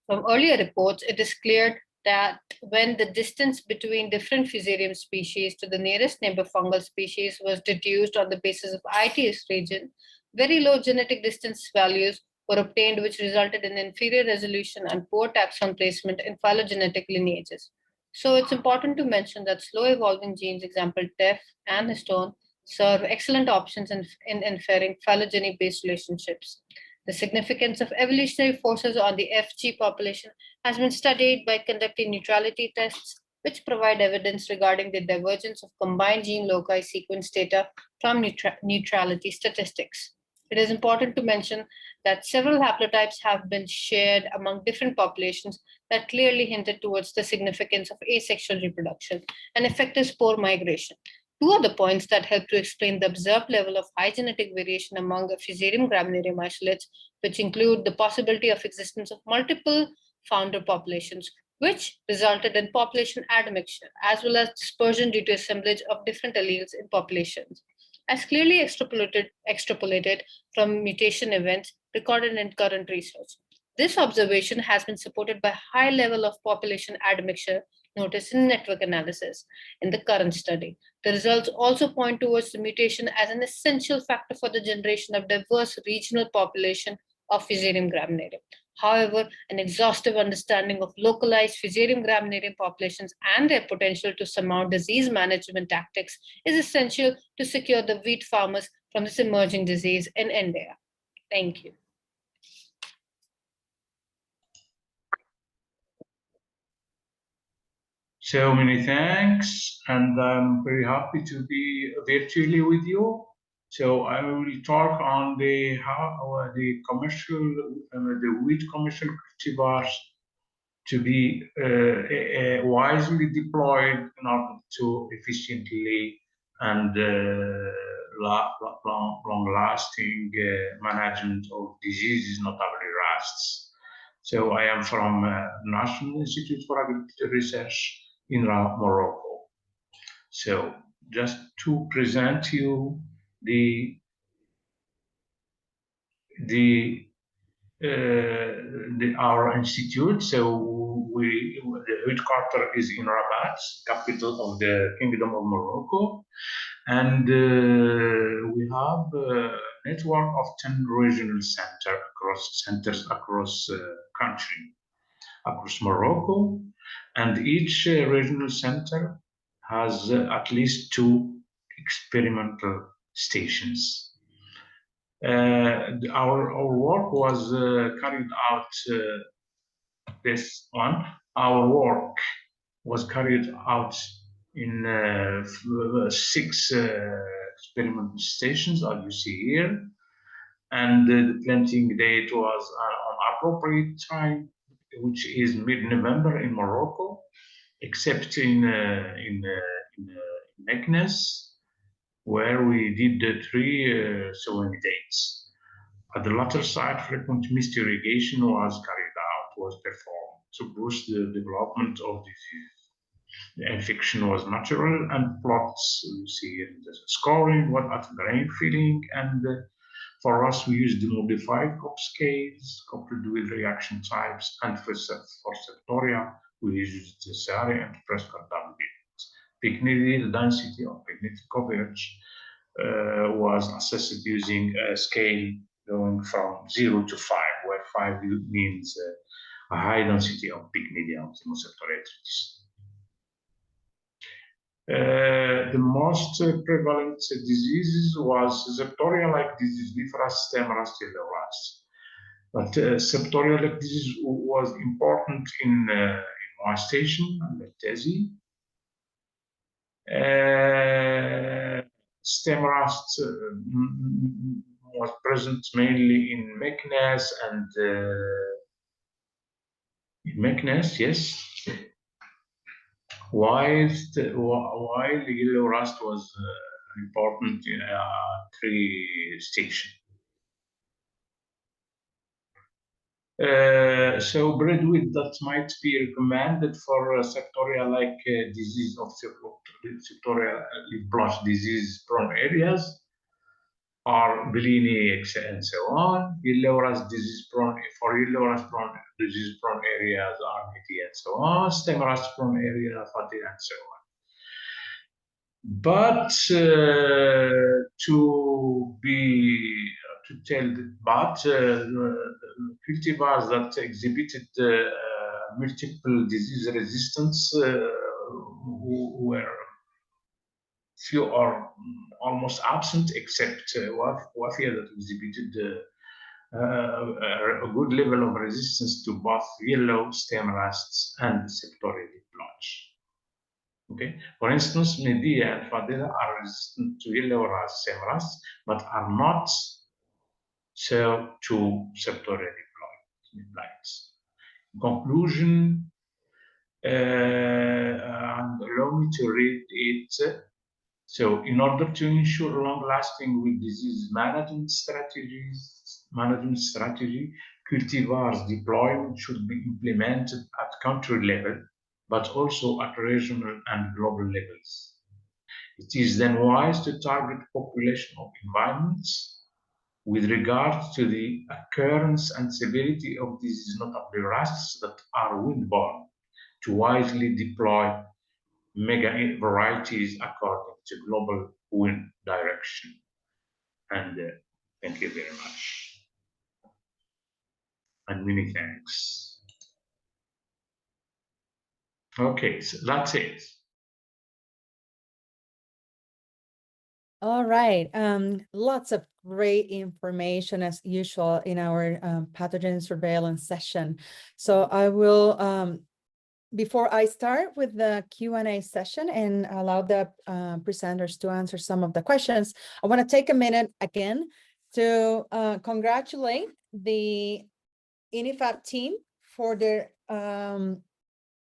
From earlier reports, it is clear that when the distance between different Fusarium species to the nearest neighbor fungal species was deduced on the basis of ITS region, very low genetic distance values were obtained, which resulted in inferior resolution and poor taxon placement in phylogenetic lineages. So it's important to mention that slow evolving genes, example TEF and histone, serve excellent options in inferring phylogeny-based relationships. The significance of evolutionary forces on the FG population has been studied by conducting neutrality tests, which provide evidence regarding the divergence of combined gene loci sequence data from neutrality statistics. It is important to mention that several haplotypes have been shared among different populations that clearly hinted towards the significance of asexual reproduction and effective spore migration. 2 other points that help to explain the observed level of high genetic variation among the Fusarium graminearium isolates, which include the possibility of existence of multiple founder populations, which resulted in population admixture, as well as dispersion due to assemblage of different alleles in populations, as clearly extrapolated from mutation events recorded in current research. This observation has been supported by high level of population admixture noticed in network analysis in the current study. The results also point towards the mutation as an essential factor for the generation of diverse regional population of Fusarium graminearium. However, an exhaustive understanding of localized Fusarium graminearium populations and their potential to surmount disease management tactics is essential to secure the wheat farmers from this emerging disease in India. Thank you. So many thanks, and I'm very happy to be virtually with you. So I will talk on the how the commercial, the wheat commercial cultivars to be wisely deployed in order to efficiently and long-lasting management of diseases, notably rusts. So I am from National Institute for Agricultural Research in Morocco. So just to present you our institute. So the headquarters is in Rabat, capital of the Kingdom of Morocco, and we have a network of 10 regional centers across country, across Morocco, and each regional center has at least 2 experimental stations. Our work was carried out this one. Our work was carried out in 6 experimental stations, as you see here, and the planting date was on appropriate time, which is mid-November in Morocco, except in Meknes, where we did the 3 sowing dates. At the latter site, frequent mist irrigation was performed to boost the development of disease. The infection was natural, and plots you see in the scoring what at grain filling, and for us we used the modified crop scales coupled with reaction types, and for septoria we used the Sari and Prescott double digits. Pignidi, the density of pignidi coverage was assessed using a scale going from 0 to 5, where 5 means a high density of Picnidium septoratrix. The most prevalent diseases was septoria-like disease, Liphrastem rust. But septoria-like disease was important in my station, Lactesi. Stem rust was present mainly in Meknes and yes. While yellow rust was important tree station. So breadwheat that might be recommended for sectorial like disease of sectorial leaf blotch disease prone areas are Bellini and so on. Yellow rust disease prone for yellow rust prone disease prone areas are Niti and so on. Stem rust prone area Fatty and so on. But cultivars that exhibited multiple disease resistance who were few or almost absent, except Wafia that exhibited a good level of resistance to both yellow stem rusts and septoria blotch. Okay, for instance, Medea and Fadila are resistant to yellow rust, stem rust, but are not so to septoria blights. In conclusion, and allow me to read it. So, in order to ensure long-lasting weed disease management strategy, cultivars deployment should be implemented at country level, but also at regional and global levels. It is then wise to target population of environments with regard to the occurrence and severity of disease, notably rusts that are wind-borne, to wisely deploy mega varieties according to global wind direction. And thank you very much. And many thanks. Okay, so that's it. All right. Lots of great information as usual in our pathogen surveillance session. So I will, before I start with the Q&A session and allow the presenters to answer some of the questions, I want to take a minute again to congratulate the INIFAP team for their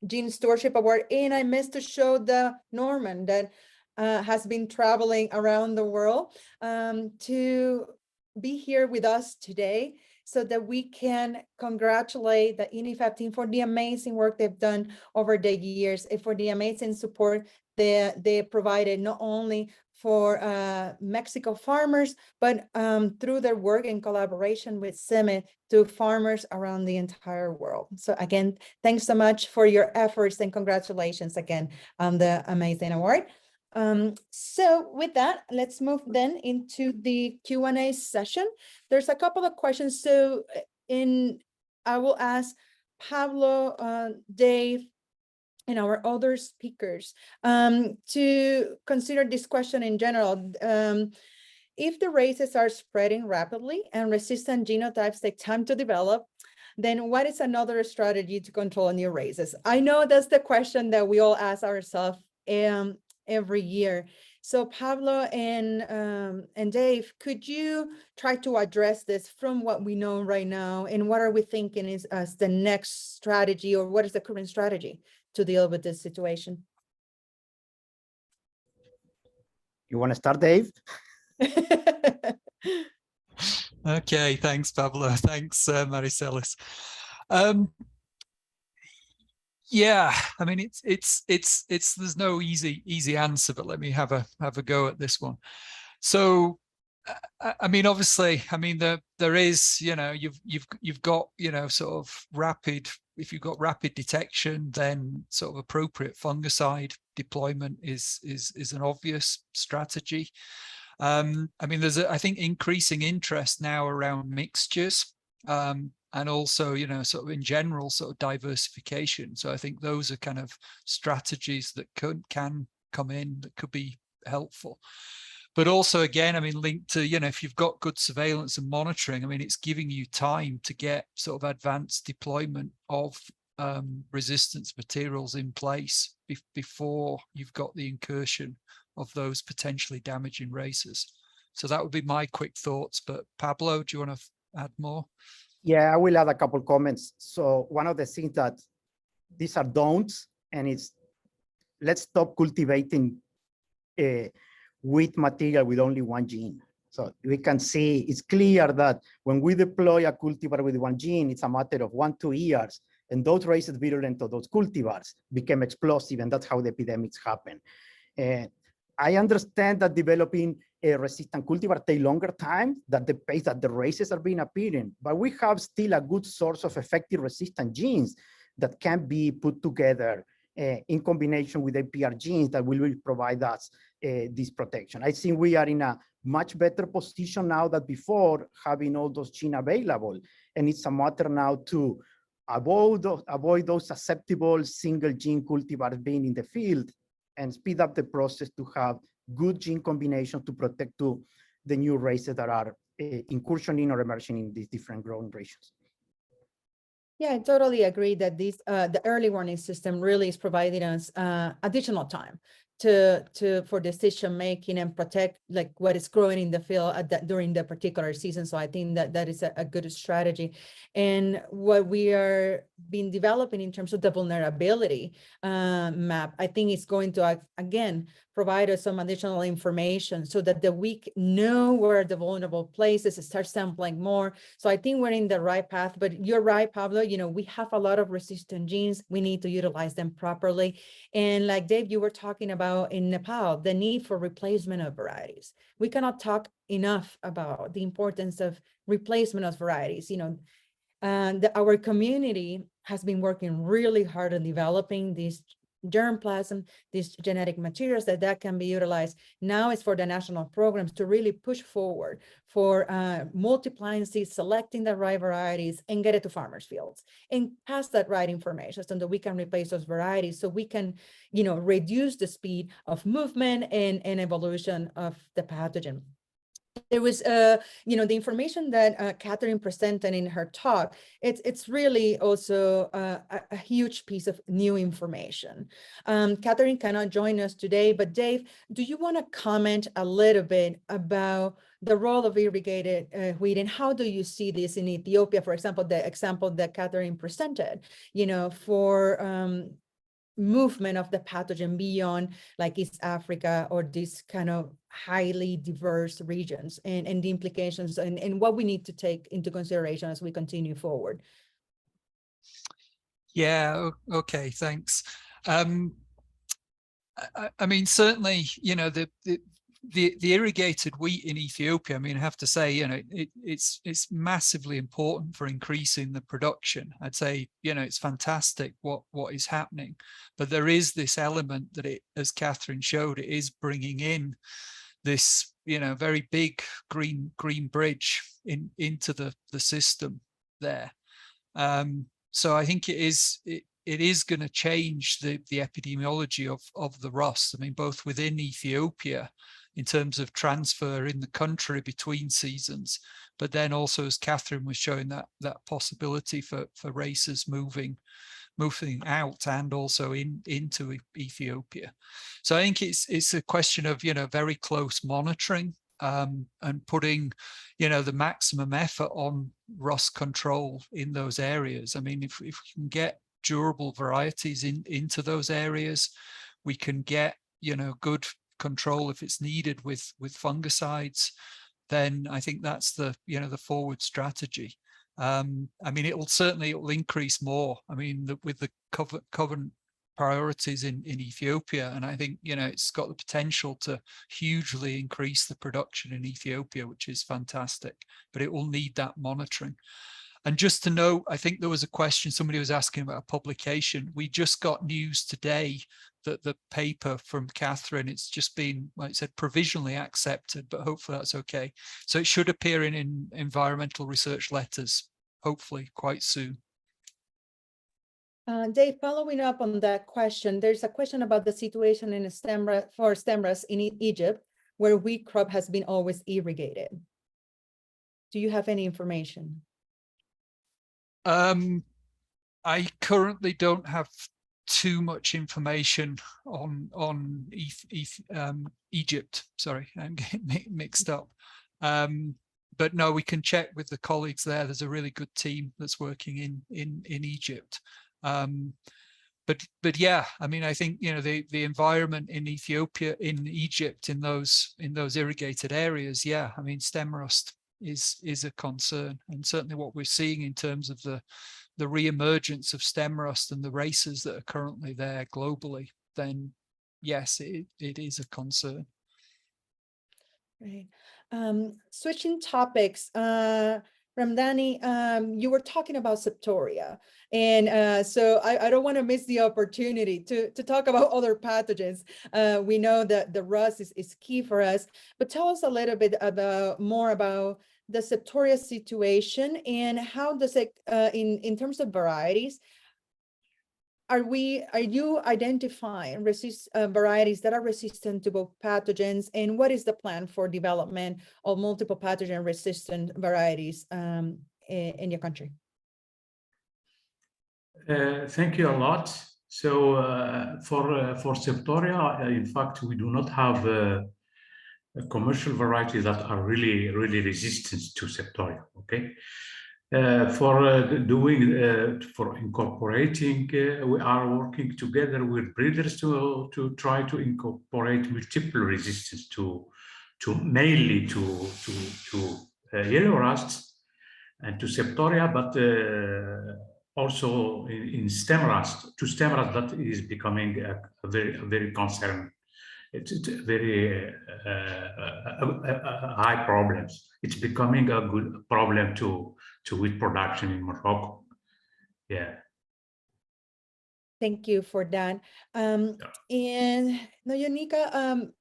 Gene Stewardship Award. And I missed to show the Norman that has been traveling around the world to be here with us today so that we can congratulate the INIFAP team for the amazing work they've done over the years and for the amazing support they provided not only for Mexico farmers, but through their work in collaboration with CIMMYT to farmers around the entire world. So again, thanks so much for your efforts and congratulations again on the amazing award. So with that, let's move then into the Q&A session. There's a couple of questions. So I will ask Pablo, Dave, and our other speakers to consider this question in general. If the races are spreading rapidly and resistant genotypes take time to develop, then what is another strategy to control new races? I know that's the question that we all ask ourselves every year. So Pablo and Dave, could you try to address this from what we know right now, and what are we thinking is as the next strategy, or what is the current strategy to deal with this situation? You want to start, Dave? Okay, thanks, Pablo. Thanks, Maricelis. Yeah, I mean, it's there's no easy answer, but let me have a go at this one. So, I mean, obviously, I mean, there is, you know, you've got, you know, sort of rapid. If you've got rapid detection, then sort of appropriate fungicide deployment is an obvious strategy. I mean, there's I think increasing interest now around mixtures. And also, you know, sort of in general, sort of diversification. So I think those are kind of strategies that can come in that could be helpful. But also, again, I mean, linked to, you know, if you've got good surveillance and monitoring, I mean, it's giving you time to get sort of advanced deployment of resistance materials in place before you've got the incursion of those potentially damaging races. So that would be my quick thoughts. But Pablo, do you want to add more? Yeah, I will add a couple comments. So one of the things that these are don'ts, and it's let's stop cultivating wheat material with only one gene. So we can see it's clear that when we deploy a cultivar with one gene, it's a matter of 1-2 years, and those races virulent to those cultivars became explosive, and that's how the epidemics happen. I understand that developing a resistant cultivar take longer time than the pace that the races are being appearing, but we have still a good source of effective resistant genes that can be put together in combination with APR genes that will provide us this protection. I think we are in a much better position now than before, having all those genes available. And it's a matter now to avoid those susceptible single gene cultivars being in the field and speed up the process to have good gene combinations to protect to the new races that are incursioning or emerging in these different growing regions. Yeah, I totally agree that these the early warning system really is providing us additional time for decision making and protect like what is growing in the field during the particular season. So I think that is a good strategy. And what we are been developing in terms of the vulnerability map, I think it's going to again provide us some additional information so that we know where the vulnerable places, start sampling more. So I think we're in the right path. But you're right, Pablo. You know, we have a lot of resistant genes. We need to utilize them properly. And like Dave, you were talking about in Nepal, the need for replacement of varieties. We cannot talk enough about the importance of replacement of varieties. You know, our community has been working really hard on developing these germplasm, these genetic materials that can be utilized. Now it's for the national programs to really push forward for multiplying seeds, selecting the right varieties, and get it to farmers' fields and pass that right information so that we can replace those varieties, so we can, you know, reduce the speed of movement and evolution of the pathogen. There was, you know, the information that Catherine presented in her talk, it's really also a huge piece of new information. Catherine cannot join us today, but Dave, do you want to comment a little bit about the role of irrigated wheat, and how do you see this in Ethiopia, for example, the example that Catherine presented, you know, for movement of the pathogen beyond like East Africa or these kind of highly diverse regions, and the implications and what we need to take into consideration as we continue forward. Yeah, okay, thanks. I mean, certainly, you know, the irrigated wheat in Ethiopia, I mean, I have to say, you know, it's massively important for increasing the production. I'd say, you know, it's fantastic what is happening, but there is this element that it, as Catherine showed, it is bringing in this, you know, very big green bridge into the system there. So I think it is going to change the epidemiology of the rust. I mean, both within Ethiopia in terms of transfer in the country between seasons, but then also, as Catherine was showing, that possibility for races moving out and also into Ethiopia. So I think it's a question of, you know, very close monitoring and putting, you know, the maximum effort on rust control in those areas. I mean, if we can get durable varieties into those areas, we can get, you know, good control if it's needed with fungicides, then I think that's the, you know, the forward strategy. I mean, it will increase more. I mean, with the current priorities in Ethiopia, and I think, you know, it's got the potential to hugely increase the production in Ethiopia, which is fantastic, but it will need that monitoring. And just to know, I think there was a question, somebody was asking about a publication. We just got news today that the paper from Catherine, it's just been, like I said, provisionally accepted, but hopefully that's okay. So it should appear in environmental research letters, hopefully quite soon. Dave, following up on that question, there's a question about the situation in for stem rust in Egypt, where wheat crop has been always irrigated. Do you have any information? I currently don't have too much information on Egypt. Sorry, I'm getting mixed up. But no, we can check with the colleagues there. There's a really good team that's working in Egypt. But yeah, I mean, I think, you know, the environment in Ethiopia, in Egypt, in those irrigated areas, yeah, I mean, stem rust is a concern, and certainly what we're seeing in terms of the re-emergence of stem rust and the races that are currently there globally, then yes, it is a concern. Right. Switching topics, Ramdani, you were talking about septoria, and so I don't want to miss the opportunity to talk about other pathogens. We know that the rust is key for us, but tell us a little bit more about the septoria situation and how does it, in terms of varieties, are you identifying varieties that are resistant to both pathogens, and what is the plan for development of multiple pathogen resistant varieties in your country? Thank you a lot. So for septoria, in fact, we do not have commercial varieties that are really resistant to septoria. Okay. For incorporating, we are working together with breeders to try to incorporate multiple resistance mainly to yellow rust and to septoria, but also in stem rust, that is becoming a very concern. It's very high problems. It's becoming a good problem to wheat production in Morocco. Yeah. Thank you for that. And Noyonika,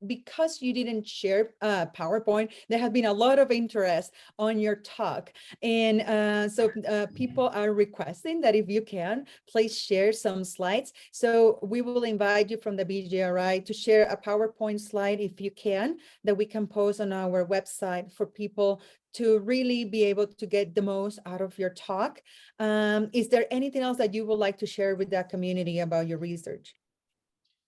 because you didn't share PowerPoint, there has been a lot of interest on your talk. And so people are requesting that if you can, please share some slides. So we will invite you from the BGRI to share a PowerPoint slide if you can, that we can post on our website for people to really be able to get the most out of your talk. Is there anything else that you would like to share with the community about your research?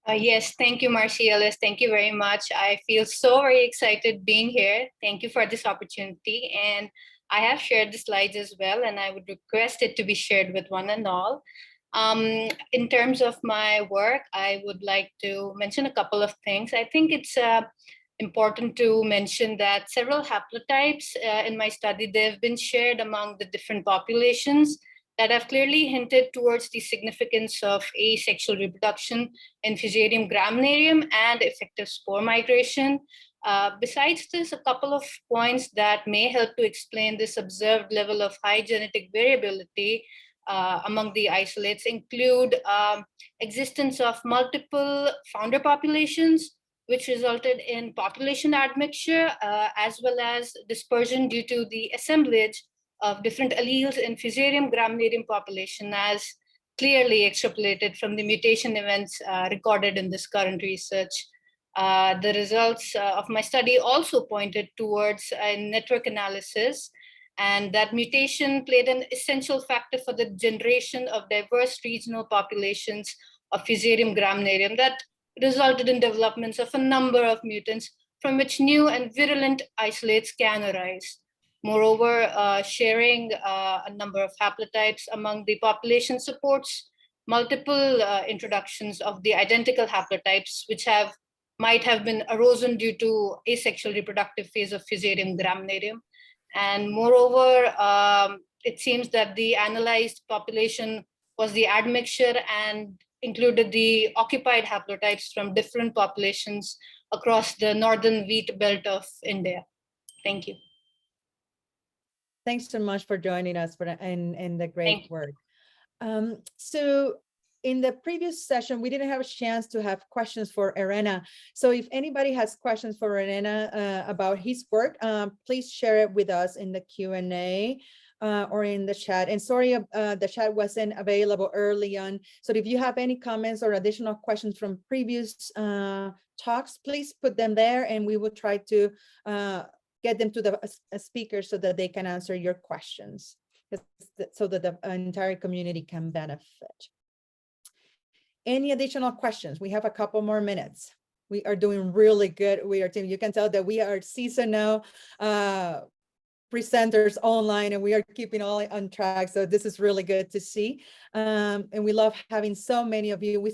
Yes, thank you, Marcielis. Thank you very much. I feel so very excited being here. Thank you for this opportunity. And I have shared the slides as well, and I would request it to be shared with one and all. In terms of my work, I would like to mention a couple of things. I think it's important to mention that several haplotypes in my study, they've been shared among the different populations that have clearly hinted towards the significance of asexual reproduction in Fusarium graminearum and effective spore migration. Besides this, a couple of points that may help to explain this observed level of high genetic variability among the isolates include existence of multiple founder populations, which resulted in population admixture, as well as dispersion due to the assemblage of different alleles in Fusarium graminearum population, as clearly extrapolated from the mutation events recorded in this current research. The results of my study also pointed towards a network analysis, and that mutation played an essential factor for the generation of diverse regional populations of Fusarium graminearum that resulted in developments of a number of mutants from which new and virulent isolates can arise. Moreover, sharing a number of haplotypes among the population supports multiple introductions of the identical haplotypes, which might have been erosion due to asexual reproductive phase of Fusarium graminearum. And moreover, it seems that the analyzed population was the admixture and included the occupied haplotypes from different populations across the northern wheat belt of India. Thank you. Thanks so much for joining us and the great work. So in the previous session, we didn't have a chance to have questions for Irena. So if anybody has questions for Irena about his work, please share it with us in the Q&A or in the chat. And sorry, the chat wasn't available early on. So if you have any comments or additional questions from previous talks, please put them there and we will try to get them to the speakers so that they can answer your questions. so that the entire community can benefit. Any additional questions? We have a couple more minutes. We are doing really good. You can tell that we are seasonal presenters online, and we are keeping all on track. So this is really good to see. And we love having so many of you.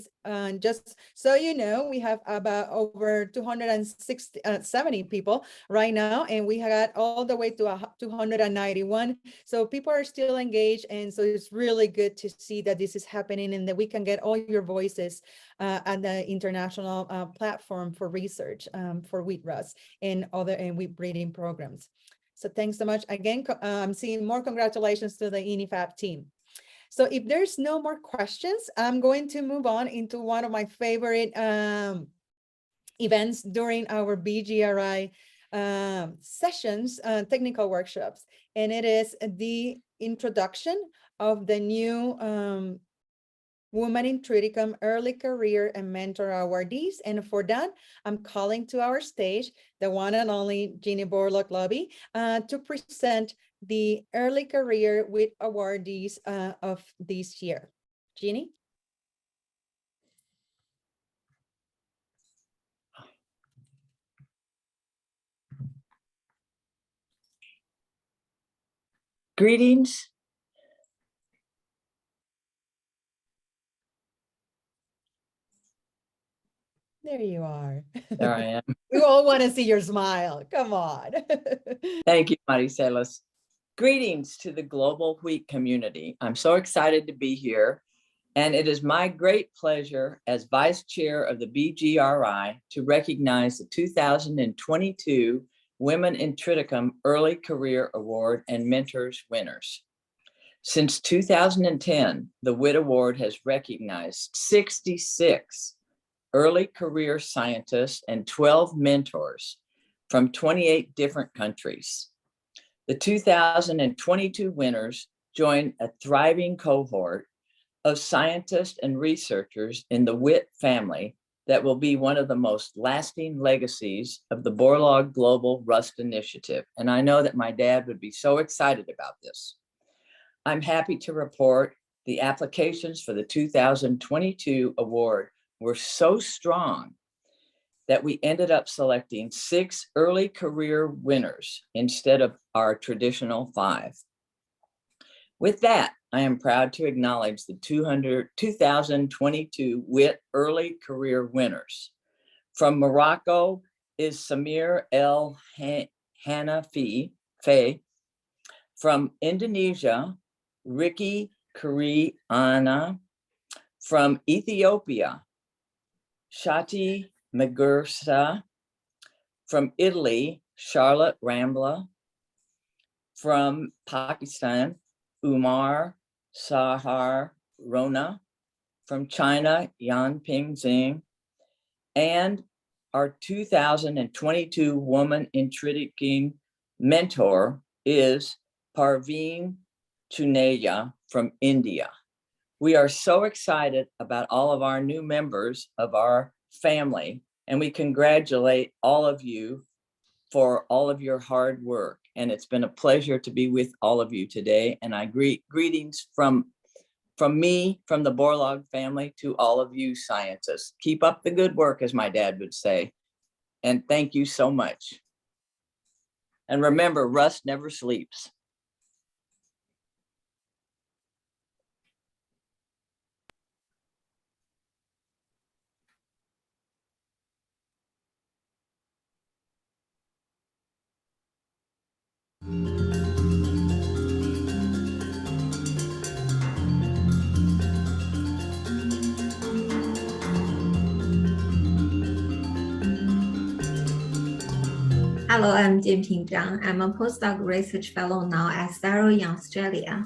Just so you know, we have about over 270 people right now, and we got all the way to 291. So people are still engaged. And so it's really good to see that this is happening and that we can get all your voices at the international platform for research for wheat rust and wheat breeding programs. So thanks so much. Again, I'm seeing more congratulations to the INIFAP team. So if there's no more questions, I'm going to move on into one of my favorite events during our BGRI sessions, technical workshops. And it is the introduction of the new Women in Triticum Early Career and Mentor Awardees. And for that, I'm calling to our stage the one and only Jeannie Borlock-Lobby to present the Early Career with awardees of this year. Jeannie? Greetings. There you are. There I am. We all want to see your smile. Come on. Thank you, Maricelas. Greetings to the global wheat community. I'm so excited to be here. And it is my great pleasure as Vice Chair of the BGRI to recognize the 2022 Women in Triticum Early Career Award and Mentors winners. Since 2010, the WIT Award has recognized 66 early career scientists and 12 mentors from 28 different countries. The 2022 winners join a thriving cohort of scientists and researchers in the WIT family that will be one of the most lasting legacies of the Borlaug Global Rust Initiative. And I know that my dad would be so excited about this. I'm happy to report the applications for the 2022 award were so strong that we ended up selecting 6 early career winners instead of our traditional 5. With that, I am proud to acknowledge the 2022 WIT Early Career winners. From Morocco is Samir El Hanafi Faye. From Indonesia, Ricky Kuriana. From Ethiopia, Shati Magursa. From Italy, Charlotte Rambla. From Pakistan, Umar Sahar Rona. From China, Yan Pingxing. And our 2022 Woman in Triticum mentor is Parveen Chuneja from India. We are so excited about all of our new members of our family, and we congratulate all of you for all of your hard work. And it's been a pleasure to be with all of you today. And I greetings from me, from the Borlaug family, to all of you scientists. Keep up the good work, as my dad would say. And thank you so much. And remember, rust never sleeps. Hello, I'm Jinping Zhang. I'm a postdoc research fellow now at Saro in Australia.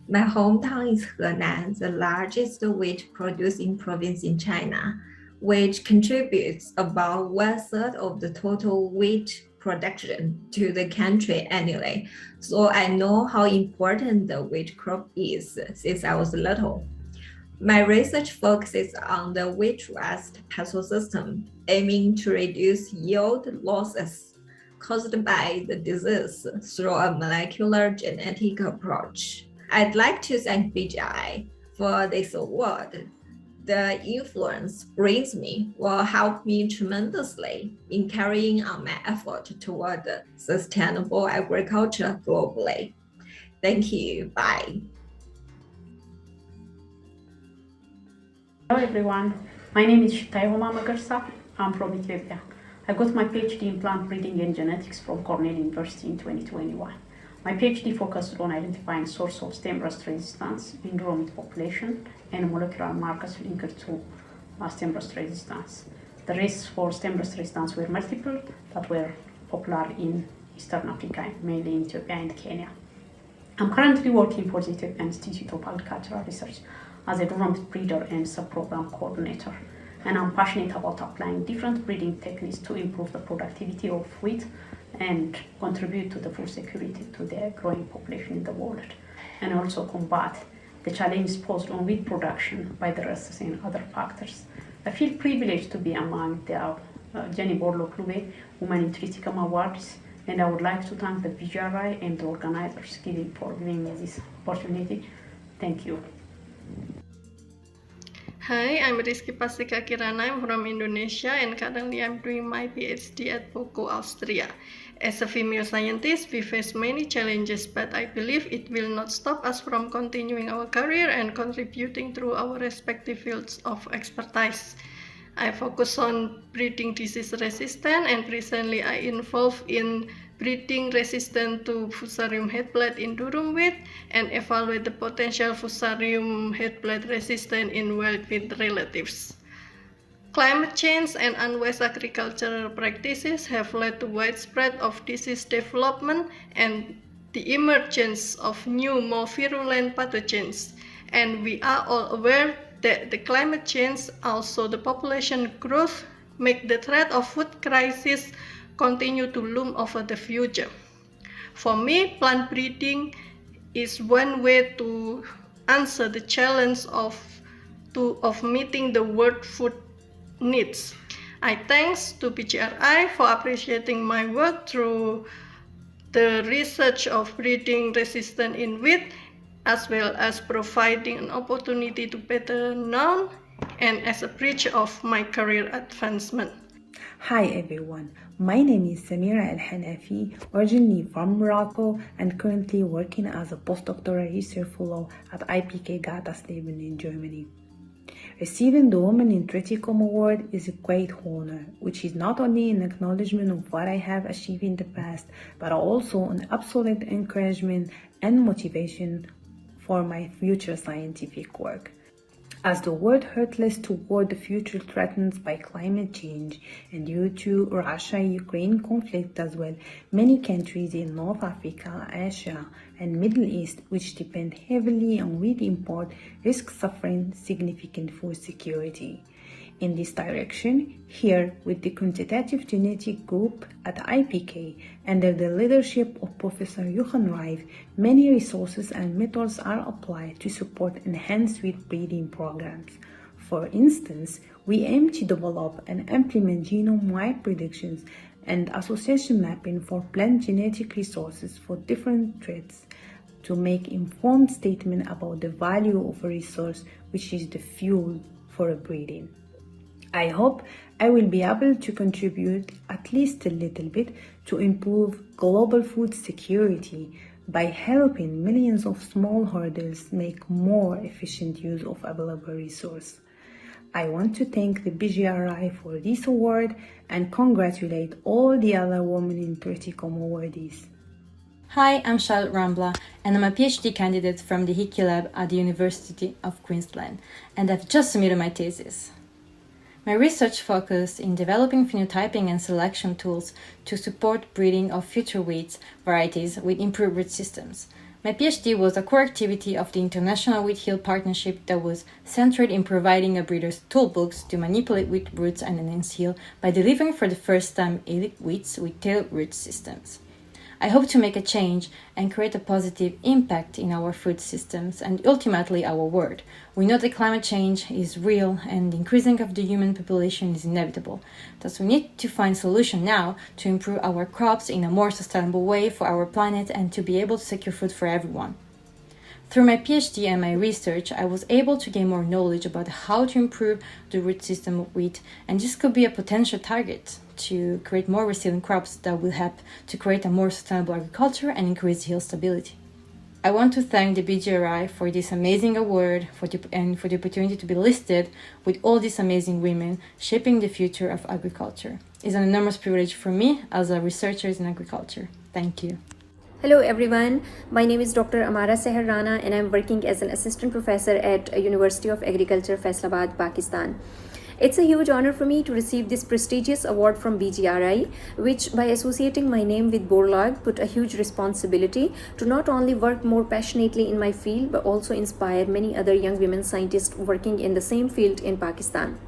My hometown is Henan, the largest wheat producing province in China, which contributes about 1/3 of the total wheat production to the country annually. So I know how important the wheat crop is since I was little. My research focuses on the wheat rust pathogen, aiming to reduce yield losses caused by the disease through a molecular genetic approach. I'd like to thank BGI for this award. The influence brings me will help me tremendously in carrying on my effort toward sustainable agriculture globally. Thank you. Bye. Hello everyone, my name is Tayoma Magarsa. I'm from Ethiopia. I got my PhD in plant breeding and genetics from Cornell University in 2021. My PhD focused on identifying source of stem rust resistance in raw meat population and molecular markers linked to stem rust resistance. The risks for stem rust resistance were multiple that were popular in Eastern Africa, mainly in Ethiopia and Kenya. I'm currently working for the Ethiopian Institute of Agricultural Research as a rural breeder and sub-program coordinator. And I'm passionate about applying different breeding techniques to improve the productivity of wheat and contribute to the food security to the growing population in the world, and also combat the challenges posed on wheat production by the rusts and other factors. I feel privileged to be among the Jenny Borlo-Klube Women in Triticum Awards, and I would like to thank the BGRI and the organizers for giving me this opportunity. Thank you. Hi, I'm Rizky Pasika Kirana. I'm from Indonesia and currently I'm doing my PhD at Boco, Austria. As a female scientist, we face many challenges, but I believe it will not stop us from continuing our career and contributing through our respective fields of expertise. I focus on breeding disease resistant, and recently I involved in breeding resistant to Fusarium head blight in durum wheat and evaluate the potential Fusarium head blight resistant in wild wheat relatives. Climate change and unwise agricultural practices have led to widespread of disease development and the emergence of new, more virulent pathogens. And we are all aware that the climate change, also the population growth, make the threat of food crisis continue to loom over the future. For me, plant breeding is one way to answer the challenge of meeting the world food needs. I thanks to BGRI for appreciating my work through the research of breeding resistant in wheat, as well as providing an opportunity to better know and as a bridge of my career advancement. Hi everyone, my name is Samira El-Hanafi, originally from Morocco and currently working as a postdoctoral research fellow at IPK Gatersleben in Germany. Receiving the Women in Triticum Award is a great honor, which is not only an acknowledgement of what I have achieved in the past, but also an absolute encouragement and motivation for my future scientific work. As the world hurtles toward the future threatened by climate change and due to Russia-Ukraine conflict as well, many countries in North Africa, Asia, and Middle East, which depend heavily on wheat import, risk suffering significant food security. In this direction, here with the Quantitative Genetic Group at IPK, under the leadership of Professor Johan Reif, many resources and methods are applied to support enhanced wheat breeding programs. For instance, we aim to develop and implement genome-wide predictions and association mapping for plant genetic resources for different traits to make informed statements about the value of a resource, which is the fuel for a breeding. I hope I will be able to contribute at least a little bit to improve global food security by helping millions of smallholders make more efficient use of available resources. I want to thank the BGRI for this award and congratulate all the other Women in Triticum awardees. Hi, I'm Charlotte Rambla, and I'm a PhD candidate from the Hickey Lab at the University of Queensland, and I've just submitted my thesis. My research focused in developing phenotyping and selection tools to support breeding of future wheat varieties with improved root systems. My PhD was a core activity of the International Wheat Hill Partnership that was centered in providing a breeder's toolbox to manipulate wheat roots and enhance yield by delivering for the first time elite wheats with tailored root systems. I hope to make a change and create a positive impact in our food systems and ultimately our world. We know that climate change is real and the increasing of the human population is inevitable. Thus, we need to find solutions now to improve our crops in a more sustainable way for our planet and to be able to secure food for everyone. Through my PhD and my research, I was able to gain more knowledge about how to improve the root system of wheat, and this could be a potential target to create more resilient crops that will help to create a more sustainable agriculture and increase yield stability. I want to thank the BGRI for this amazing award and for the opportunity to be listed with all these amazing women shaping the future of agriculture. It's an enormous privilege for me as a researcher in agriculture. Thank you. Hello everyone, my name is Dr. Amara Seher Rana and I'm working as an assistant professor at University of Agriculture, Faisalabad, Pakistan. It's a huge honor for me to receive this prestigious award from BGRI, which by associating my name with Borlaug put a huge responsibility to not only work more passionately in my field but also inspire many other young women scientists working in the same field in Pakistan.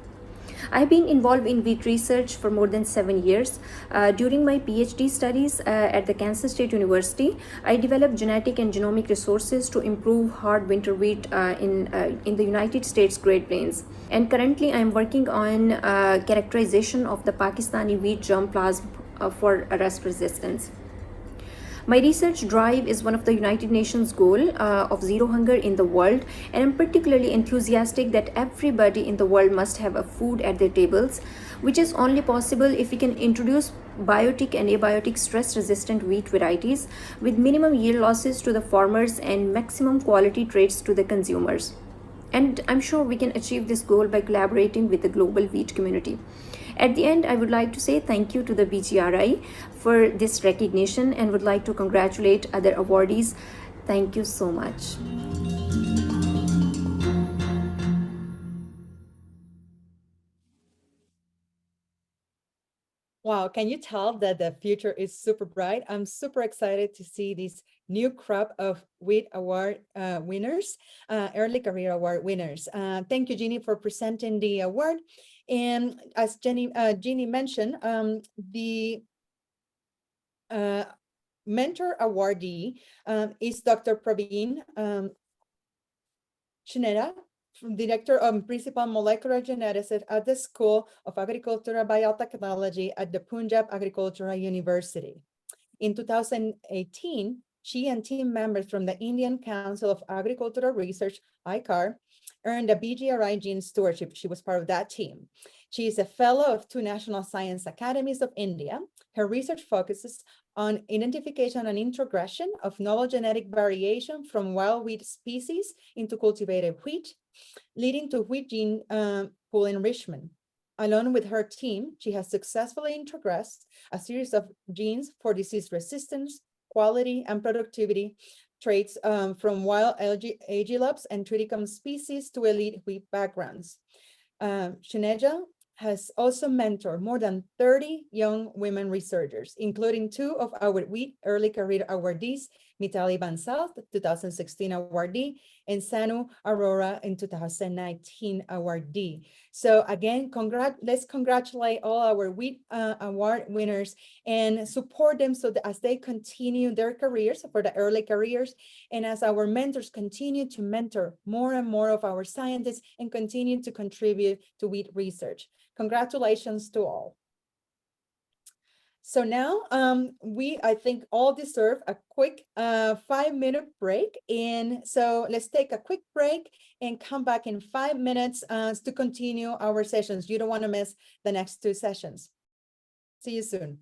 I've been involved in wheat research for more than 7 years. During my PhD studies at the Kansas State University, I developed genetic and genomic resources to improve hard winter wheat in the United States Great Plains. And currently I'm working on characterization of the Pakistani wheat germplasm for rust resistance. My research drive is one of the United Nations goal of zero hunger in the world, and I'm particularly enthusiastic that everybody in the world must have a food at their tables, which is only possible if we can introduce biotic and abiotic stress-resistant wheat varieties with minimum yield losses to the farmers and maximum quality traits to the consumers. And I'm sure we can achieve this goal by collaborating with the global wheat community. At the end, I would like to say thank you to the BGRI for this recognition and would like to congratulate other awardees. Thank you so much. Wow, can you tell that the future is super bright? I'm super excited to see this new crop of wheat award winners, early career award winners. Thank you, Jeannie, for presenting the award. And as Jeannie mentioned, the mentor awardee is Dr. Praveen Chinera, Director of Principal Molecular Geneticist at the School of Agricultural Biotechnology at the Punjab Agricultural University. In 2018, she and team members from the Indian Council of Agricultural Research, ICAR, earned a BGRI Gene Stewardship. She was part of that team. She is a fellow of 2 National Science Academies of India. Her research focuses on identification and introgression of novel genetic variation from wild wheat species into cultivated wheat, leading to wheat gene pool enrichment. Along with her team, she has successfully introgressed a series of genes for disease resistance, quality, and productivity traits from wild Aegilops and Triticum species to elite wheat backgrounds. Shineja has also mentored more than 30 young women researchers, including 2 of our wheat early career awardees, Mitali Bansal, 2016 awardee, and Sanu Arora in 2019 awardee. So again, let's congratulate all our wheat award winners and support them so that as they continue their careers for the early careers, and as our mentors continue to mentor more and more of our scientists and continue to contribute to wheat research. Congratulations to all. So now I think all deserve a quick 5-minute break. And so let's take a quick break and come back in 5 minutes to continue our sessions. You don't want to miss the next 2 sessions. See you soon.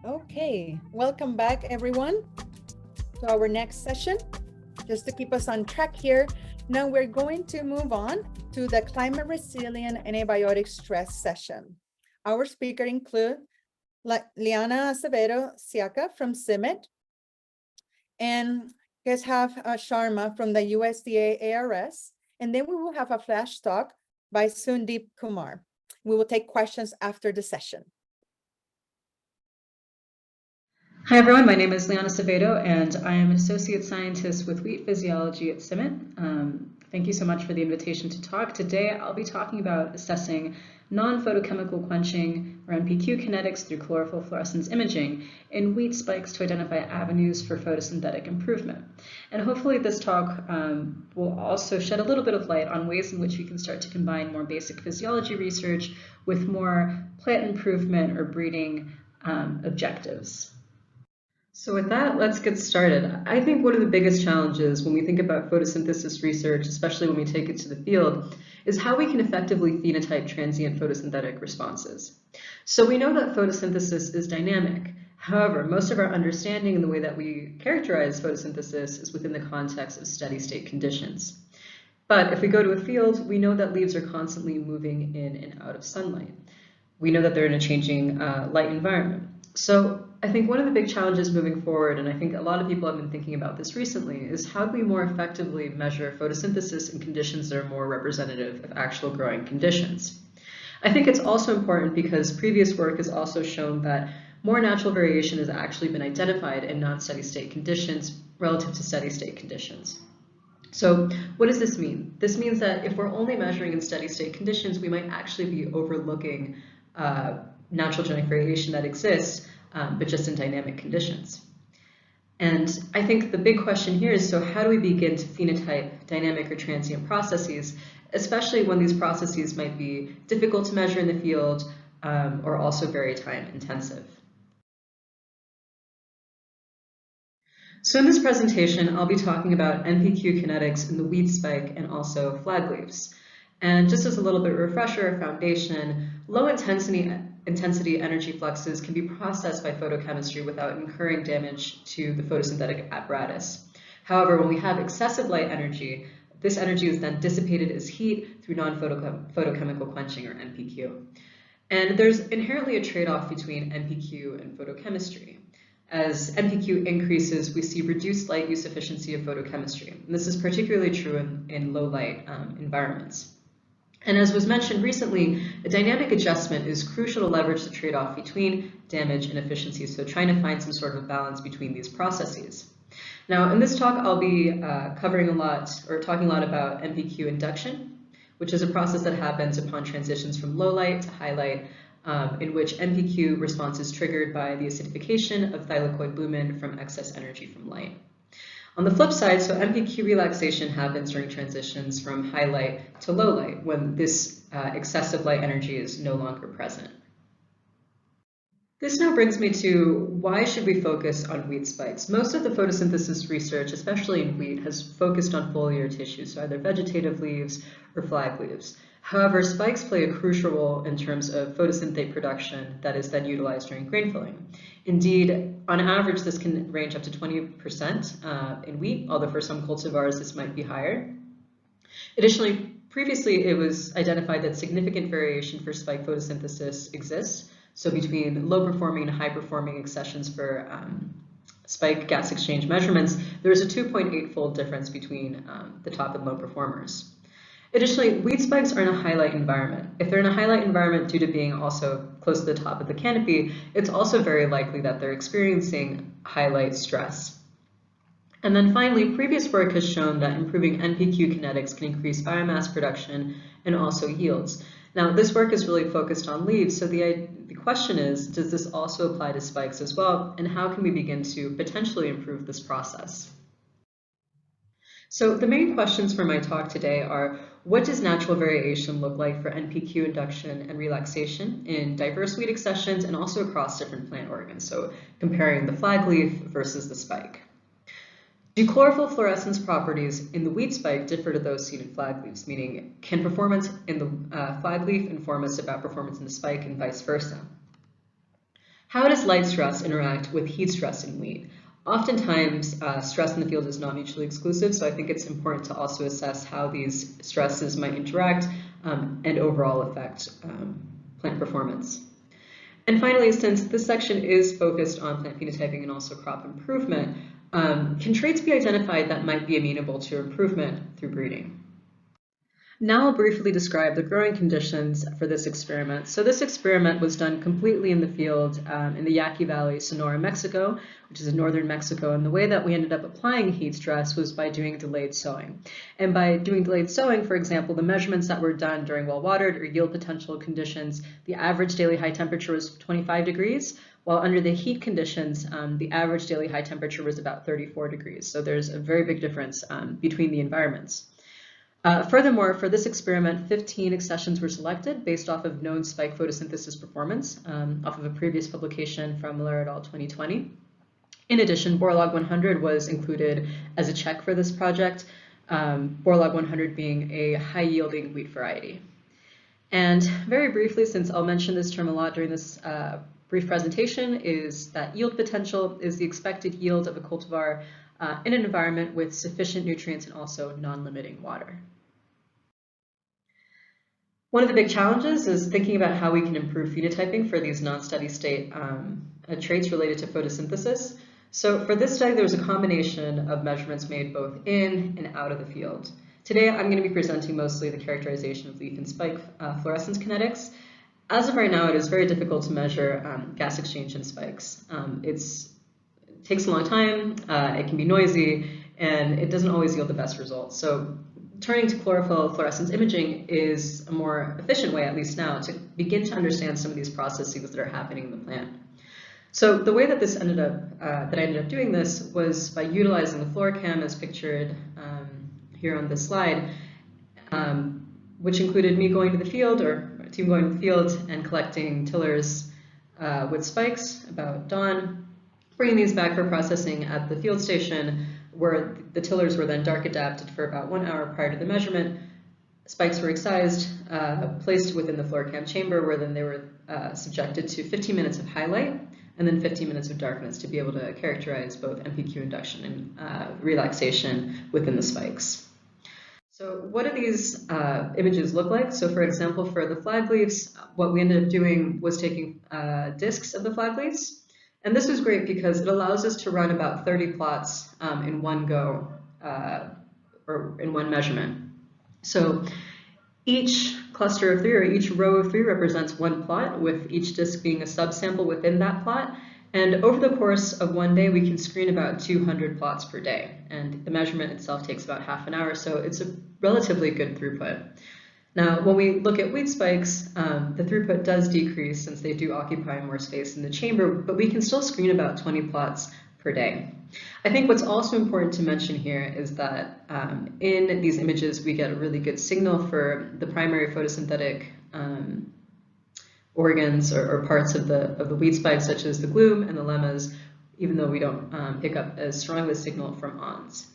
Okay, welcome back everyone to our next session. Just to keep us on track here, now we're going to move on to the climate resilient antibiotic stress session. Our speaker include Liana Acevedo Siaka from CIMMYT, and guests have Sharma from the USDA ARS, and then we will have a flash talk by Sundeep Kumar. We will take questions after the session. Hi everyone, my name is Liana Acevedo and I am an associate scientist with wheat physiology at CIMMYT. Thank you so much for the invitation to talk. Today I'll be talking about assessing non-photochemical quenching or NPQ kinetics through chlorophyll fluorescence imaging in wheat spikes to identify avenues for photosynthetic improvement. And hopefully this talk will also shed a little bit of light on ways in which we can start to combine more basic physiology research with more plant improvement or breeding objectives. So with that, let's get started. I think one of the biggest challenges when we think about photosynthesis research, especially when we take it to the field, is how we can effectively phenotype transient photosynthetic responses. So we know that photosynthesis is dynamic. However, most of our understanding and the way that we characterize photosynthesis is within the context of steady state conditions. But if we go to a field, we know that leaves are constantly moving in and out of sunlight. We know that they're in a changing light environment. So I think one of the big challenges moving forward, and I think a lot of people have been thinking about this recently, is how do we more effectively measure photosynthesis in conditions that are more representative of actual growing conditions? I think it's also important because previous work has also shown that more natural variation has actually been identified in non-steady state conditions relative to steady state conditions. So what does this mean? This means that if we're only measuring in steady state conditions, we might actually be overlooking natural genetic variation that exists, but just in dynamic conditions. And I think the big question here is, so how do we begin to phenotype dynamic or transient processes, especially when these processes might be difficult to measure in the field or also very time intensive? So in this presentation, I'll be talking about NPQ kinetics in the wheat spike and also flag leaves. And just as a little bit of refresher, foundation, low intensity energy fluxes can be processed by photochemistry without incurring damage to the photosynthetic apparatus. However, when we have excessive light energy, this energy is then dissipated as heat through non-photochemical quenching, or NPQ. And there's inherently a trade-off between NPQ and photochemistry. As NPQ increases, we see reduced light use efficiency of photochemistry. And this is particularly true in low light environments. And as was mentioned recently, a dynamic adjustment is crucial to leverage the trade-off between damage and efficiency, so trying to find some sort of balance between these processes. Now, in this talk, I'll be talking a lot about NPQ induction, which is a process that happens upon transitions from low light to high light, in which NPQ response is triggered by the acidification of thylakoid lumen from excess energy from light. On the flip side, so NPQ relaxation happens during transitions from high light to low light, when this excessive light energy is no longer present. This now brings me to why should we focus on wheat spikes? Most of the photosynthesis research, especially in wheat, has focused on foliar tissues, so either vegetative leaves or flag leaves. However, spikes play a crucial role in terms of photosynthate production that is then utilized during grain filling. Indeed, on average, this can range up to 20% in wheat, although for some cultivars this might be higher. Additionally, previously it was identified that significant variation for spike photosynthesis exists. So between low-performing and high-performing accessions for spike gas exchange measurements, there is a 2.8-fold difference between the top and low performers. Additionally, wheat spikes are in a highlight environment. If they're in a highlight environment due to being also close to the top of the canopy, it's also very likely that they're experiencing highlight stress. And then finally, previous work has shown that improving NPQ kinetics can increase biomass production and also yields. Now, this work is really focused on leaves, so the question is, does this also apply to spikes as well, and how can we begin to potentially improve this process? So the main questions for my talk today are, what does natural variation look like for NPQ induction and relaxation in diverse wheat accessions and also across different plant organs? So comparing the flag leaf versus the spike. Do chlorophyll fluorescence properties in the wheat spike differ to those seen in flag leaves? Meaning, can performance in the flag leaf inform us about performance in the spike and vice versa? How does light stress interact with heat stress in wheat? Oftentimes, stress in the field is not mutually exclusive, so I think it's important to also assess how these stresses might interact and overall affect plant performance. And finally, since this section is focused on plant phenotyping and also crop improvement, can traits be identified that might be amenable to improvement through breeding? Now I'll briefly describe the growing conditions for this experiment. So this experiment was done completely in the field in the Yaqui Valley, Sonora, Mexico, which is in northern Mexico. And the way that we ended up applying heat stress was by doing delayed sowing. And by doing delayed sowing, for example, the measurements that were done during well-watered or yield potential conditions, the average daily high temperature was 25 degrees, while under the heat conditions, the average daily high temperature was about 34 degrees. So there's a very big difference between the environments. Furthermore, for this experiment, 15 accessions were selected based off of known spike photosynthesis performance off of a previous publication from Miller et al. 2020. In addition, Borlog 100 was included as a check for this project, Borlog 100 being a high-yielding wheat variety. And very briefly, since I'll mention this term a lot during this brief presentation, is that yield potential is the expected yield of a cultivar in an environment with sufficient nutrients and also non-limiting water. One of the big challenges is thinking about how we can improve phenotyping for these non-steady state traits related to photosynthesis. So for this study, there was a combination of measurements made both in and out of the field. Today, I'm going to be presenting mostly the characterization of leaf and spike fluorescence kinetics. As of right now, it is very difficult to measure gas exchange in spikes. It takes a long time, it can be noisy, and it doesn't always yield the best results. So turning to chlorophyll fluorescence imaging is a more efficient way, at least now, to begin to understand some of these processes that are happening in the plant. So the way that I ended up doing this was by utilizing the FluoroCam as pictured here on this slide, which included me going to the field, or a team going to the field and collecting tillers with spikes about dawn, bringing these back for processing at the field station, where the tillers were then dark adapted for about 1 hour prior to the measurement. Spikes were excised, placed within the FluoroCam chamber, where then they were subjected to 15 minutes of highlight and then 15 minutes of darkness to be able to characterize both MPQ induction and relaxation within the spikes. So what do these images look like? So for example, for the flag leaves, what we ended up doing was taking discs of the flag leaves. And this was great because it allows us to run about 30 plots in one go, or in one measurement. So each cluster of 3 or each row of 3 represents one plot, with each disc being a subsample within that plot. And over the course of one day, we can screen about 200 plots per day. And the measurement itself takes about half an hour, so it's a relatively good throughput. Now, when we look at wheat spikes, the throughput does decrease since they do occupy more space in the chamber, but we can still screen about 20 plots per day. I think what's also important to mention here is that in these images, we get a really good signal for the primary photosynthetic organs or parts of the wheat spikes, such as the glume and the lemmas, even though we don't pick up as strong of a signal from awns.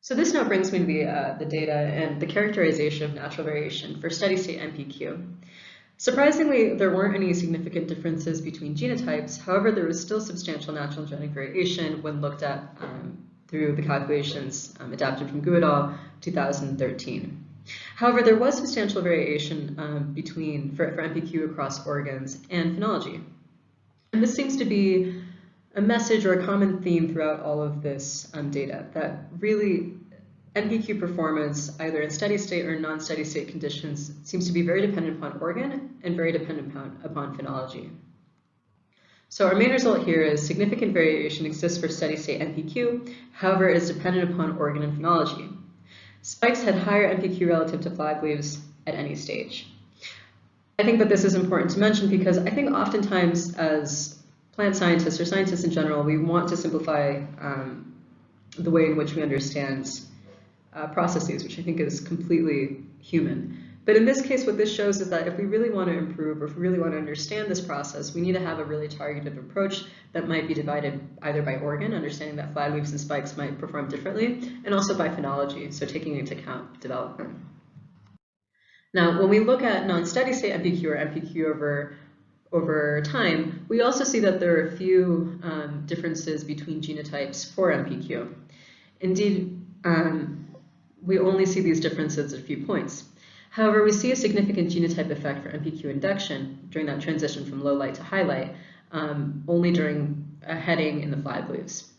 So this now brings me to the data and the characterization of natural variation for steady state MPQ. Surprisingly, there weren't any significant differences between genotypes. However, there was still substantial natural genetic variation when looked at through the calculations adapted from Gu et al. 2013. However, there was substantial variation for MPQ across organs and phenology. And this seems to be a message or a common theme throughout all of this data, that really MPQ performance, either in steady state or non-steady state conditions, seems to be very dependent upon organ and very dependent upon phenology. So our main result here is significant variation exists for steady state MPQ, however, it is dependent upon organ and phenology. Spikes had higher MPQ relative to flag leaves at any stage. I think that this is important to mention because I think oftentimes as plant scientists or scientists in general, we want to simplify the way in which we understand processes, which I think is completely human. But in this case, what this shows is that if we really want to improve, or if we really want to understand this process, we need to have a really targeted approach that might be divided either by organ, understanding that flag leaves and spikes might perform differently, and also by phenology, so taking into account development. Now, when we look at non-steady state MPQ or MPQ over over time, we also see that there are a few differences between genotypes for MPQ. Indeed, we only see these differences at a few points. However, we see a significant genotype effect for MPQ induction during that transition from low light to high light, only during a heading in the flag leaves.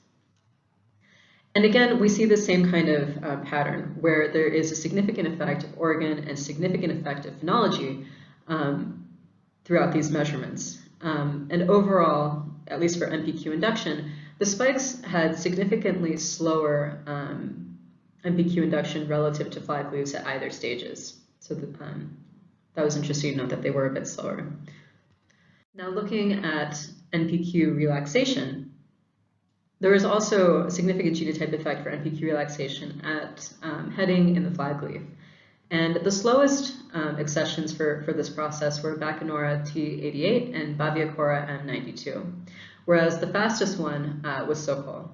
And again, we see the same kind of pattern where there is a significant effect of organ and significant effect of phenology throughout these measurements. And overall, at least for MPQ induction, the spikes had significantly slower MPQ induction relative to flag leaves at either stages. So that was interesting to note that they were a bit slower. Now looking at NPQ relaxation, there is also a significant genotype effect for NPQ relaxation at heading in the flag leaf. And the slowest accessions for this process were Bacanora T88 and Baviacora M92, whereas the fastest one was Sokol.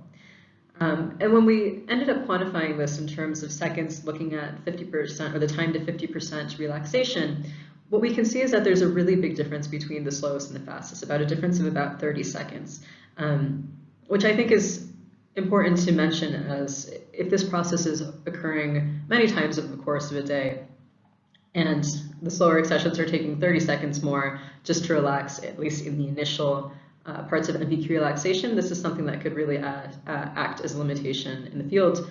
And when we ended up quantifying this in terms of seconds, looking at 50% or the time to 50% relaxation, what we can see is that there's a really big difference between the slowest and the fastest, about a difference of about 30 seconds, which I think is important to mention, as if this process is occurring many times over the course of a day, and the slower accessions are taking 30 seconds more just to relax, at least in the initial parts of NPQ relaxation, this is something that could really act as a limitation in the field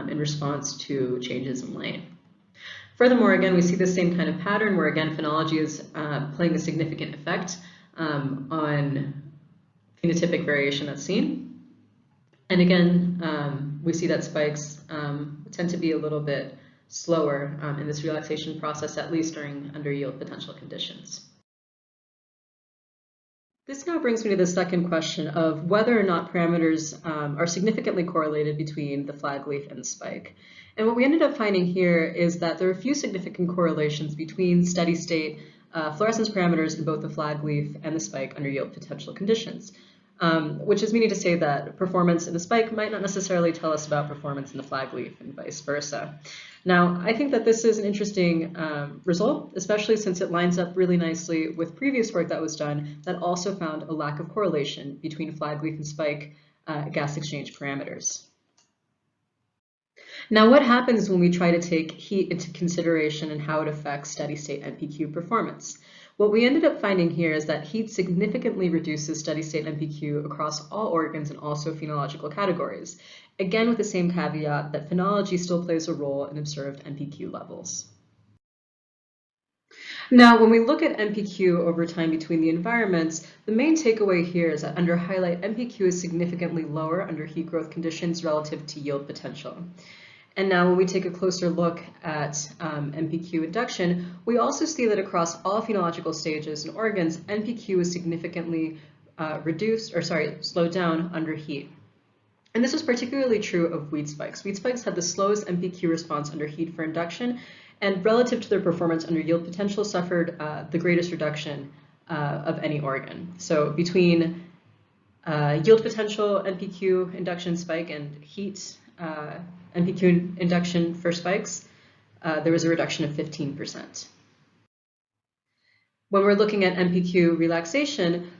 in response to changes in lane. Furthermore, again, we see the same kind of pattern where, again, phenology is playing a significant effect on phenotypic variation that's seen. And again, we see that spikes tend to be a little bit slower in this relaxation process, at least during under yield potential conditions. This now brings me to the second question of whether or not parameters are significantly correlated between the flag leaf and the spike. And what we ended up finding here is that there are a few significant correlations between steady state fluorescence parameters in both the flag leaf and the spike under yield potential conditions, which is meaning to say that performance in the spike might not necessarily tell us about performance in the flag leaf and vice versa. Now, I think that this is an interesting result, especially since it lines up really nicely with previous work that was done that also found a lack of correlation between flag leaf and spike gas exchange parameters. Now, what happens when we try to take heat into consideration and how it affects steady state NPQ performance? What we ended up finding here is that heat significantly reduces steady state NPQ across all organs and also phenological categories. Again, with the same caveat that phenology still plays a role in observed NPQ levels. Now, when we look at NPQ over time between the environments, the main takeaway here is that under highlight, NPQ is significantly lower under heat growth conditions relative to yield potential. And now when we take a closer look at NPQ induction, we also see that across all phenological stages and organs, NPQ is significantly slowed down under heat. And this was particularly true of wheat spikes. Wheat spikes had the slowest NPQ response under heat for induction, and relative to their performance under yield potential suffered the greatest reduction of any organ. So between yield potential NPQ induction spike and heat NPQ induction for spikes, there was a reduction of 15%. When we're looking at NPQ relaxation,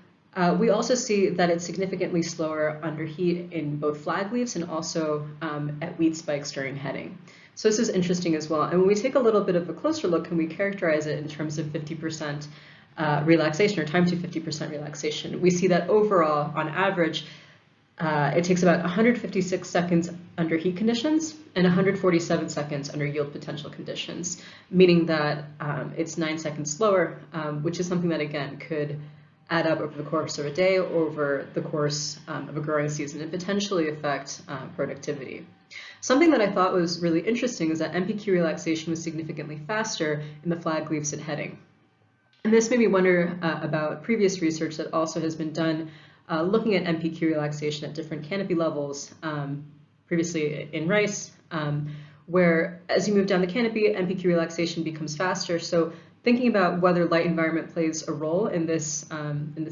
we also see that it's significantly slower under heat in both flag leaves and also at wheat spikes during heading. So this is interesting as well. And when we take a little bit of a closer look and we characterize it in terms of 50% relaxation or time to 50% relaxation, we see that overall, on average, it takes about 156 seconds under heat conditions and 147 seconds under yield potential conditions, meaning that it's 9 seconds slower, which is something that, again, could add up over the course of a day or over the course of a growing season and potentially affect productivity. Something that I thought was really interesting is that NPQ relaxation was significantly faster in the flag leaves at heading. And this made me wonder about previous research that also has been done looking at NPQ relaxation at different canopy levels, previously in rice, where as you move down the canopy, NPQ relaxation becomes faster. So thinking about whether light environment plays a role in this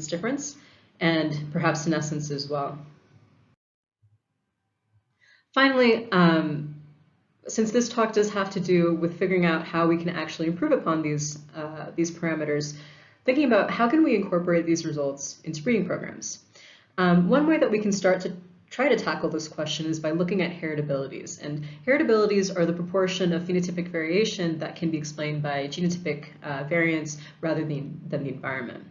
difference, and perhaps senescence as well. Finally, since this talk does have to do with figuring out how we can actually improve upon these parameters, thinking about how can we incorporate these results into breeding programs. One way that we can start to try to tackle this question is by looking at heritabilities. And heritabilities are the proportion of phenotypic variation that can be explained by genotypic variants rather than the environment.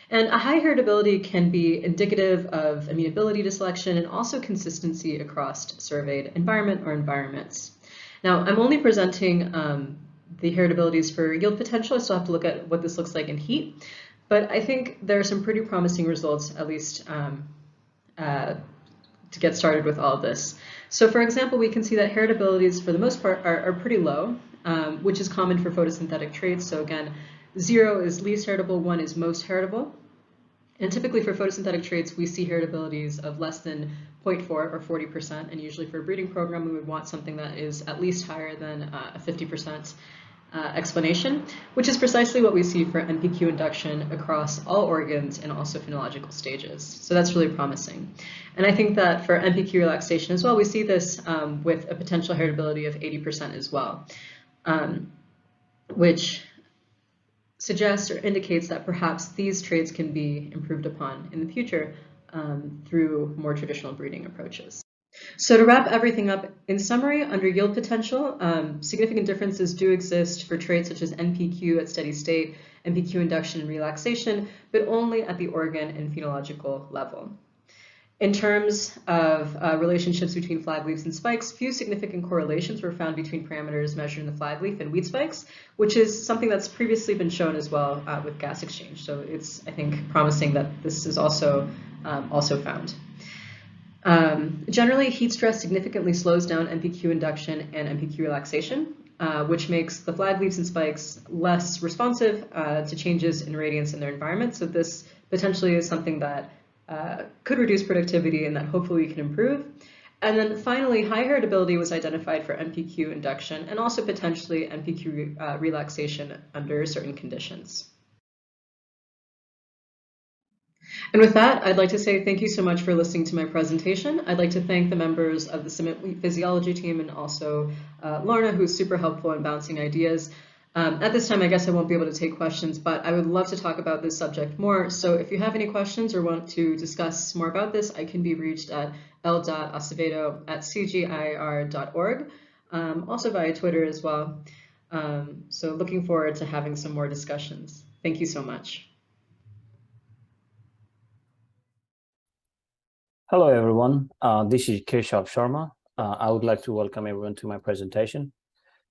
And a high heritability can be indicative of amenability to selection and also consistency across surveyed environment or environments. Now, I'm only presenting the heritabilities for yield potential. I still have to look at what this looks like in heat. But I think there are some pretty promising results, at least to get started with all of this. So for example, we can see that heritabilities for the most part are pretty low, which is common for photosynthetic traits. So again, 0 is least heritable, 1 is most heritable. And typically for photosynthetic traits, we see heritabilities of less than 0.4 or 40%. And usually for a breeding program, we would want something that is at least higher than a 50% explanation, which is precisely what we see for NPQ induction across all organs and also phenological stages. So that's really promising. And I think that for NPQ relaxation as well, we see this with a potential heritability of 80% as well, which suggests or indicates that perhaps these traits can be improved upon in the future through more traditional breeding approaches. So to wrap everything up, in summary, under yield potential, significant differences do exist for traits such as NPQ at steady state, NPQ induction and relaxation, but only at the organ and phenological level. In terms of relationships between flag leaves and spikes, few significant correlations were found between parameters measured in the flag leaf and wheat spikes, which is something that's previously been shown as well with gas exchange. So it's, I think, promising that this is also found. Generally, heat stress significantly slows down NPQ induction and NPQ relaxation, which makes the flag leaves and spikes less responsive to changes in radiance in their environment. So this potentially is something that could reduce productivity and that hopefully we can improve. And then finally, high heritability was identified for NPQ induction and also potentially NPQ relaxation under certain conditions. And with that, I'd like to say thank you so much for listening to my presentation. I'd like to thank the members of the Summit Wheat Physiology team and also Lorna, who's super helpful in bouncing ideas. At this time, I guess I won't be able to take questions, but I would love to talk about this subject more. So if you have any questions or want to discuss more about this, I can be reached at l.acevedo@cgir.org, also via Twitter as well. So looking forward to having some more discussions. Thank you so much. Hello, everyone. This is Keshav Sharma. I would like to welcome everyone to my presentation.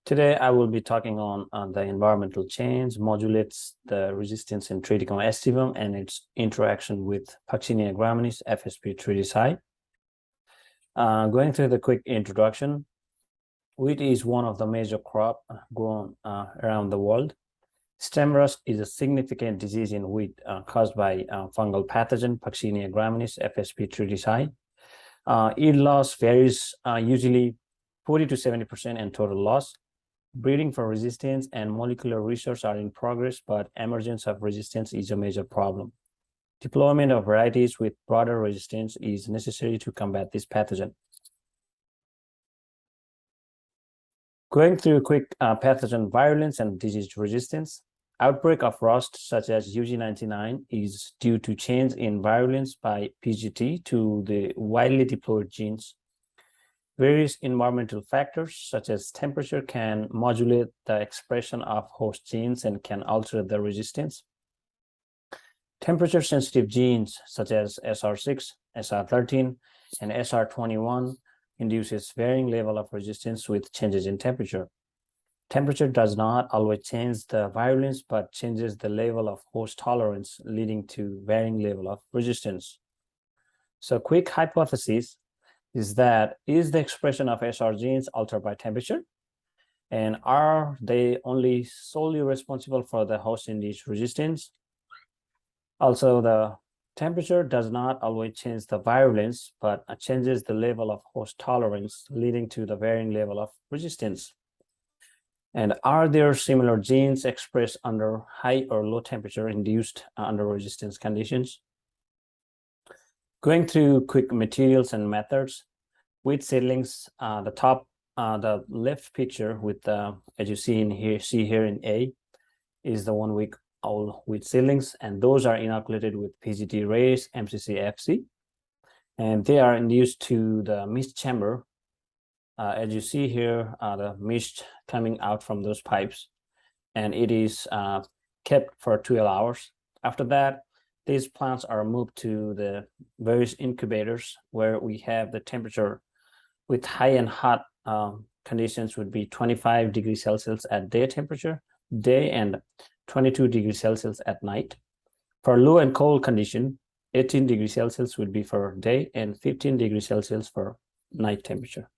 Today, I will be talking on the environmental change modulates the resistance in Triticum aestivum and its interaction with Puccinia graminis FSP tritici. Going through the quick introduction, wheat is one of the major crops grown around the world. Stem rust is a significant disease in wheat caused by fungal pathogen Puccinia graminis FSP tritici. Yield loss varies usually 40 to 70% in total loss. Breeding for resistance and molecular research are in progress, but emergence of resistance is a major problem. Deployment of varieties with broader resistance is necessary to combat this pathogen. Going through quick pathogen virulence and disease resistance, outbreak of rust such as UG99 is due to change in virulence by PGT to the widely deployed genes. Various environmental factors such as temperature can modulate the expression of host genes and can alter the resistance. Temperature-sensitive genes such as SR6, SR13, and SR21 induces varying level of resistance with changes in temperature. Temperature does not always change the virulence, but changes the level of host tolerance, leading to varying level of resistance. So quick hypothesis is that is the expression of SR genes altered by temperature? And are they only solely responsible for the host-induced resistance? Also, the temperature does not always change the virulence, but changes the level of host tolerance, leading to the varying level of resistance. And are there similar genes expressed under high or low temperature induced under resistance conditions? Going through quick materials and methods, wheat seedlings, the left picture with as you see here in A, is the 1 week all wheat seedlings, and those are inoculated with PGT race MCC-FC, and they are induced to the mist chamber. As you see here, the mist coming out from those pipes, and it is kept for 12 hours. After that, these plants are moved to the various incubators where we have the temperature with high and hot conditions would be 25 degrees Celsius at day temperature, day, and 22 degrees Celsius at night. For low and cold condition, 18 degrees Celsius would be for day and 15 degrees Celsius for night temperature.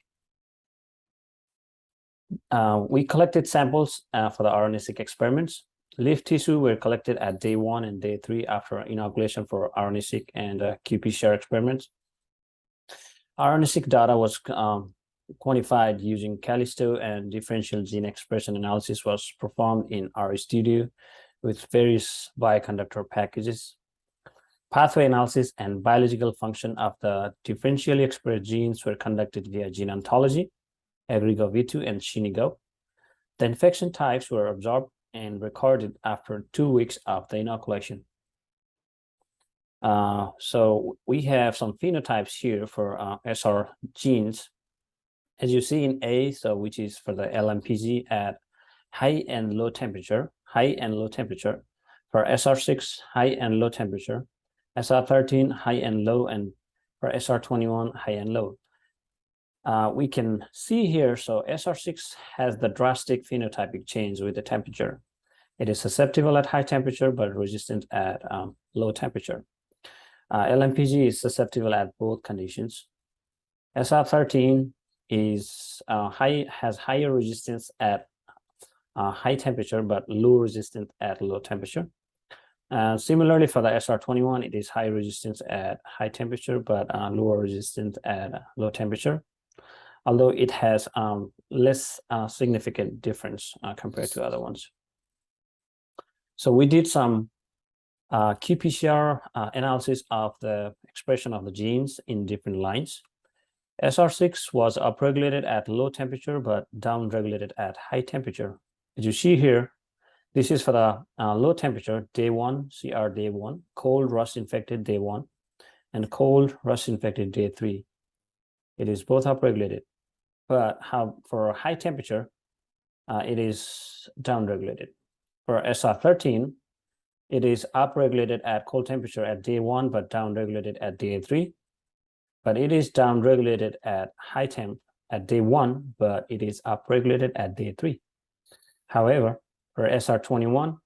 We collected samples for the RNA-seq experiments. Leaf tissue were collected at day 1 and day 3 after inoculation for RNA-seq and qPCR experiments. RNA-seq data was quantified using Callisto, and differential gene expression analysis was performed in our studio with various bioconductor packages. Pathway analysis and biological function of the differentially expressed genes were conducted via gene ontology, AgriGo-V2 and Shinigo. The infection types were observed and recorded after 2 weeks of the inoculation. So we have some phenotypes here for SR genes. As you see in A, so which is for the LMPG at high and low temperature, for SR6, high and low temperature, SR13, high and low, and for SR21, high and low. We can see here, so SR6 has the drastic phenotypic change with the temperature. It is susceptible at high temperature, but resistant at low temperature. LMPG is susceptible at both conditions. SR13 is has higher resistance at high temperature, but low resistance at low temperature. Similarly, for the SR21, it is high resistance at high temperature, but lower resistance at low temperature, although it has less significant difference compared to other ones. So we did some qPCR analysis of the expression of the genes in different lines. SR6 was upregulated at low temperature, but downregulated at high temperature. As you see here, this is for the low temperature, day 1, CR day 1, cold rust infected day 1, and cold rust infected day 3. It is both upregulated, but for high temperature, it is downregulated. For SR13, it is upregulated at cold temperature at day 1, but downregulated at day 3. But it is downregulated at high temp at day 1, but it is upregulated at day 3. However, for SR21,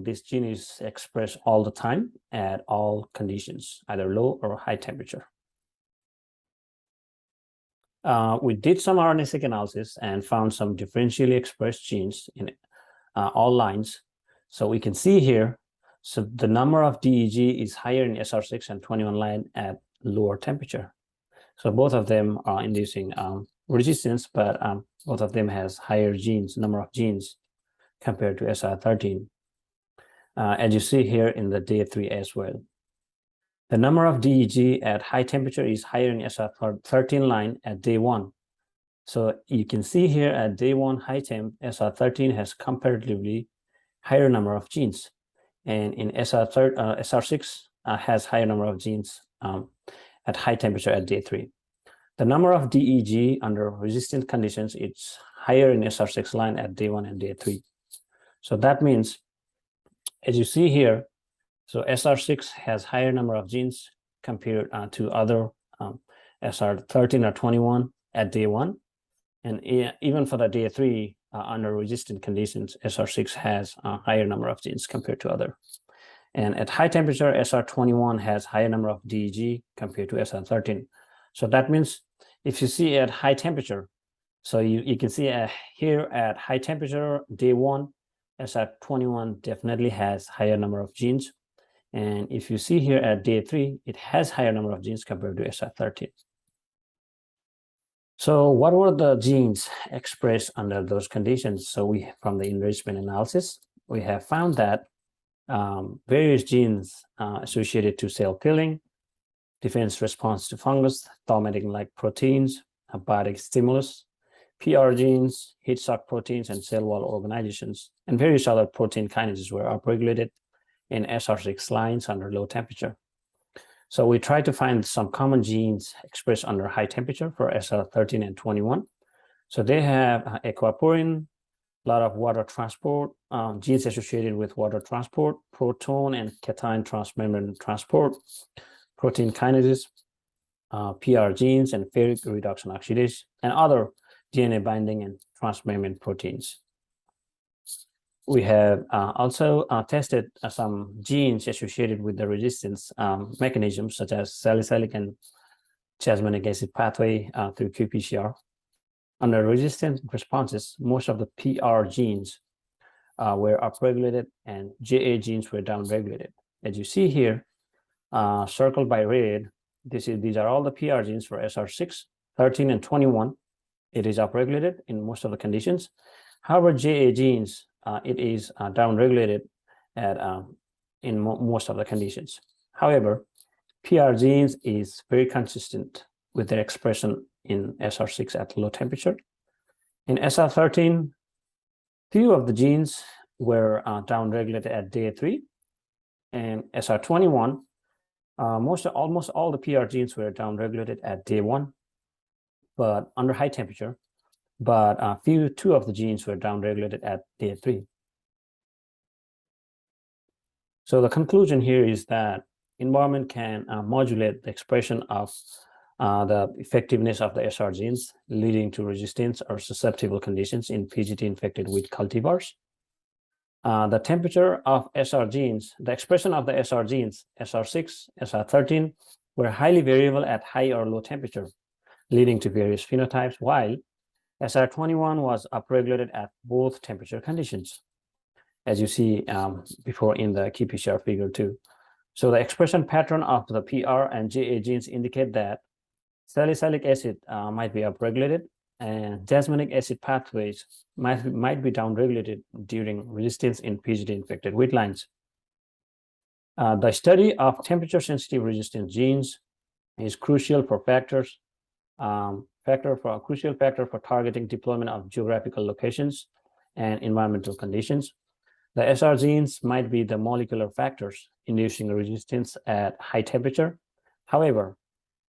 this gene is expressed all the time at all conditions, either low or high temperature. We did some RNA-seq analysis and found some differentially expressed genes in all lines. So we can see here, so the number of DEG is higher in SR6 and 21 line at lower temperature. So both of them are inducing resistance, but both of them has higher number of genes compared to SR13. As you see here in the day 3 as well. The number of DEG at high temperature is higher in SR13 line at day 1. So you can see here at day 1 high temp, SR13 has comparatively higher number of genes, and in SR6 has higher number of genes at high temperature at day 3. The number of DEG under resistant conditions is higher in SR6 line at day 1 and day 3. So that means, as you see here, so SR6 has higher number of genes compared to other SR13 or 21 at day 1. And even for the day 3, under resistant conditions, SR6 has a higher number of genes compared to other. And at high temperature, SR21 has higher number of DEG compared to SR13. So that means if you see at high temperature, so you can see here at high temperature, day 1, SR21 definitely has higher number of genes. And if you see here at day 3, it has higher number of genes compared to SR13. So what were the genes expressed under those conditions? So from the enrichment analysis, we have found that various genes associated to cell killing, defense response to fungus, thaumatic-like proteins, biotic stimulus, PR genes, heat shock proteins, and cell wall organizations, and various other protein kinases were upregulated in SR6 lines under low temperature. So we tried to find some common genes expressed under high temperature for SR13 and 21. So they have aquaporin, a lot of water transport, genes associated with water transport, proton and cation transmembrane transport, protein kinases, PR genes, and ferric reduction oxidase, and other DNA binding and transmembrane proteins. We have also tested some genes associated with the resistance mechanisms, such as salicylic and jasminic acid pathway through qPCR. Under resistance responses, most of the PR genes were upregulated and JA genes were downregulated. As you see here, circled by red, these are all the PR genes for SR6, 13, and 21. It is upregulated in most of the conditions. However, JA genes, it is downregulated in most of the conditions. However, PR genes is very consistent with their expression in SR6 at low temperature. In SR13, few of the genes were downregulated at day 3, and SR21, almost all the PR genes were downregulated at day 1, but under high temperature. But two of the genes were downregulated at day 3. So the conclusion here is that environment can modulate the expression of the effectiveness of the SR genes, leading to resistance or susceptible conditions in PGT-infected wheat cultivars. The temperature of SR genes, the expression of the SR genes, SR6, SR13, were highly variable at high or low temperature, leading to various phenotypes, while SR21 was upregulated at both temperature conditions, as you see before in the qPCR figure 2. So the expression pattern of the PR and JA genes indicate that salicylic acid might be upregulated, and jasminic acid pathways might be downregulated during resistance in PGT-infected wheat lines. The study of temperature-sensitive resistance genes is crucial for crucial factor for targeting deployment of geographical locations and environmental conditions. The SR genes might be the molecular factors inducing resistance at high temperature. However,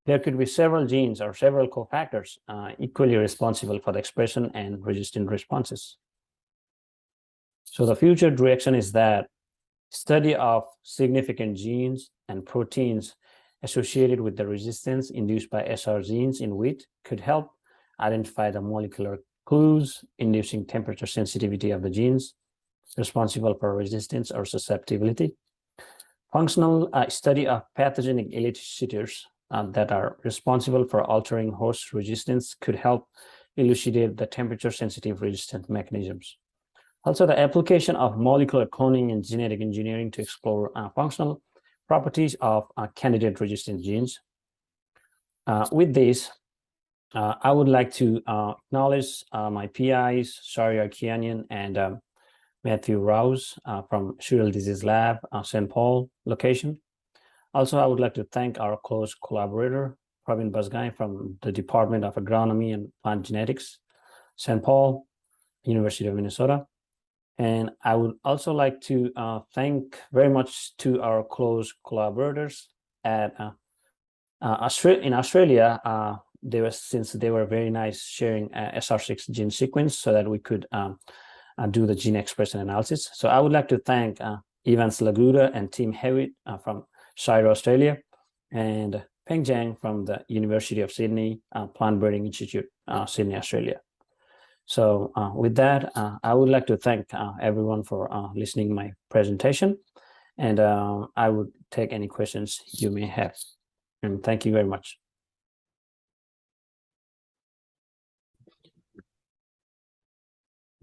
there could be several genes or several cofactors equally responsible for the expression and resistant responses. So the future direction is that study of significant genes and proteins associated with the resistance induced by SR genes in wheat could help identify the molecular clues inducing temperature sensitivity of the genes responsible for resistance or susceptibility. Functional study of pathogenic elicitators that are responsible for altering host resistance could help elucidate the temperature-sensitive resistant mechanisms. Also, the application of molecular cloning and genetic engineering to explore functional properties of candidate resistant genes. With this, I would like to acknowledge my PIs, Sharia Kianian and Matthew Rouse from Cereal Disease Lab, St. Paul location. Also, I would like to thank our close collaborator, Praveen Basgai from the Department of Agronomy and Plant Genetics, St. Paul, University of Minnesota. And I would also like to thank very much to our close collaborators at in Australia. Since they were very nice sharing SR6 gene sequence so that we could do the gene expression analysis. So I would like to thank Evans Laguda and Tim Hewitt from Shire, Australia, and Peng Jiang from the University of Sydney Plant Breeding Institute, Sydney, Australia. So with that, I would like to thank everyone for listening to my presentation, and I would take any questions you may have. And thank you very much.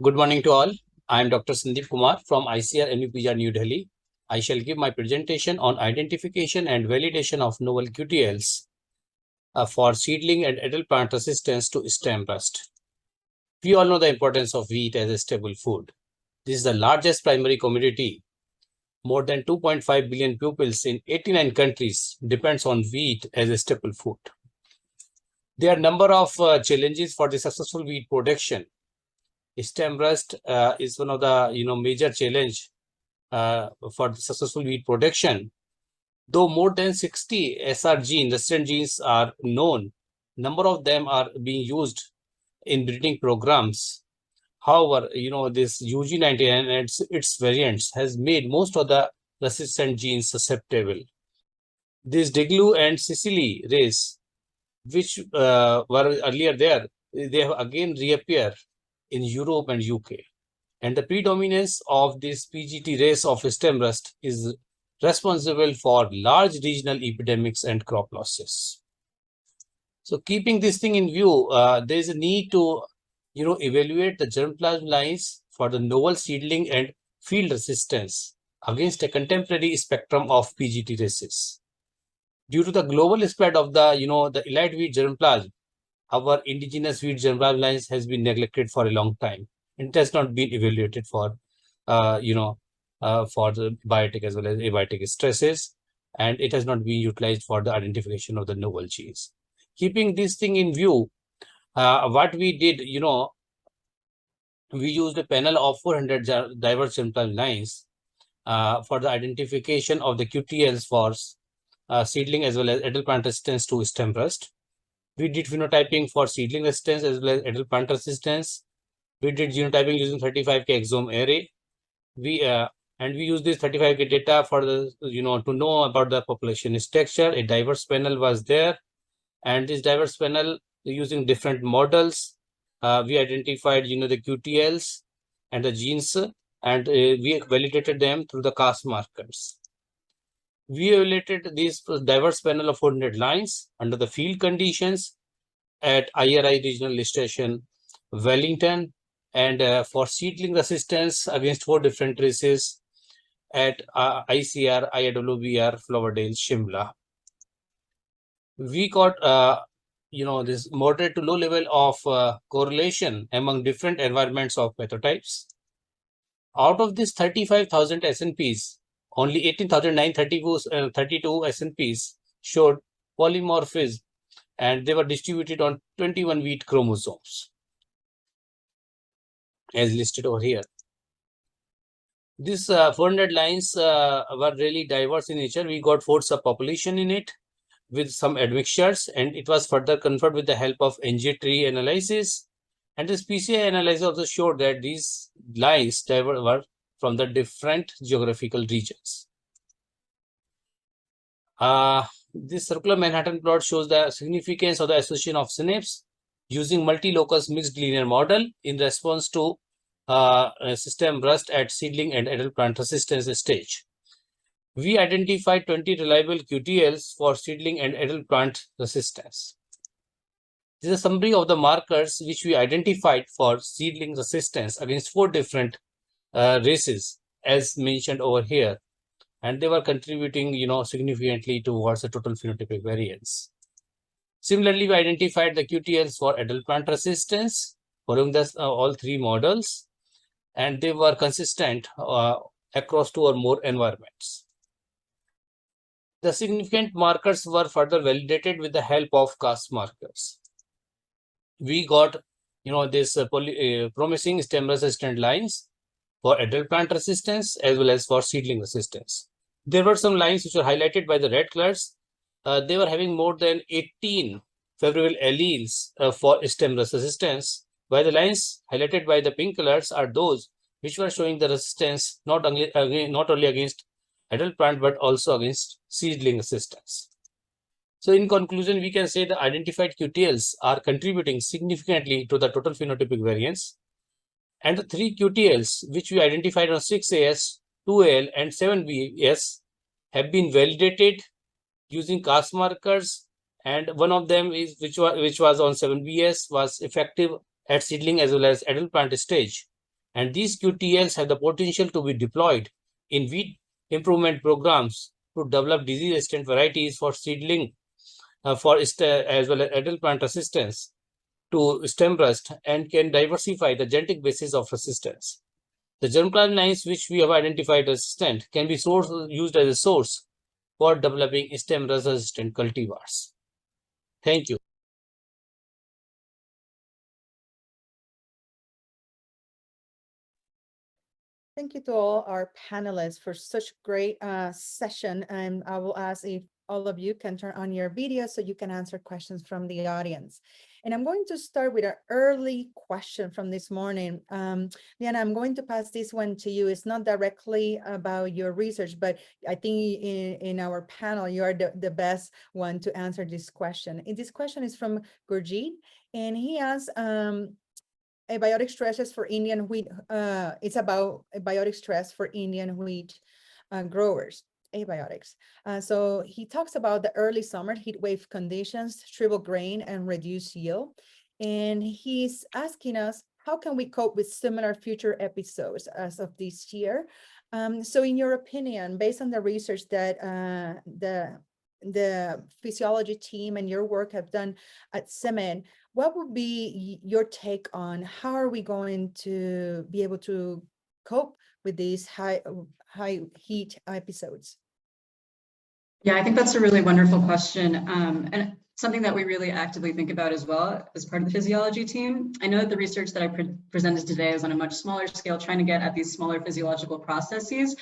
Good morning to all. I am Dr. Sandeep Kumar from ICR NUPGR New Delhi. I shall give my presentation on identification and validation of novel QTLs for seedling and adult plant resistance to stem rust. We all know the importance of wheat as a staple food. This is the largest primary commodity. More than 2.5 billion pupils in 89 countries depends on wheat as a staple food. There are a number of challenges for the successful wheat production. Stem rust is one of the major challenge for the successful wheat production. Though more than 60 SR gene resistant genes are known, number of them are being used in breeding programs. However, this UG99 and its variants has made most of the resistant genes susceptible. This Deglu and Sicily race, which were earlier there, they have again reappeared in Europe and UK. And the predominance of this PGT race of stem rust is responsible for large regional epidemics and crop losses. So keeping this thing in view, there is a need to evaluate the germplasm lines for the novel seedling and field resistance against a contemporary spectrum of PGT races. Due to the global spread of the elite wheat germplasm, our indigenous wheat germplasm lines has been neglected for a long time. It has not been evaluated for the biotic as well as abiotic stresses, and it has not been utilized for the identification of the novel genes. Keeping this thing in view, what we did, we used a panel of 400 diverse germplasm lines for the identification of the QTLs for seedling as well as adult plant resistance to stem rust. We did phenotyping for seedling resistance as well as adult plant resistance. We did genotyping using 35K exome array. We used this 35K data for the to know about the population structure. A diverse panel was there, and this diverse panel using different models. We identified the QTLs and the genes, and we validated them through the Cas markers. We evaluated this diverse panel of 400 lines under the field conditions at IRI Regional Station, Wellington, and for seedling resistance against 4 different races at ICR, IWBR, Flowerdale, Shimla. We got this moderate to low level of correlation among different environments of pathotypes. Out of this 35,000 SNPs, only 18,932 SNPs showed polymorphism, and they were distributed on 21 wheat chromosomes, as listed over here. These 400 lines were really diverse in nature. We got 4 subpopulation in it with some admixtures, and it was further confirmed with the help of NG tree analysis. And this PCI analysis also showed that these lines were from the different geographical regions. This circular Manhattan plot shows the significance of the association of synapse using multi-locus mixed linear model in response to system rust at seedling and adult plant resistance stage. We identified 20 reliable QTLs for seedling and adult plant resistance. This is a summary of the markers which we identified for seedling resistance against 4 different races, as mentioned over here, and they were contributing, significantly towards the total phenotypic variance. Similarly, we identified the QTLs for adult plant resistance following all 3 models, and they were consistent across 2 or more environments. The significant markers were further validated with the help of Cas markers. We got, this promising stem resistant lines for adult plant resistance as well as for seedling resistance. There were some lines which were highlighted by the red colors. They were having more than 18 favorable alleles for stem resistance, while the lines highlighted by the pink colors are those which were showing the resistance not only against adult plant but also against seedling resistance. So in conclusion, we can say the identified QTLs are contributing significantly to the total phenotypic variance, and the 3 QTLs which we identified on 6AS, 2AL, and 7BS have been validated using Cas markers, and one of them is which was on 7BS was effective at seedling as well as adult plant stage, and these QTLs have the potential to be deployed in wheat improvement programs to develop disease-resistant varieties for seedling as well as adult plant resistance to stem rust, and can diversify the genetic basis of resistance. The germplasm lines which we have identified resistant can be used as a source for developing stem rust resistant cultivars. Thank you. Thank you to all our panelists for such great session. And I will ask if all of you can turn on your video so you can answer questions from the audience. And I'm going to start with an early question from this morning. Liana, I'm going to pass this one to you. It's not directly about your research, but I think in our panel, you are the best one to answer this question. And this question is from Gurjeet, and he asks, abiotic stresses for Indian wheat. It's about abiotic stress for Indian wheat growers, abiotics. So he talks about the early summer heat wave conditions, shriveled grain, and reduced yield. And he's asking us, how can we cope with similar future episodes as of this year? So in your opinion, based on the research that the physiology team and your work have done at CIMMYT, what would be your take on how are we going to be able to cope with these high heat episodes? Yeah, I think that's a really wonderful question, and something that we really actively think about as well as part of the physiology team. I know that the research that I presented today is on a much smaller scale, trying to get at these smaller physiological processes,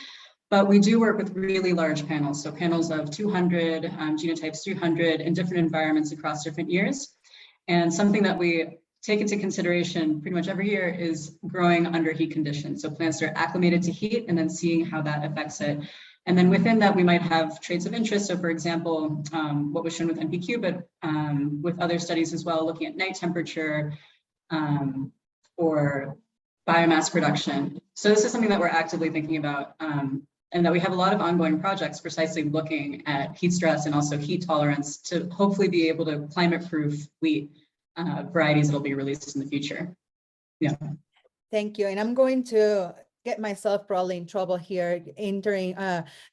but we do work with really large panels, so panels of 200, genotypes 300 in different environments across different years. And something that we take into consideration pretty much every year is growing under heat conditions. So plants are acclimated to heat and then seeing how that affects it. And then within that, we might have traits of interest. So for example, what was shown with NPQ, but with other studies as well, looking at night temperature or biomass production. So this is something that we're actively thinking about, and that we have a lot of ongoing projects precisely looking at heat stress and also heat tolerance to hopefully be able to climate-proof wheat varieties that'll be released in the future. Yeah. Thank you. And I'm going to get myself probably in trouble here entering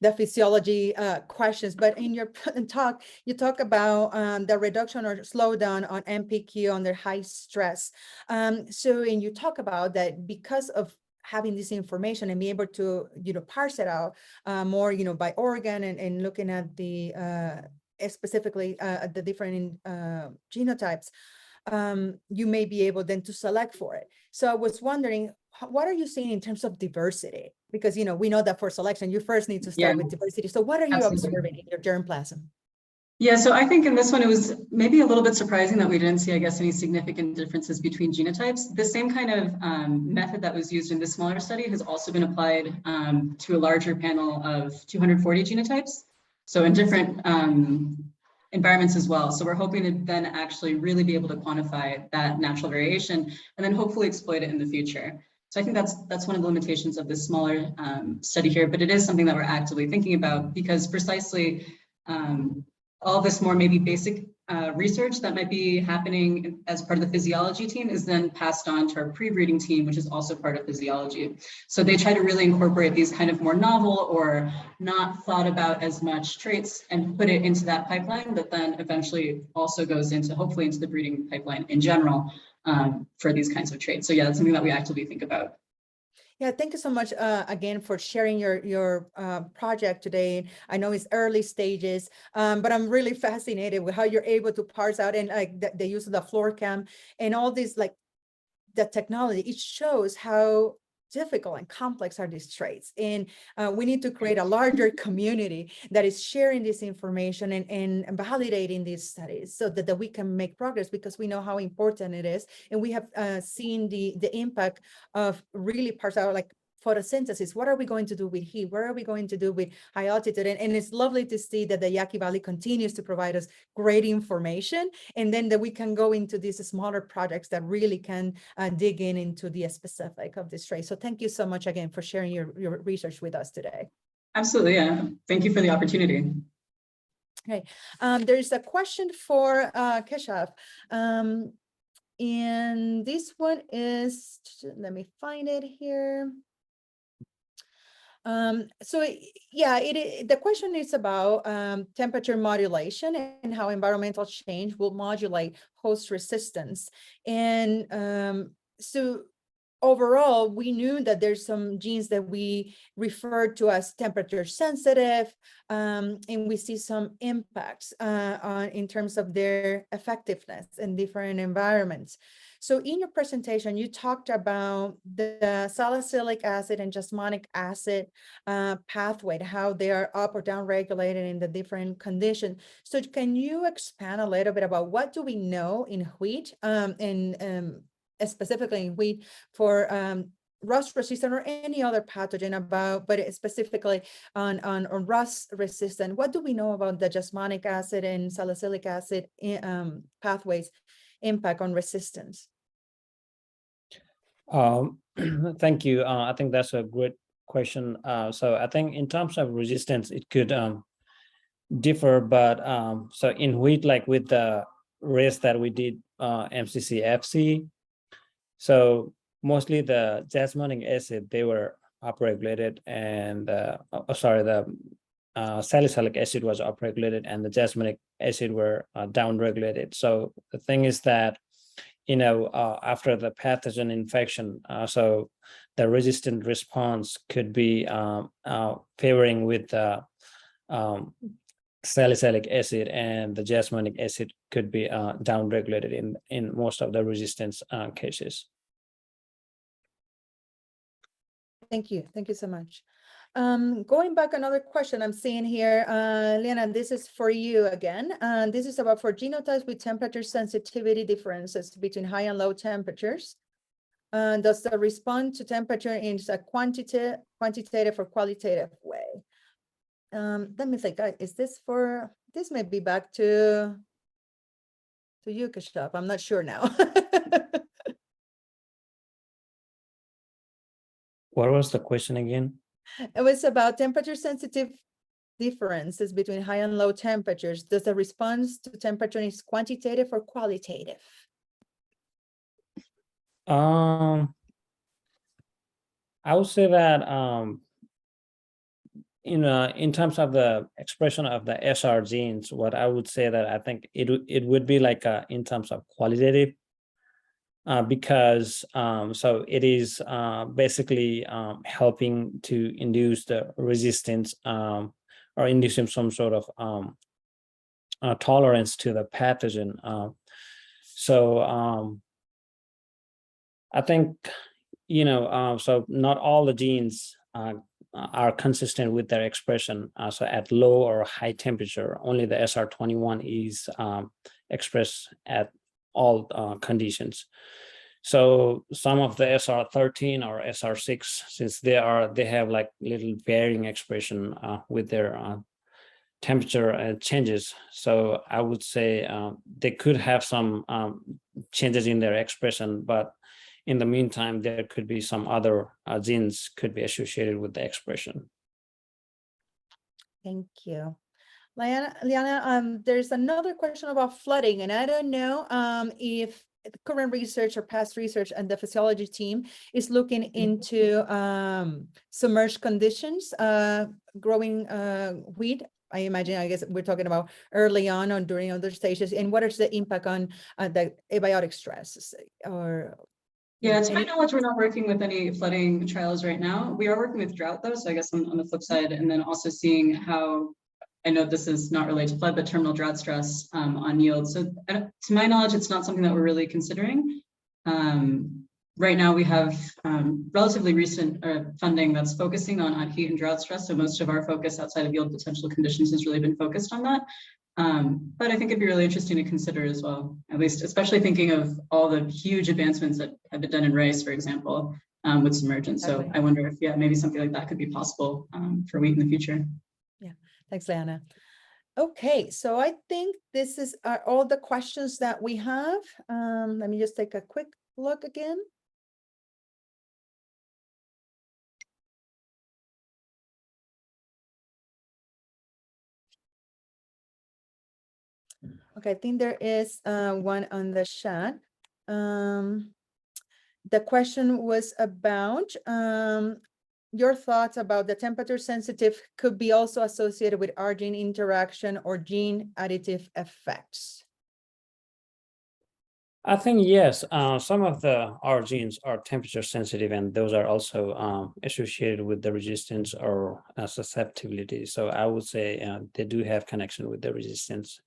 the physiology questions, but in your talk, you talk about the reduction or slowdown on NPQ under high stress. And you talk about that because of having this information and be able to, parse it out more, by organ and looking at the specifically the different genotypes, you may be able then to select for it. So I was wondering, what are you seeing in terms of diversity? Because, we know that for selection, you first need to start with diversity. So what are you observing in your germplasm? Yeah, so I think in this one, it was maybe a little bit surprising that we didn't see, I guess, any significant differences between genotypes. The same kind of method that was used in this smaller study has also been applied to a larger panel of 240 genotypes. So in different environments as well. So we're hoping to then actually really be able to quantify that natural variation and then hopefully exploit it in the future. So I think that's one of the limitations of this smaller study here, but it is something that we're actively thinking about because precisely all this more maybe basic research that might be happening as part of the physiology team is then passed on to our pre-breeding team, which is also part of physiology. So they try to really incorporate these kind of more novel or not thought about as much traits and put it into that pipeline that then eventually also goes into, hopefully into the breeding pipeline in general for these kinds of traits. So yeah, that's something that we actively think about. Yeah, thank you so much again for sharing your project today. I know it's early stages, but I'm really fascinated with how you're able to parse out and like the use of the floor cam and all this, like the technology. It shows how difficult and complex are these traits. And we need to create a larger community that is sharing this information and validating these studies so that we can make progress because we know how important it is. And we have seen the impact of really parse out like photosynthesis. What are we going to do with heat? What are we going to do with high altitude? And it's lovely to see that the Yaqui Valley continues to provide us great information, and then that we can go into these smaller projects that really can dig into the specific of this trait. So thank you so much again for sharing your research with us today. Absolutely, yeah. Thank you for the opportunity. Okay, there's a question for Keshav. And this one is, let me find it here. So yeah, the question is about temperature modulation and how environmental change will modulate host resistance. And so overall, we knew that there's some genes that we refer to as temperature sensitive, and we see some impacts in terms of their effectiveness in different environments. So in your presentation, you talked about the salicylic acid and jasmonic acid pathway, how they are up or down regulated in the different conditions. So can you expand a little bit about what do we know in wheat, and specifically in wheat for rust resistant or any other pathogen about, but specifically on rust resistant? What do we know about the jasmonic acid and salicylic acid pathways impact on resistance? Thank you. I think that's a great question. So I think in terms of resistance, it could differ, but so in wheat, like with the race that we did, MCC-FC, so mostly the jasmonic acid, they were upregulated, and the salicylic acid was upregulated and the jasmonic acid were downregulated. So the thing is that, after the pathogen infection, so the resistant response could be favoring with the salicylic acid, and the jasmonic acid could be downregulated in most of the resistance cases. Thank you so much. Going back, another question I'm seeing here, Liana, this is for you again. This is about for genotypes with temperature sensitivity differences between high and low temperatures. Does the response to temperature in a quantitative or qualitative way? Let me think, this may be back to you, Kashyap. I'm not sure now. What was the question again? It was about temperature sensitive differences between high and low temperatures. Does the response to temperature is quantitative or qualitative? I would say that in terms of the expression of the SR genes, what I would say that I think it would be like in terms of qualitative, because so it is basically helping to induce the resistance, or inducing some sort of tolerance to the pathogen. So I think, so not all the genes are consistent with their expression. So at low or high temperature, only the SR21 is expressed at all conditions. So some of the SR13 or SR6, since they have like little varying expression with their temperature changes. So I would say they could have some changes in their expression, but in the meantime, there could be some other genes could be associated with the expression. Thank you. Liana, there's another question about flooding, and I don't know if current research or past research and the physiology team is looking into submerged conditions growing wheat. I guess we're talking about early on or during other stages, and what is the impact on the abiotic stress or... Yeah, to my knowledge, we're not working with any flooding trials right now. We are working with drought though, so I guess on the flip side, and then also seeing how, I know this is not related to flood, but terminal drought stress on yield. So to my knowledge, it's not something that we're really considering. Right now we have relatively recent funding that's focusing on heat and drought stress. So most of our focus outside of yield potential conditions has really been focused on that. But I think it'd be really interesting to consider as well, at least, especially thinking of all the huge advancements that have been done in rice, for example, with submergence. So I wonder if, maybe something like that could be possible for wheat in the future. Yeah, thanks, Liana. Okay, so I think this is all the questions that we have. Let me just take a quick look again. Okay, I think there is one on the chat. The question was about your thoughts about the temperature sensitive could be also associated with R gene interaction or gene additive effects. I think yes, some of the R genes are temperature sensitive, and those are also associated with the resistance or susceptibility. So I would say they do have connection with the resistance.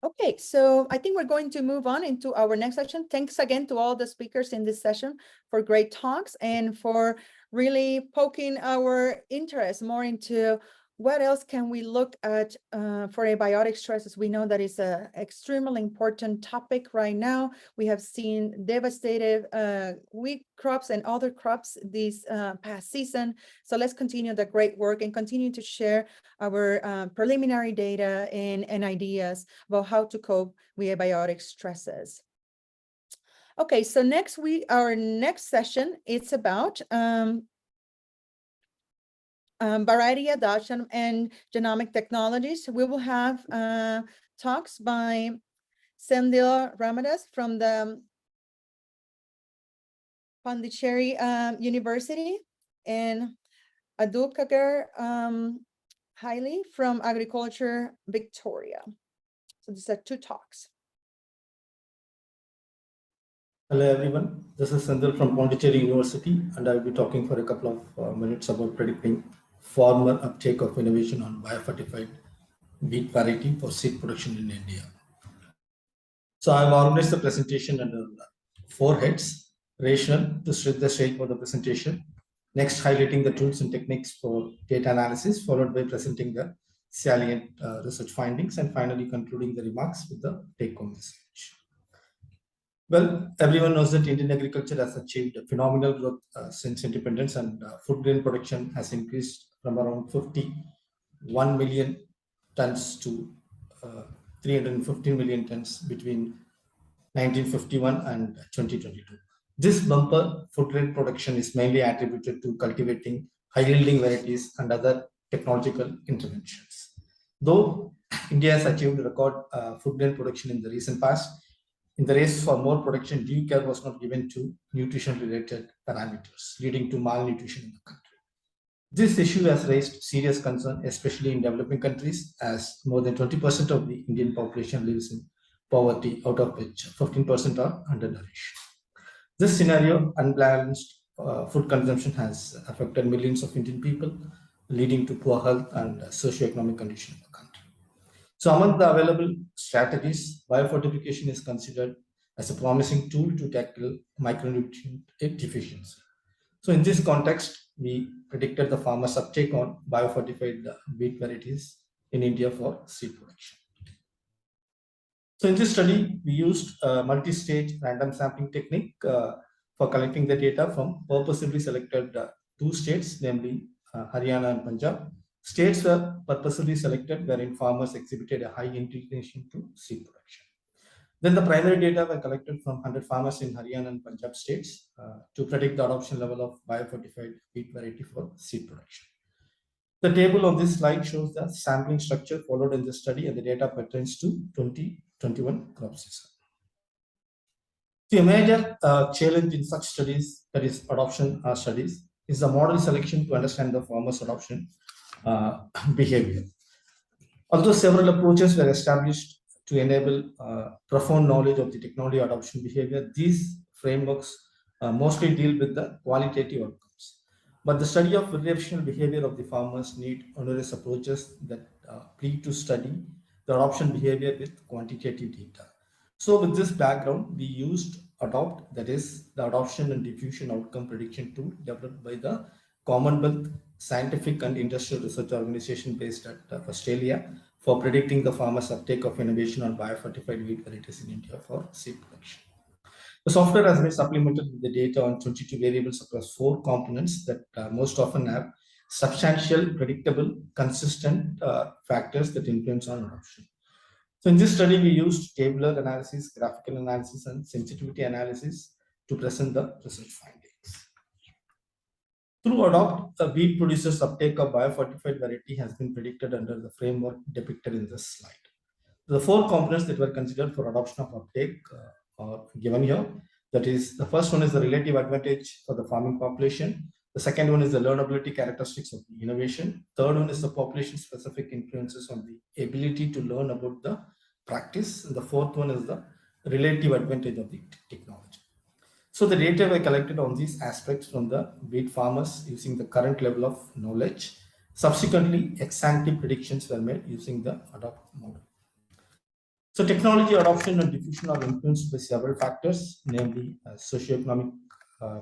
Okay, so I think we're going to move on into our next session. Thanks again to all the speakers in this session for great talks and for really poking our interest more into what else can we look at for abiotic stresses. We know that it's an extremely important topic right now. We have seen devastated wheat crops and other crops this past season. So let's continue the great work and continue to share our preliminary data and ideas about how to cope with abiotic stresses. Okay, so our next session, it's about variety adoption and genomic technologies. We will have talks by Sendil Ramadas from the Pondicherry University and Adulkagar Hailey from Agriculture Victoria. So these are two talks. Hello everyone, this is Sendil from Pondicherry University, and I will be talking for a couple of minutes about predicting farmer uptake of innovation on biofortified wheat variety for seed production in India. So I have organized the presentation under 4 heads: rational, to set the stage for the presentation; next, highlighting the tools and techniques for data analysis, followed by presenting the salient research findings, and finally concluding the remarks with the take-home message. Well, everyone knows that Indian agriculture has achieved phenomenal growth since independence, and food grain production has increased from around 51 million tons to 315 million tons between 1951 and 2022. This bumper food grain production is mainly attributed to cultivating high-yielding varieties and other technological interventions. Though India has achieved record food grain production in the recent past, in the race for more production, due care was not given to nutrition-related parameters, leading to malnutrition in the country. This issue has raised serious concern, especially in developing countries, as more than 20% of the Indian population lives in poverty, out of which 15% are undernourished. This scenario, unbalanced food consumption, has affected millions of Indian people, leading to poor health and socioeconomic conditions in the country. So among the available strategies, biofortification is considered as a promising tool to tackle micronutrient deficiency. So in this context, we predicted the farmers' uptake on biofortified wheat varieties in India for seed production. So in this study, we used a multi-stage random sampling technique for collecting the data from purposely selected 2 states, namely Haryana and Punjab. States were purposely selected wherein farmers exhibited a high inclination to seed production. Then the primary data were collected from 100 farmers in Haryana and Punjab states to predict the adoption level of biofortified wheat variety for seed production. The table on this slide shows the sampling structure followed in the study, and the data pertains to 2021 crop season. The major challenge in such studies, that is adoption studies, is the model selection to understand the farmers' adoption behavior. Although several approaches were established to enable profound knowledge of the technology adoption behavior, these frameworks mostly deal with the qualitative outcomes. But the study of variational behavior of the farmers need onerous approaches that plead to study the adoption behavior with quantitative data. So with this background, we used ADOPT, that is the Adoption and Diffusion Outcome Prediction tool developed by the Commonwealth Scientific and Industrial Research Organization based at Australia for predicting the farmers' uptake of innovation on biofortified wheat varieties in India for seed production. The software has been supplemented with the data on 22 variables across 4 components that most often have substantial, predictable, consistent factors that influence on adoption. So in this study, we used tabular analysis, graphical analysis, and sensitivity analysis to present the research findings. Through ADOPT, the wheat producer's uptake of biofortified variety has been predicted under the framework depicted in this slide. The 4 components that were considered for adoption of uptake are given here. That is, the first one is the relative advantage for the farming population. The second one is the learnability characteristics of the innovation. Third one is the population-specific influences on the ability to learn about the practice. And the fourth one is the relative advantage of the technology. So the data were collected on these aspects from the wheat farmers using the current level of knowledge. Subsequently, ex-ante predictions were made using the ADOPT model. So technology adoption and diffusion are influenced by several factors, namely socioeconomic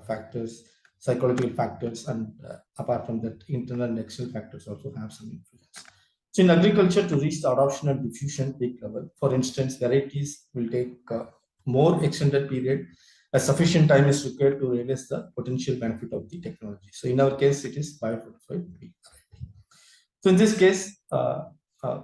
factors, psychological factors, and apart from that, internal and external factors also have some influence. So in agriculture, to reach the adoption and diffusion peak level, for instance, varieties will take more extended period, as sufficient time is required to realize the potential benefit of the technology. So in our case, it is biofortified wheat variety. So in this case,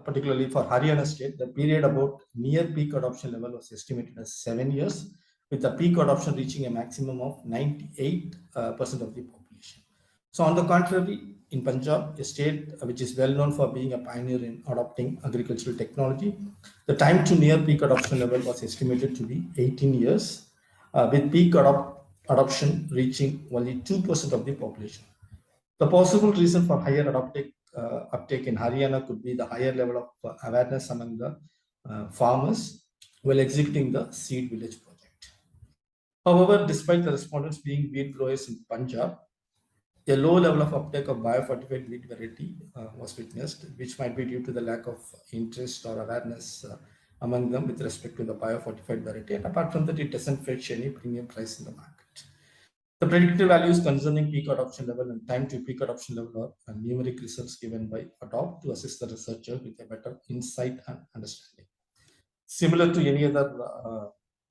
particularly for Haryana state, the period about near peak adoption level was estimated as 7 years, with the peak adoption reaching a maximum of 98% of the population. So on the contrary, in Punjab, a state which is well known for being a pioneer in adopting agricultural technology, the time to near peak adoption level was estimated to be 18 years, with peak adoption reaching only 2% of the population. The possible reason for higher uptake in Haryana could be the higher level of awareness among the farmers while executing the seed village project. However, despite the respondents being wheat growers in Punjab, a low level of uptake of biofortified wheat variety was witnessed, which might be due to the lack of interest or awareness among them with respect to the biofortified variety. And apart from that, it doesn't fetch any premium price in the market. The predictive values concerning peak adoption level and time to peak adoption level are numeric results given by ADOPT to assist the researcher with a better insight and understanding. Similar to any other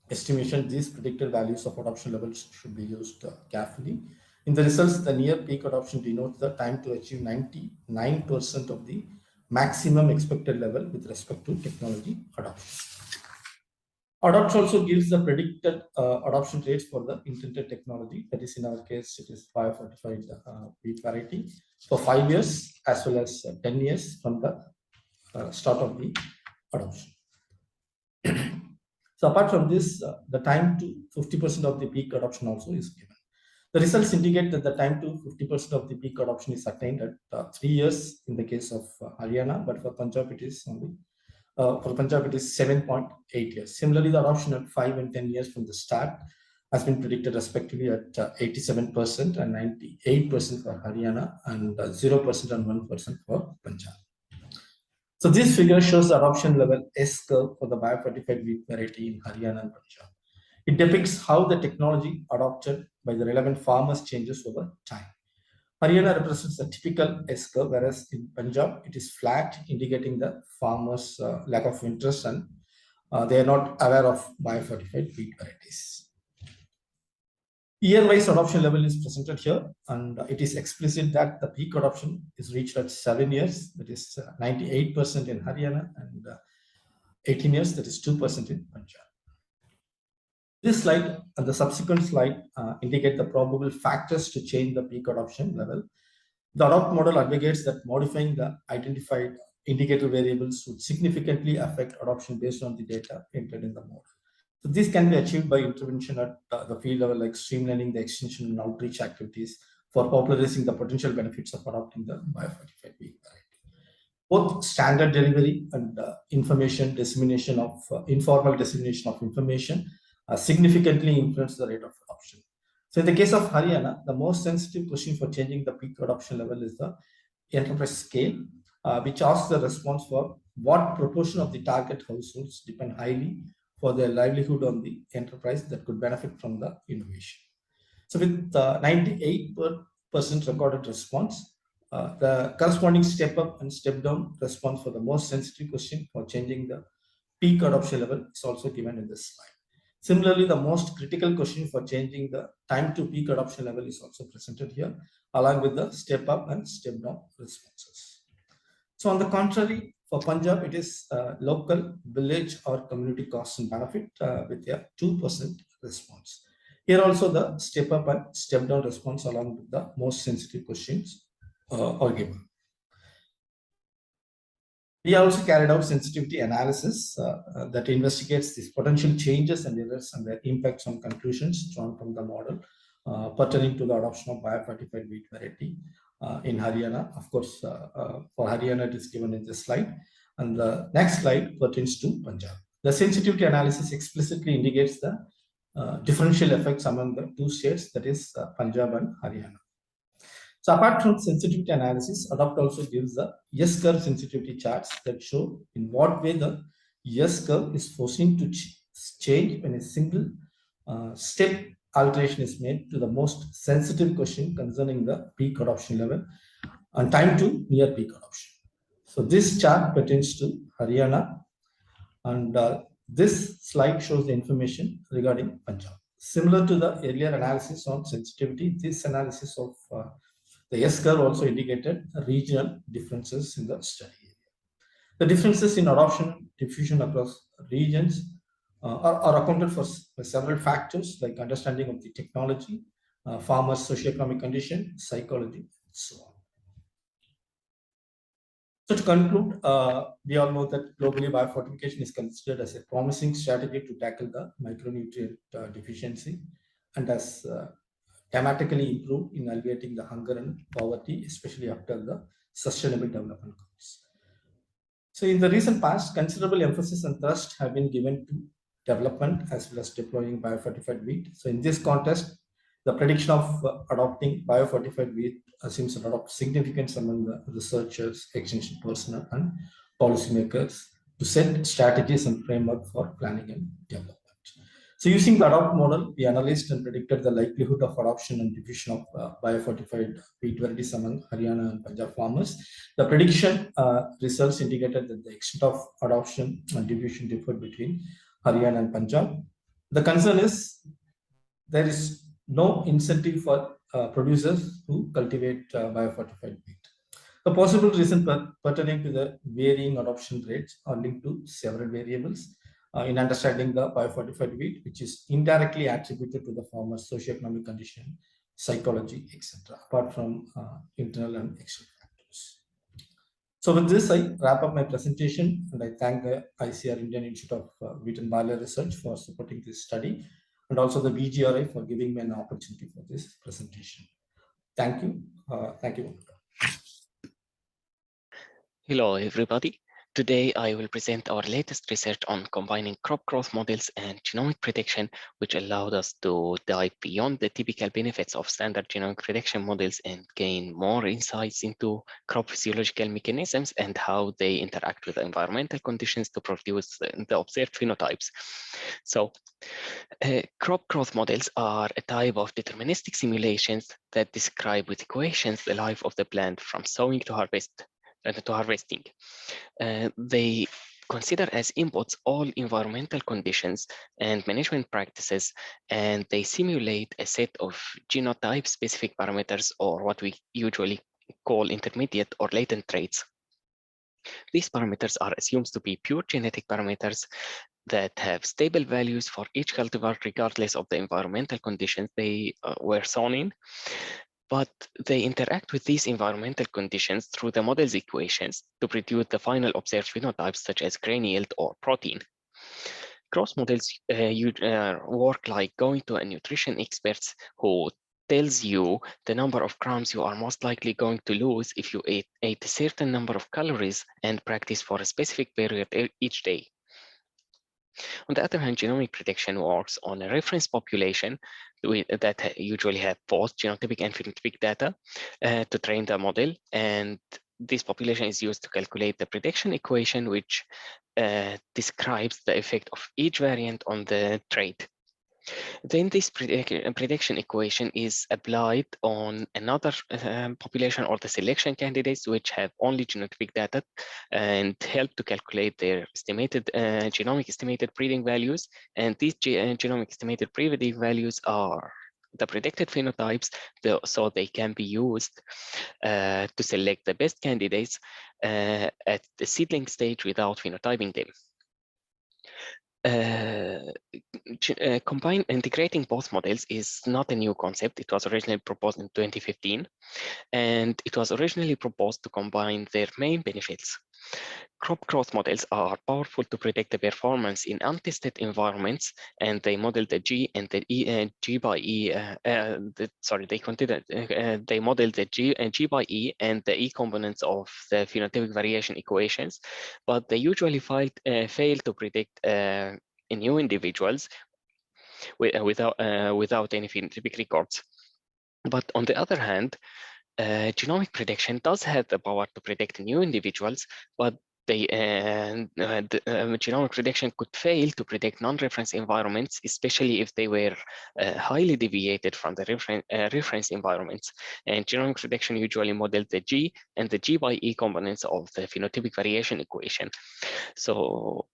estimation, these predicted values of adoption levels should be used carefully. In the results, the near peak adoption denotes the time to achieve 99% of the maximum expected level with respect to technology adoption. ADOPT also gives the predicted adoption rates for the intended technology. That is, in our case, it is biofortified wheat variety for 5 years as well as 10 years from the start of the adoption. So apart from this, the time to 50% of the peak adoption also is given. The results indicate that the time to 50% of the peak adoption is attained at 3 years in the case of Haryana, but for Punjab it is only for Punjab, it is 7.8 years. Similarly, the adoption at 5 and 10 years from the start has been predicted respectively at 87% and 98% for Haryana and 0% and 1% for Punjab. So this figure shows the adoption level S curve for the biofortified wheat variety in Haryana and Punjab. It depicts how the technology adopted by the relevant farmers changes over time. Haryana represents a typical S curve, whereas in Punjab, it is flat, indicating the farmers' lack of interest and they are not aware of biofortified wheat varieties. Year-wise adoption level is presented here, and it is explicit that the peak adoption is reached at 7 years, that is 98% in Haryana, and 18 years, that is 2% in Punjab. This slide and the subsequent slide indicate the probable factors to change the peak adoption level. The ADOPT model advocates that modifying the identified indicator variables would significantly affect adoption based on the data entered in the model. So this can be achieved by intervention at the field level, like streamlining the extension and outreach activities for popularizing the potential benefits of adopting the biofortified wheat variety. Both standard delivery and information dissemination of informal dissemination of information significantly influence the rate of adoption. So in the case of Haryana, the most sensitive question for changing the peak adoption level is the enterprise scale, which asks the response for what proportion of the target households depend highly for their livelihood on the enterprise that could benefit from the innovation. So with 98% recorded response, the corresponding step up and step down response for the most sensitive question for changing the peak adoption level is also given in this slide. Similarly, the most critical question for changing the time to peak adoption level is also presented here, along with the step up and step down responses. So on the contrary, for Punjab, it is local, village or community cost and benefit with a 2% response. Here also the step up and step down response along with the most sensitive questions are given. We also carried out sensitivity analysis that investigates these potential changes and errors and their impacts on conclusions drawn from the model pertaining to the adoption of biofortified wheat variety in Haryana. Of course, for Haryana, it is given in this slide. And the next slide pertains to Punjab. The sensitivity analysis explicitly indicates the differential effects among the two states, that is Punjab and Haryana. So apart from sensitivity analysis, ADOPT also gives the S-curve sensitivity charts that show in what way the S curve is foreseen to change when a single step alteration is made to the most sensitive question concerning the peak adoption level and time to near peak adoption. So this chart pertains to Haryana, and this slide shows the information regarding Punjab. Similar to the earlier analysis on sensitivity, this analysis of the S curve also indicated regional differences in the study area. The differences in adoption diffusion across regions are accounted for by several factors like understanding of the technology, farmers' socioeconomic condition, psychology, and so on. So to conclude, we all know that globally biofortification is considered as a promising strategy to tackle the micronutrient deficiency and has dramatically improved in alleviating the hunger and poverty, especially after the Sustainable Development Goals. So in the recent past, considerable emphasis and thrust have been given to development as well as deploying biofortified wheat. So in this context, the prediction of adopting biofortified wheat assumes a lot of significance among the researchers, extension personnel, and policymakers to set strategies and framework for planning and development. So using the adopt model, we analyzed and predicted the likelihood of adoption and diffusion of biofortified wheat varieties among Haryana and Punjab farmers. The prediction results indicated that the extent of adoption and diffusion differed between Haryana and Punjab. The concern is there is no incentive for producers who cultivate biofortified wheat. The possible reason pertaining to the varying adoption rates are linked to several variables in understanding the biofortified wheat, which is indirectly attributed to the farmer's socioeconomic condition, psychology, etc., apart from internal and external factors. So with this, I wrap up my presentation, and I thank the ICR Indian Institute of Wheat and Barley Research for supporting this study, and also the BGRI for giving me an opportunity for this presentation. Thank you. Thank you. Hello, everybody. Today, I will present our latest research on combining crop growth models and genomic prediction, which allowed us to dive beyond the typical benefits of standard genomic prediction models and gain more insights into crop physiological mechanisms and how they interact with environmental conditions to produce the observed phenotypes. So, crop growth models are a type of deterministic simulations that describe with equations the life of the plant from sowing to harvesting. They consider as inputs all environmental conditions and management practices, and they simulate a set of genotype-specific parameters, or what we usually call intermediate or latent traits. These parameters are assumed to be pure genetic parameters that have stable values for each cultivar regardless of the environmental conditions they were sown in. But they interact with these environmental conditions through the model's equations to produce the final observed phenotypes such as grain yield or protein. Cross models work like going to a nutrition expert who tells you the number of grams you are most likely going to lose if you ate a certain number of calories and practice for a specific period each day. On the other hand, genomic prediction works on a reference population that usually have both genotypic and phenotypic data to train the model, and this population is used to calculate the prediction equation, which describes the effect of each variant on the trait. Then this prediction equation is applied on another population or the selection candidates which have only genotypic data and help to calculate their estimated genomic estimated breeding values. And these genomic estimated breeding values are the predicted phenotypes, so they can be used to select the best candidates at the seedling stage without phenotyping them. Integrating both models is not a new concept. It was originally proposed in 2015, and it was originally proposed to combine their main benefits. Crop growth models are powerful to predict the performance in untested environments, and they model the G and the G by E. They model the G by E and the E components of the phenotypic variation equations, but they usually fail to predict in new individuals without any phenotypic records. But on the other hand, genomic prediction does have the power to predict new individuals, but genomic prediction could fail to predict non-reference environments, especially if they were highly deviated from the reference environments. And genomic prediction usually modeled the G and the G by E components of the phenotypic variation equation. So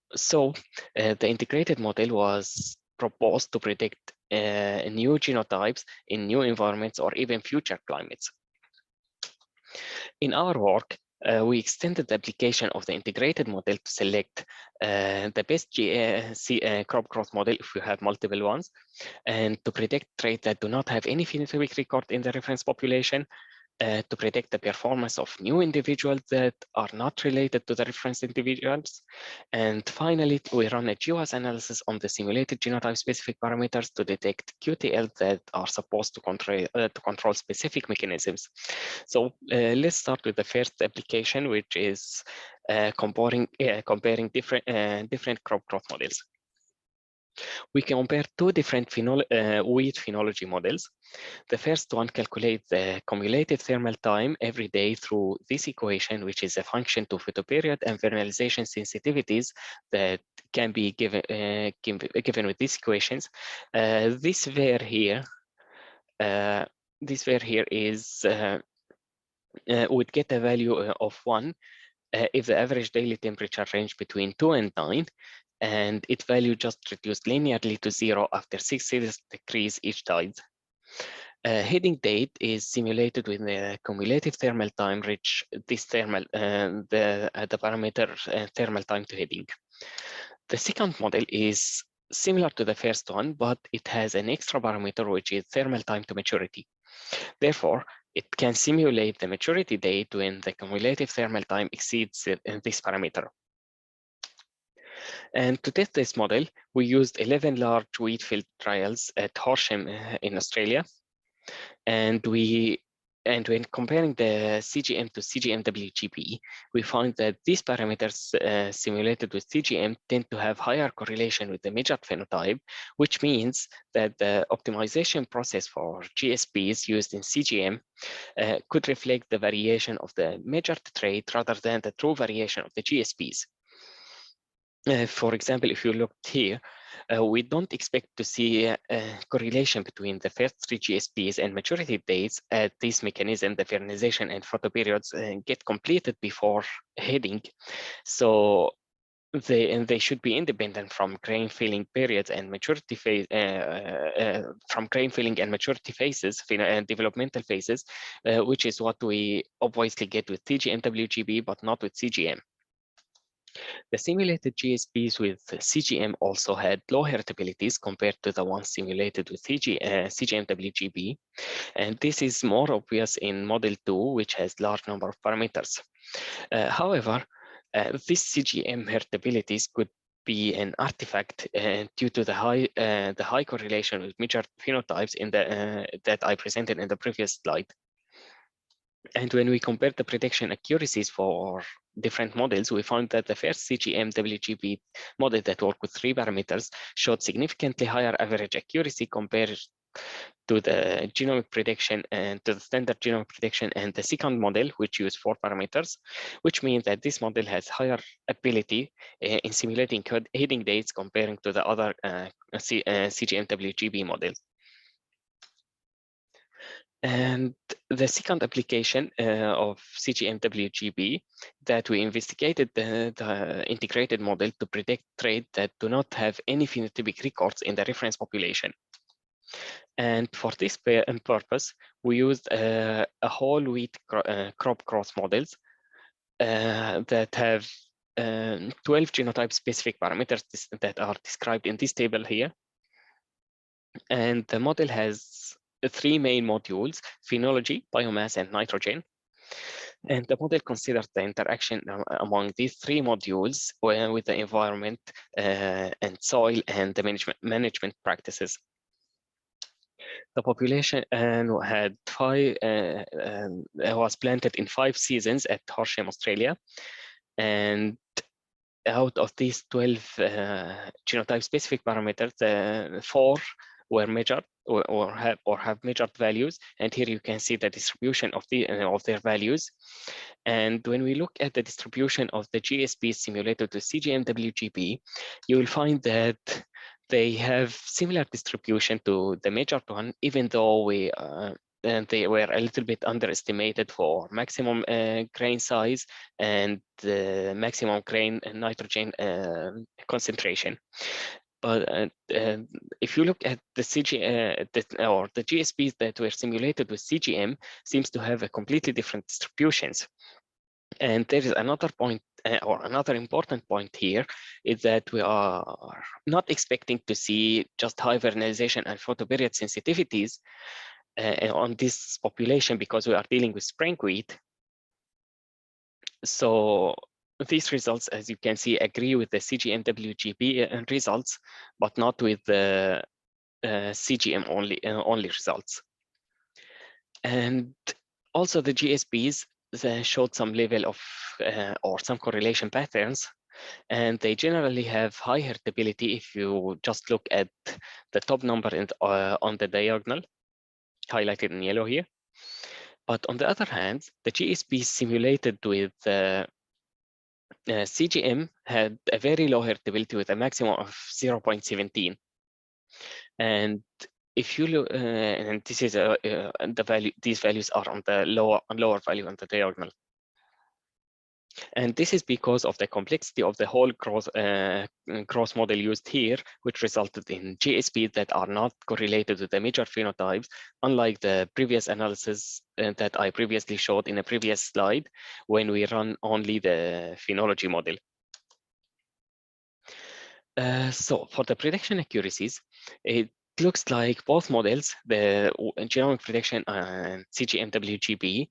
the integrated model was proposed to predict new genotypes in new environments or even future climates. In our work, we extended the application of the integrated model to select the best crop growth model if you have multiple ones, and to predict traits that do not have any phenotypic record in the reference population, to predict the performance of new individuals that are not related to the reference individuals. And finally, we run a GWAS analysis on the simulated genotype-specific parameters to detect QTL that are supposed to control specific mechanisms. So let's start with the first application, which is comparing different crop growth models. We compare two different wheat phenology models. The first one calculates the cumulative thermal time every day through this equation, which is a function to photoperiod and vernalization sensitivities that can be given with these equations. This var here is would get a value of 1 if the average daily temperature range between 2 and 9, and its value just reduced linearly to 0 after 6 degrees each tide. Heading date is simulated when the cumulative thermal time reach this the parameter thermal time to heading. The second model is similar to the first one, but it has an extra parameter, which is thermal time to maturity. Therefore, it can simulate the maturity date when the cumulative thermal time exceeds this parameter. And to test this model, we used 11 large wheat field trials at Horsham in Australia. And when comparing the CGM to CGM-WGB, we found that these parameters simulated with CGM tend to have higher correlation with the measured phenotype, which means that the optimization process for GSPs used in CGM could reflect the variation of the measured trait rather than the true variation of the GSPs. For example, if you look here, we don't expect to see a correlation between the first 3 GSPs and maturity dates, as this mechanism, the vernalization and photoperiods, get completed before heading. So they should be independent from grain filling periods and maturity phase, from grain filling and maturity phases and developmental phases, which is what we obviously get with CGM-WGB, but not with CGM. The simulated GSPs with CGM also had low heritabilities compared to the ones simulated with CGM-WGB, and this is more obvious in Model 2, which has large number of parameters. However, these CGM heritabilities could be an artifact due to the high correlation with measured phenotypes in that I presented in the previous slide. And when we compared the prediction accuracies for different models, we found that the first CGM-WGB model that worked with 3 parameters showed significantly higher average accuracy compared to the genomic prediction and to the standard genomic prediction, and the second model, which used 4 parameters, which means that this model has higher ability in simulating heading dates comparing to the other CGM-WGB models. And the second application of CGM-WGB that we investigated the integrated model to predict traits that do not have any phenotypic records in the reference population. And for this purpose, we used a whole wheat crop growth models that have 12 genotype-specific parameters that are described in this table here. And the model has 3 main modules: phenology, biomass, and nitrogen. And the model considers the interaction among these 3 modules with the environment and soil and the management practices. The population had was planted in 5 seasons at Horsham, Australia. And out of these 12 genotype-specific parameters, 4 were measured or have measured values, and here you can see the distribution of their values. And when we look at the distribution of the GSP simulated to CGM-WGB, you will find that they have similar distribution to the measured one, even though they were a little bit underestimated for maximum grain size and the maximum grain and nitrogen concentration. But if you look at the the GSPs that were simulated with CGM, seems to have a completely different distributions. And there is another point, or another important point here, is that we are not expecting to see just high vernalization and photoperiod sensitivities on this population, because we are dealing with spring wheat. So these results, as you can see, agree with the CGM-WGB results, but not with the CGM only results. And also the GSPs showed some level of or some correlation patterns, and they generally have high heritability if you just look at the top number on the diagonal, highlighted in yellow here. But on the other hand, the GSP simulated with CGM had a very low heritability with a maximum of 0.17. And if you look, and this is the value, these values are on the lower value on the diagonal. And this is because of the complexity of the whole growth model used here, which resulted in GSPs that are not correlated to the major phenotypes, unlike the previous analysis that I previously showed in a previous slide, when we run only the phenology model. So for the prediction accuracies, it looks like both models, the genomic prediction and CGM-WGB,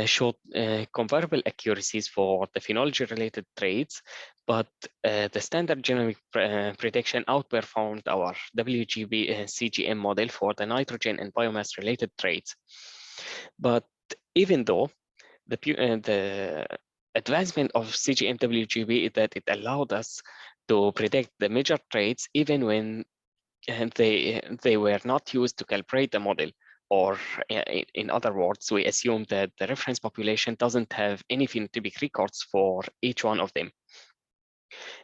showed comparable accuracies for the phenology-related traits, but the standard genomic prediction outperformed our WGB CGM model for the nitrogen and biomass-related traits. But even though the advancement of CGM-WGB is that it allowed us to predict the measured traits even when they were not used to calibrate the model, or in other words, we assume that the reference population doesn't have any phenotypic records for each one of them.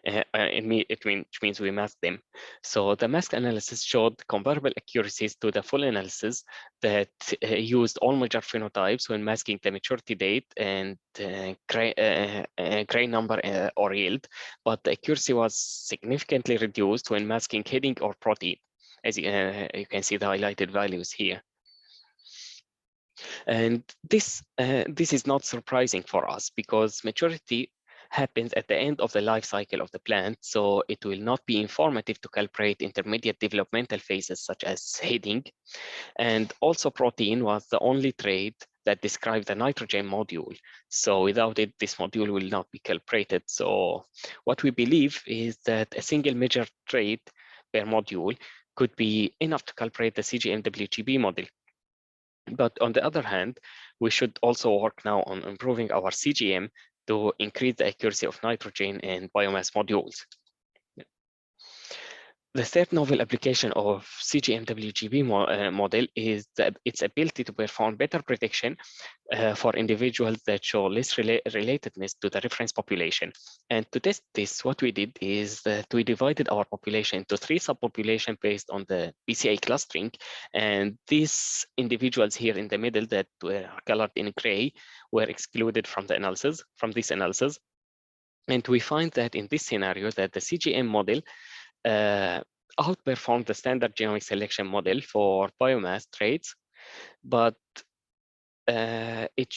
It means we masked them. So the mask analysis showed comparable accuracies to the full analysis that used all major phenotypes when masking the maturity date and grain number or yield, but the accuracy was significantly reduced when masking heading or protein, as you can see the highlighted values here. And this is not surprising for us, because maturity happens at the end of the life cycle of the plant, so it will not be informative to calibrate intermediate developmental phases such as heading. And also protein was the only trait that described the nitrogen module. So without it, this module will not be calibrated. So what we believe is that a single measured trait per module could be enough to calibrate the CGM-WGB model. But on the other hand, we should also work now on improving our CGM to increase the accuracy of nitrogen and biomass modules. The third novel application of CGM-WGB model is its ability to perform better prediction for individuals that show less relatedness to the reference population. And to test this, what we did is that we divided our population into 3 subpopulations based on the BCA clustering. And these individuals here in the middle that were colored in gray were excluded from the analysis, from this analysis. And we find that in this scenario that the CGM model outperformed the standard genomic selection model for biomass traits, but it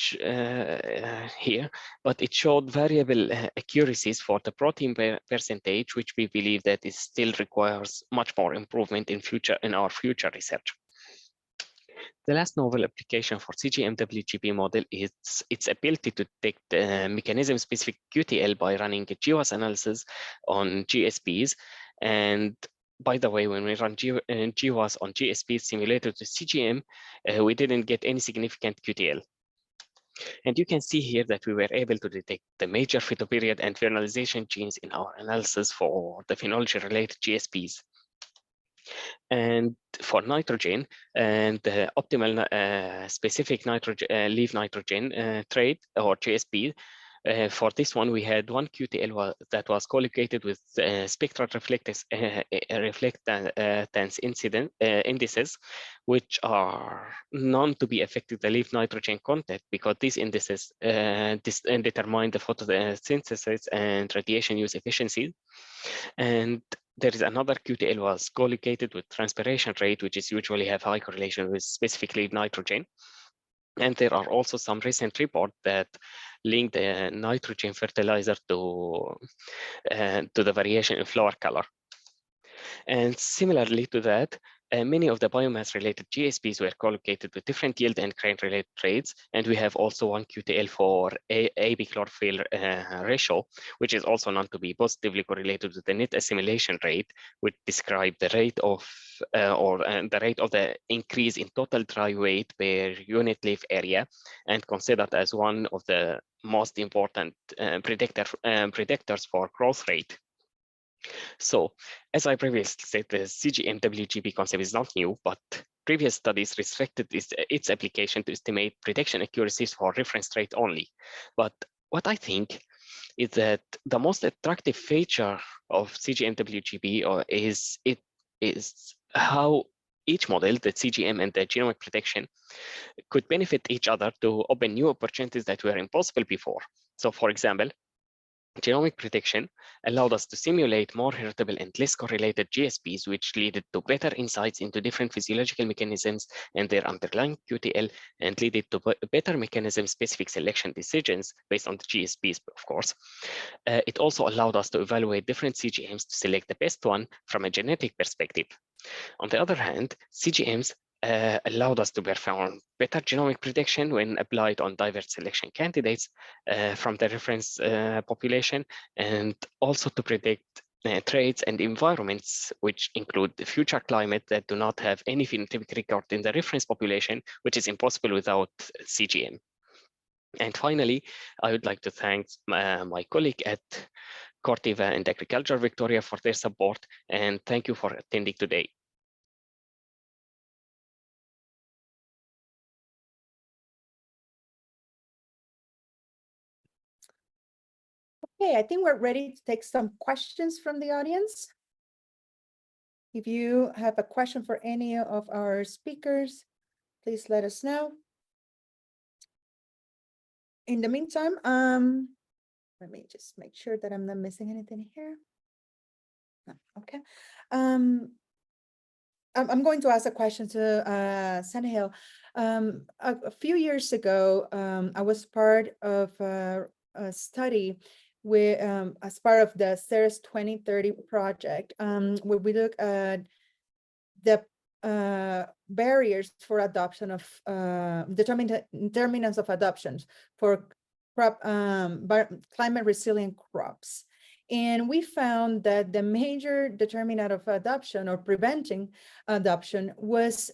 showed variable accuracies for the protein percentage, which we believe that it still requires much more improvement in our future research. The last novel application for CGM-WGB model is its ability to detect mechanism-specific QTL by running a GWAS analysis on GSPs. And by the way, when we run GWAS on GSPs simulated to CGM, we didn't get any significant QTL. And you can see here that we were able to detect the major photoperiod and vernalization genes in our analysis for the phenology-related GSPs. And for nitrogen and the optimal specific nitrogen leaf nitrogen trait or GSP, for this one, we had one QTL that was collocated with spectral reflectance indices, which are known to be affecting the leaf nitrogen content, because these indices determine the photosynthesis and radiation use efficiency. And there is another QTL was collocated with transpiration rate, which is usually have high correlation with specifically nitrogen. And there are also some recent reports that link the nitrogen fertilizer to the variation in flower color. And similarly to that, many of the biomass-related GSPs were collocated with different yield and grain-related traits, and we have also one QTL for AB chlorophyll ratio, which is also known to be positively correlated with the net assimilation rate, which describe the rate of the rate of the increase in total dry weight per unit leaf area, and considered as one of the most important predictors for growth rate. So, as I previously said, the CGM-WGB concept is not new, but previous studies restricted its application to estimate prediction accuracies for reference rate only. But what I think is that the most attractive feature of CGM-WGB is how each model, the CGM and the genomic prediction, could benefit each other to open new opportunities that were impossible before. So, for example, genomic prediction allowed us to simulate more heritable and less correlated GSPs, which led to better insights into different physiological mechanisms and their underlying QTL, and led to better mechanism-specific selection decisions based on the GSPs, of course. It also allowed us to evaluate different CGMs to select the best one from a genetic perspective. On the other hand, CGMs allowed us to perform better genomic prediction when applied on diverse selection candidates from the reference population, and also to predict traits and environments which include the future climate that do not have any phenotypic record in the reference population, which is impossible without CGM. And finally, I would like to thank my colleague at Corteva and Agriculture Victoria for their support, and thank you for attending today. Okay, I think we're ready to take some questions from the audience. If you have a question for any of our speakers, please let us know. In the meantime, let me just make sure that I'm not missing anything here. No, okay. I'm going to ask a question to Sanahil. A few years ago, I was part of a study with, as part of the CERES 2030 project, where we look at the barriers for adoption of determinants of adoptions for crop climate resilient crops. And we found that the major determinant of adoption or preventing adoption was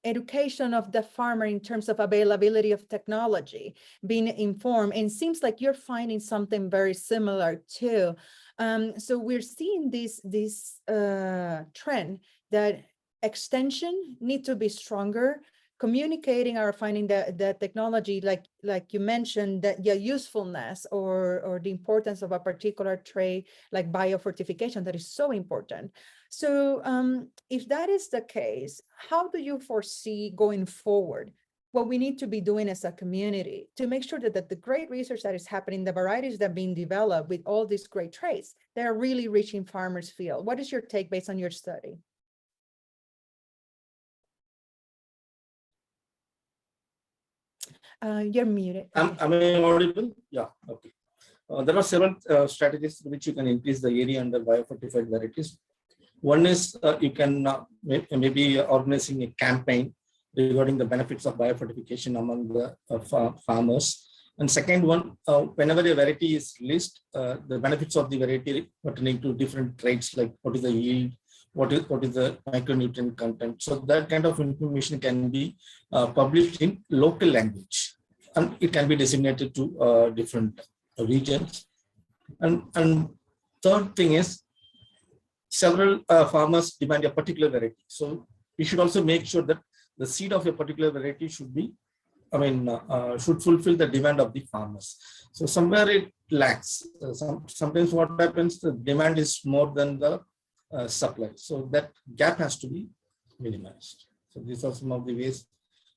education of the farmer in terms of availability of technology, being informed, and seems like you're finding something very similar too. So we're seeing this trend that extension need to be stronger, communicating our finding that technology, like you mentioned, that the usefulness or the importance of a particular trait like biofortification, that is so important. So if that is the case, how do you foresee going forward what we need to be doing as a community to make sure that the great research that is happening, the varieties that are being developed with all these great traits, they're really reaching farmers' field? What is your take based on your study? You're muted. Am I audible? Yeah, okay. There are several strategies which you can increase the area under biofortified varieties. One is you can maybe organizing a campaign regarding the benefits of biofortification among the farmers. And second one, whenever a variety is listed, the benefits of the variety pertaining to different traits, like what is the yield, what is the micronutrient content. So that kind of information can be published in local language, and it can be disseminated to different regions. And third thing is several farmers demand a particular variety. So we should also make sure that the seed of a particular variety should be, should fulfill the demand of the farmers. So somewhere it lacks. Sometimes what happens, the demand is more than the supply. So that gap has to be minimized. So these are some of the ways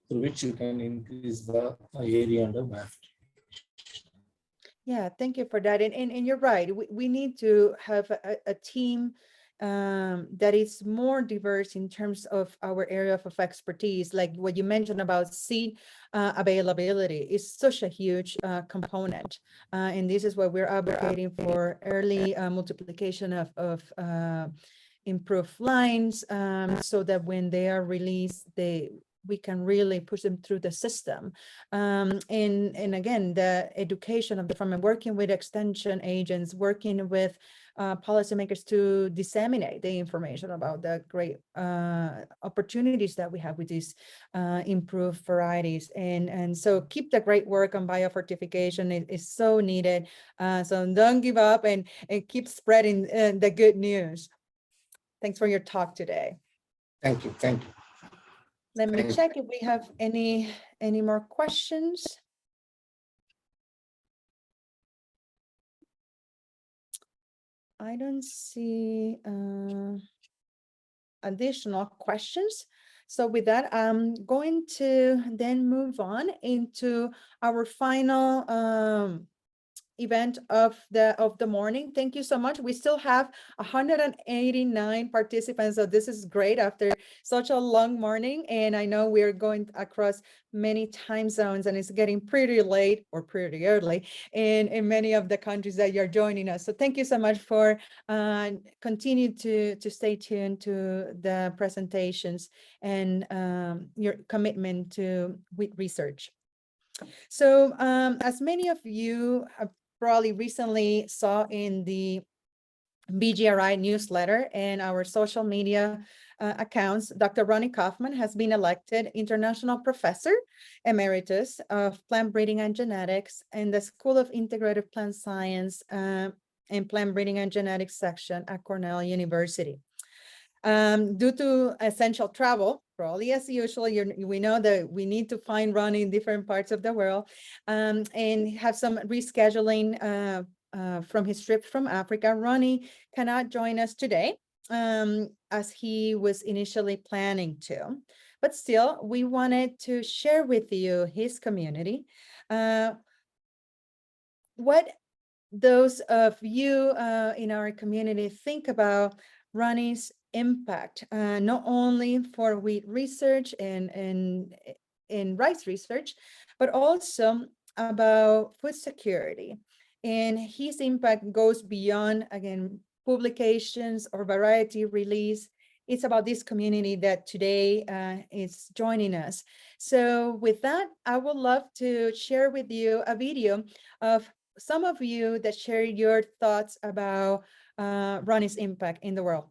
through which you can increase the area under BIOF. Yeah, thank you for that. And you're right. We need to have a team that is more diverse in terms of our area of expertise. Like what you mentioned about seed availability is such a huge component. And this is why we're advocating for early multiplication of improved lines, so that when they are released, we can really push them through the system. And again, the education of the farmer, working with extension agents, working with policymakers to disseminate the information about the great opportunities that we have with these improved varieties. And so keep the great work on biofortification. It is so needed. So don't give up and keep spreading the good news. Thanks for your talk today. Thank you. Thank you. Let me check if we have any more questions. I don't see additional questions. So with that, I'm going to then move on into our final event of the morning. Thank you so much. We still have 189 participants, so this is great after such a long morning. And I know we're going across many time zones, and it's getting pretty late or pretty early in many of the countries that you're joining us. So thank you so much for continue to stay tuned to the presentations and your commitment to wheat research. So as many of you have probably recently saw in the BGRI newsletter and our social media accounts, Dr. Ronnie Kaufman has been elected International Professor Emeritus of Plant Breeding and Genetics in the School of Integrative Plant Science and Plant Breeding and Genetics section at Cornell University. Due to essential travel, probably as usual, we know that we need to find Ronnie in different parts of the world and have some rescheduling from his trip from Africa. Ronnie cannot join us today as he was initially planning to, but still we wanted to share with you his community. What those of you in our community think about Ronnie's impact, not only for wheat research and rice research, but also about food security. And his impact goes beyond, again, publications or variety release. It's about this community that today is joining us. So with that, I would love to share with you a video of some of you that share your thoughts about Ronnie's impact in the world.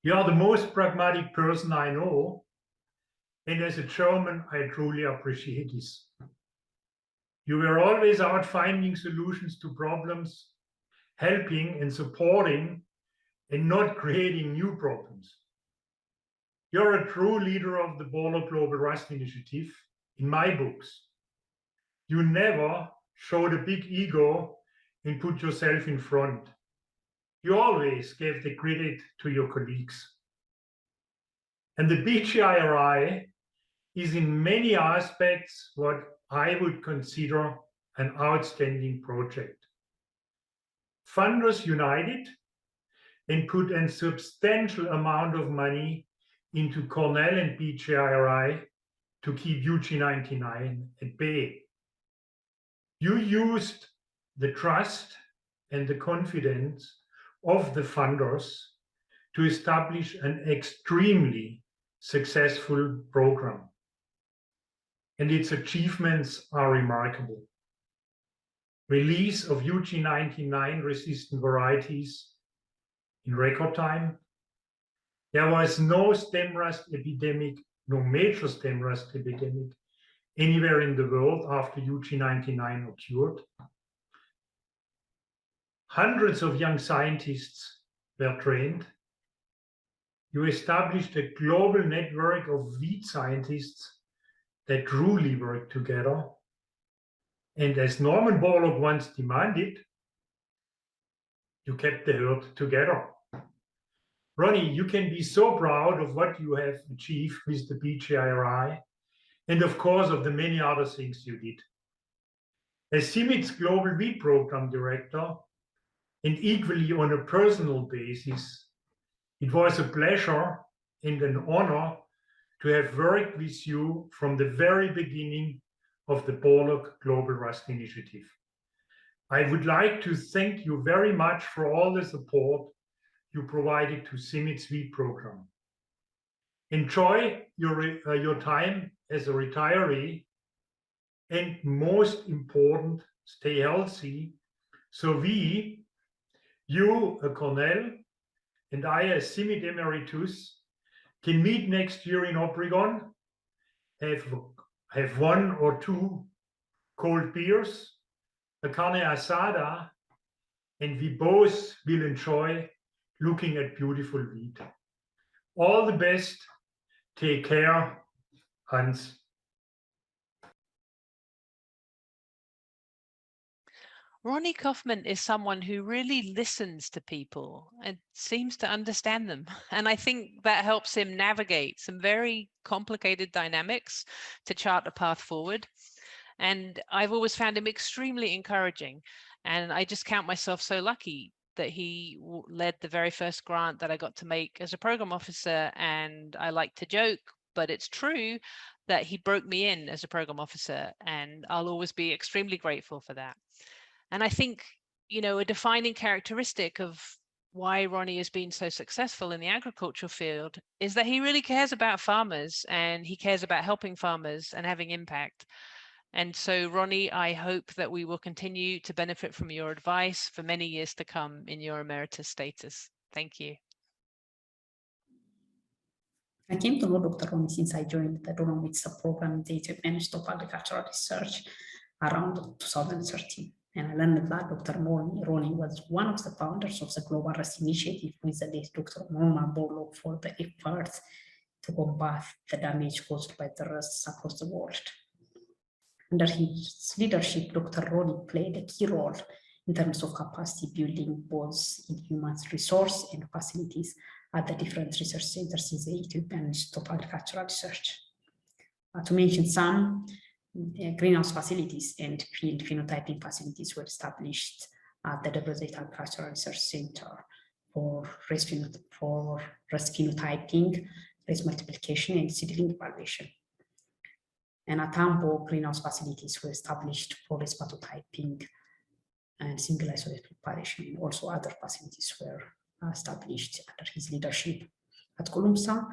You are the most pragmatic person I know, and as a German, I truly appreciate this. You were always out finding solutions to problems, helping and supporting, and not creating new problems. You're a true leader of the Border Global Rust Initiative in my books. You never showed a big ego and put yourself in front. You always gave the credit to your colleagues. And the BGRI is in many aspects what I would consider an outstanding project. Funders united and put a substantial amount of money into Cornell and BGRI to keep UG99 at bay. You used the trust and the confidence of the funders to establish an extremely successful program. And its achievements are remarkable. Release of UG99 resistant varieties in record time. There was no stem rust epidemic, no major stem rust epidemic anywhere in the world after UG99 occurred. Hundreds of young scientists were trained. You established a global network of wheat scientists that truly work together. And as Norman Borlaug once demanded, you kept the herd together. Ronnie, you can be so proud of what you have achieved with the BGRI and of course of the many other things you did. As CIMMYT's Global Wheat Program Director, and equally on a personal basis, it was a pleasure and an honor to have worked with you from the very beginning of the Borlaug Global Rust Initiative. I would like to thank you very much for all the support you provided to CIMMYT's wheat program. Enjoy your time as a retiree, and most important, stay healthy, so we, you, a Cornell, and I, as CIMMYT Emeritus, can meet next year in Obregon, have one or two cold beers, a carne asada, and we both will enjoy looking at beautiful wheat. All the best. Take care, Hans. Ronnie Kaufman is someone who really listens to people and seems to understand them. And I think that helps him navigate some very complicated dynamics to chart a path forward. And I've always found him extremely encouraging. And I just count myself so lucky that he led the very first grant that I got to make as a program officer. And I like to joke, but it's true that he broke me in as a program officer. And I'll always be extremely grateful for that. And I think, you know, a defining characteristic of why Ronnie has been so successful in the agricultural field is that he really cares about farmers, and he cares about helping farmers and having impact. And so, Ronnie, I hope that we will continue to benefit from your advice for many years to come in your emeritus status. Thank you. I came to know Dr. Ronnie since I joined the Durham Wheat Program in the Ethiopian Institute of Agricultural Research around 2013. And I learned that Dr. Ronnie was one of the founders of the Global Rust Initiative with the late Dr. Norman Borlaug for the efforts to combat the damage caused by the rusts across the world. Under his leadership, Dr. Ronnie played a key role in terms of capacity building, both in human resource and facilities at the different research centers in the Ethiopian Institute of Agricultural Research. To mention some, greenhouse facilities and field phenotyping facilities were established at the Deposit Agricultural Research Center for race phenotyping, race multiplication, and seedling evaluation. And at Tambo, greenhouse facilities were established for race pathotyping and single isolate preparation, and also other facilities were established under his leadership. At Kolumsa,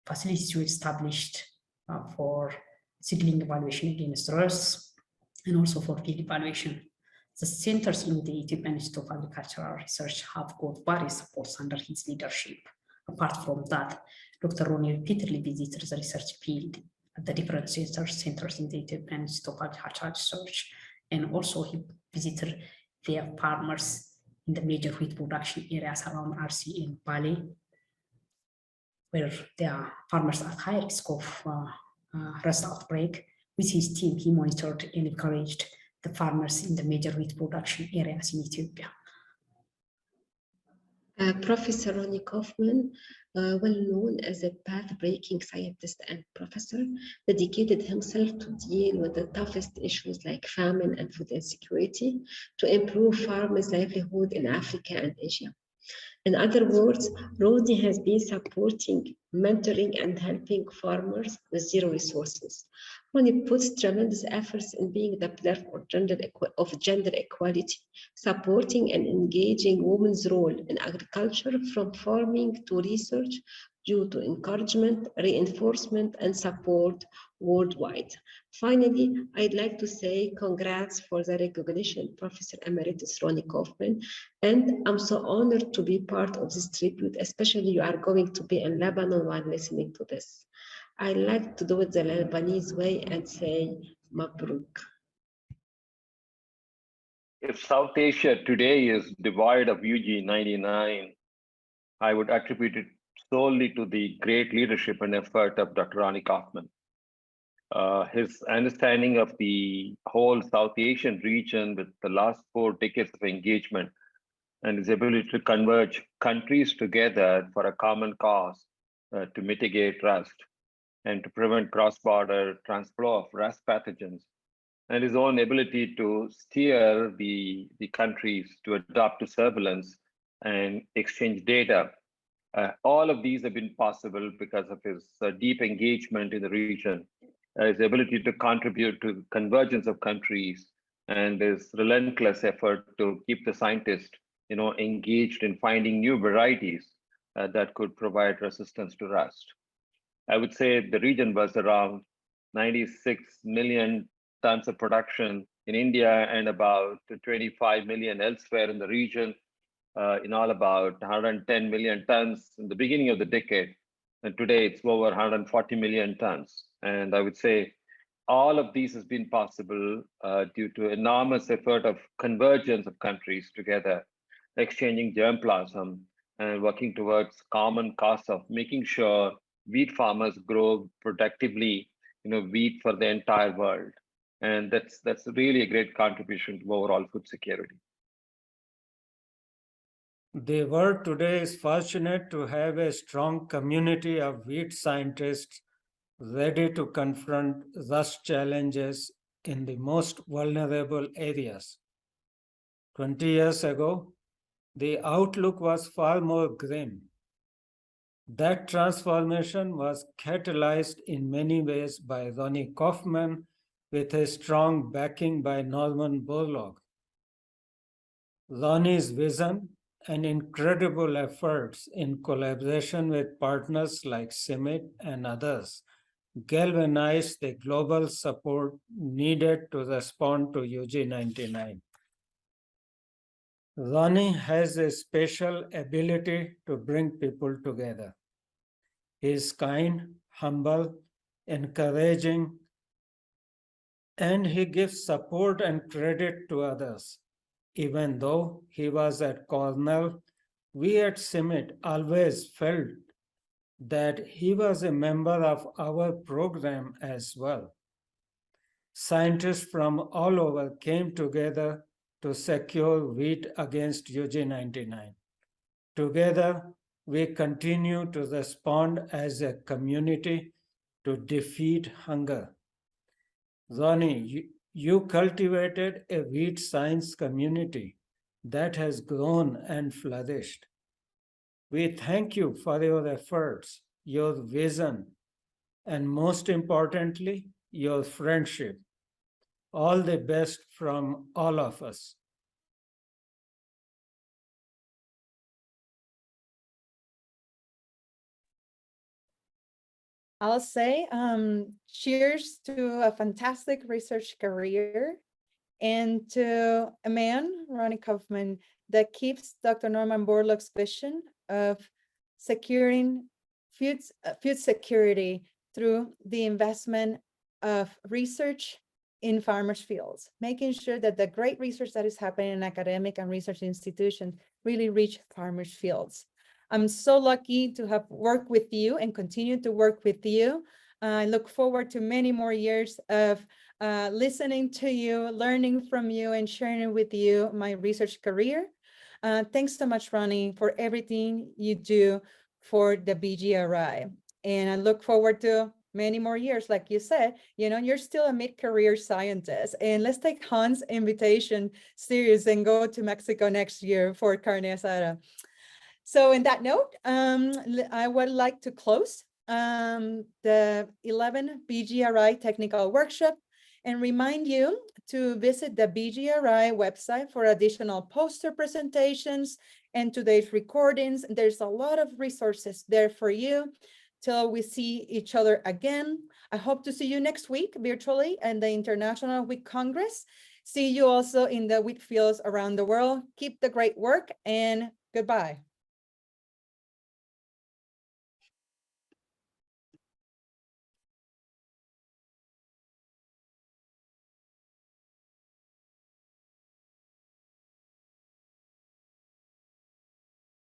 facilities were established for seedling evaluation against rusts and also for field evaluation. The centers in the Ethiopian Institute of Agricultural Research have got various supports under his leadership. Apart from that, Dr. Ronnie repeatedly visited the research field at the different centers in the Ethiopian Institute of Agricultural Research, and also he visited their farmers in the major wheat production areas around RC and Bali, where there are farmers at high risk of rust outbreak. With his team, he monitored and encouraged the farmers in the major wheat production areas in Ethiopia. Professor Ronnie Kaufman, well known as a path-breaking scientist and professor, dedicated himself to deal with the toughest issues like famine and food insecurity to improve farmers' livelihood in Africa and Asia. In other words, Ronnie has been supporting, mentoring, and helping farmers with zero resources. Ronnie puts tremendous efforts in being the pillar of gender equality, supporting and engaging women's role in agriculture from farming to research, due to encouragement, reinforcement, and support worldwide. Finally, I'd like to say congrats for the recognition, Professor Emeritus Ronnie Kaufman, and I'm so honored to be part of this tribute, especially you are going to be in Lebanon while listening to this. I like to do it the Lebanese way and say, Mabruk. If South Asia today is devoid of UG 99, I would attribute it solely to the great leadership and effort of Dr. Ronnie Kaufman. His understanding of the whole South Asian region with the last 4 decades of engagement and his ability to converge countries together for a common cause to mitigate rust and to prevent cross-border transflow of rust pathogens, and his own ability to steer the countries to adopt to surveillance and exchange data. All of these have been possible because of his deep engagement in the region, his ability to contribute to the convergence of countries, and his relentless effort to keep the scientists, engaged in finding new varieties that could provide resistance to rust. I would say the region was around 96 million tons of production in India and about 25 million elsewhere in the region, in all about 110 million tons in the beginning of the decade. And today it's over 140 million tons. And I would say all of these has been possible due to enormous effort of convergence of countries together, exchanging germplasm and working towards common cause of making sure wheat farmers grow productively, wheat for the entire world. And that's really a great contribution to overall food security. The world today is fortunate to have a strong community of wheat scientists ready to confront rust challenges in the most vulnerable areas. 20 years ago, the outlook was far more grim. That transformation was catalyzed in many ways by Ronnie Kaufman with a strong backing by Norman Borlaug. Ronnie's vision and incredible efforts in collaboration with partners like CIMMYT and others galvanized the global support needed to respond to UG99. Ronnie has a special ability to bring people together. He is kind, humble, encouraging, and he gives support and credit to others. Even though he was at Cornell, we at CIMMYT always felt that he was a member of our program as well. Scientists from all over came together to secure wheat against UG99. Together, we continue to respond as a community to defeat hunger. Ronnie, you cultivated a wheat science community that has grown and flourished. We thank you for your efforts, your vision, and most importantly, your friendship. All the best from all of us. I'll say cheers to a fantastic research career and to a man, Ronnie Kaufman, that keeps Dr. Norman Borlaug's vision of securing food security through the investment of research in farmers' fields, making sure that the great research that is happening in academic and research institutions really reach farmers' fields. I'm so lucky to have worked with you and continue to work with you. I look forward to many more years of listening to you, learning from you, and sharing with you my research career. Thanks so much, Ronnie, for everything you do for the BGRI. And I look forward to many more years. Like you said, you're still a mid-career scientist. And let's take Hans' invitation serious and go to Mexico next year for carne asada. So in that note, I would like to close the 11th BGRI Technical Workshop and remind you to visit the BGRI website for additional poster presentations and today's recordings. There's a lot of resources there for you. Till we see each other again. I hope to see you next week virtually in the International Wheat Congress. See you also in the wheat fields around the world. Keep the great work and goodbye.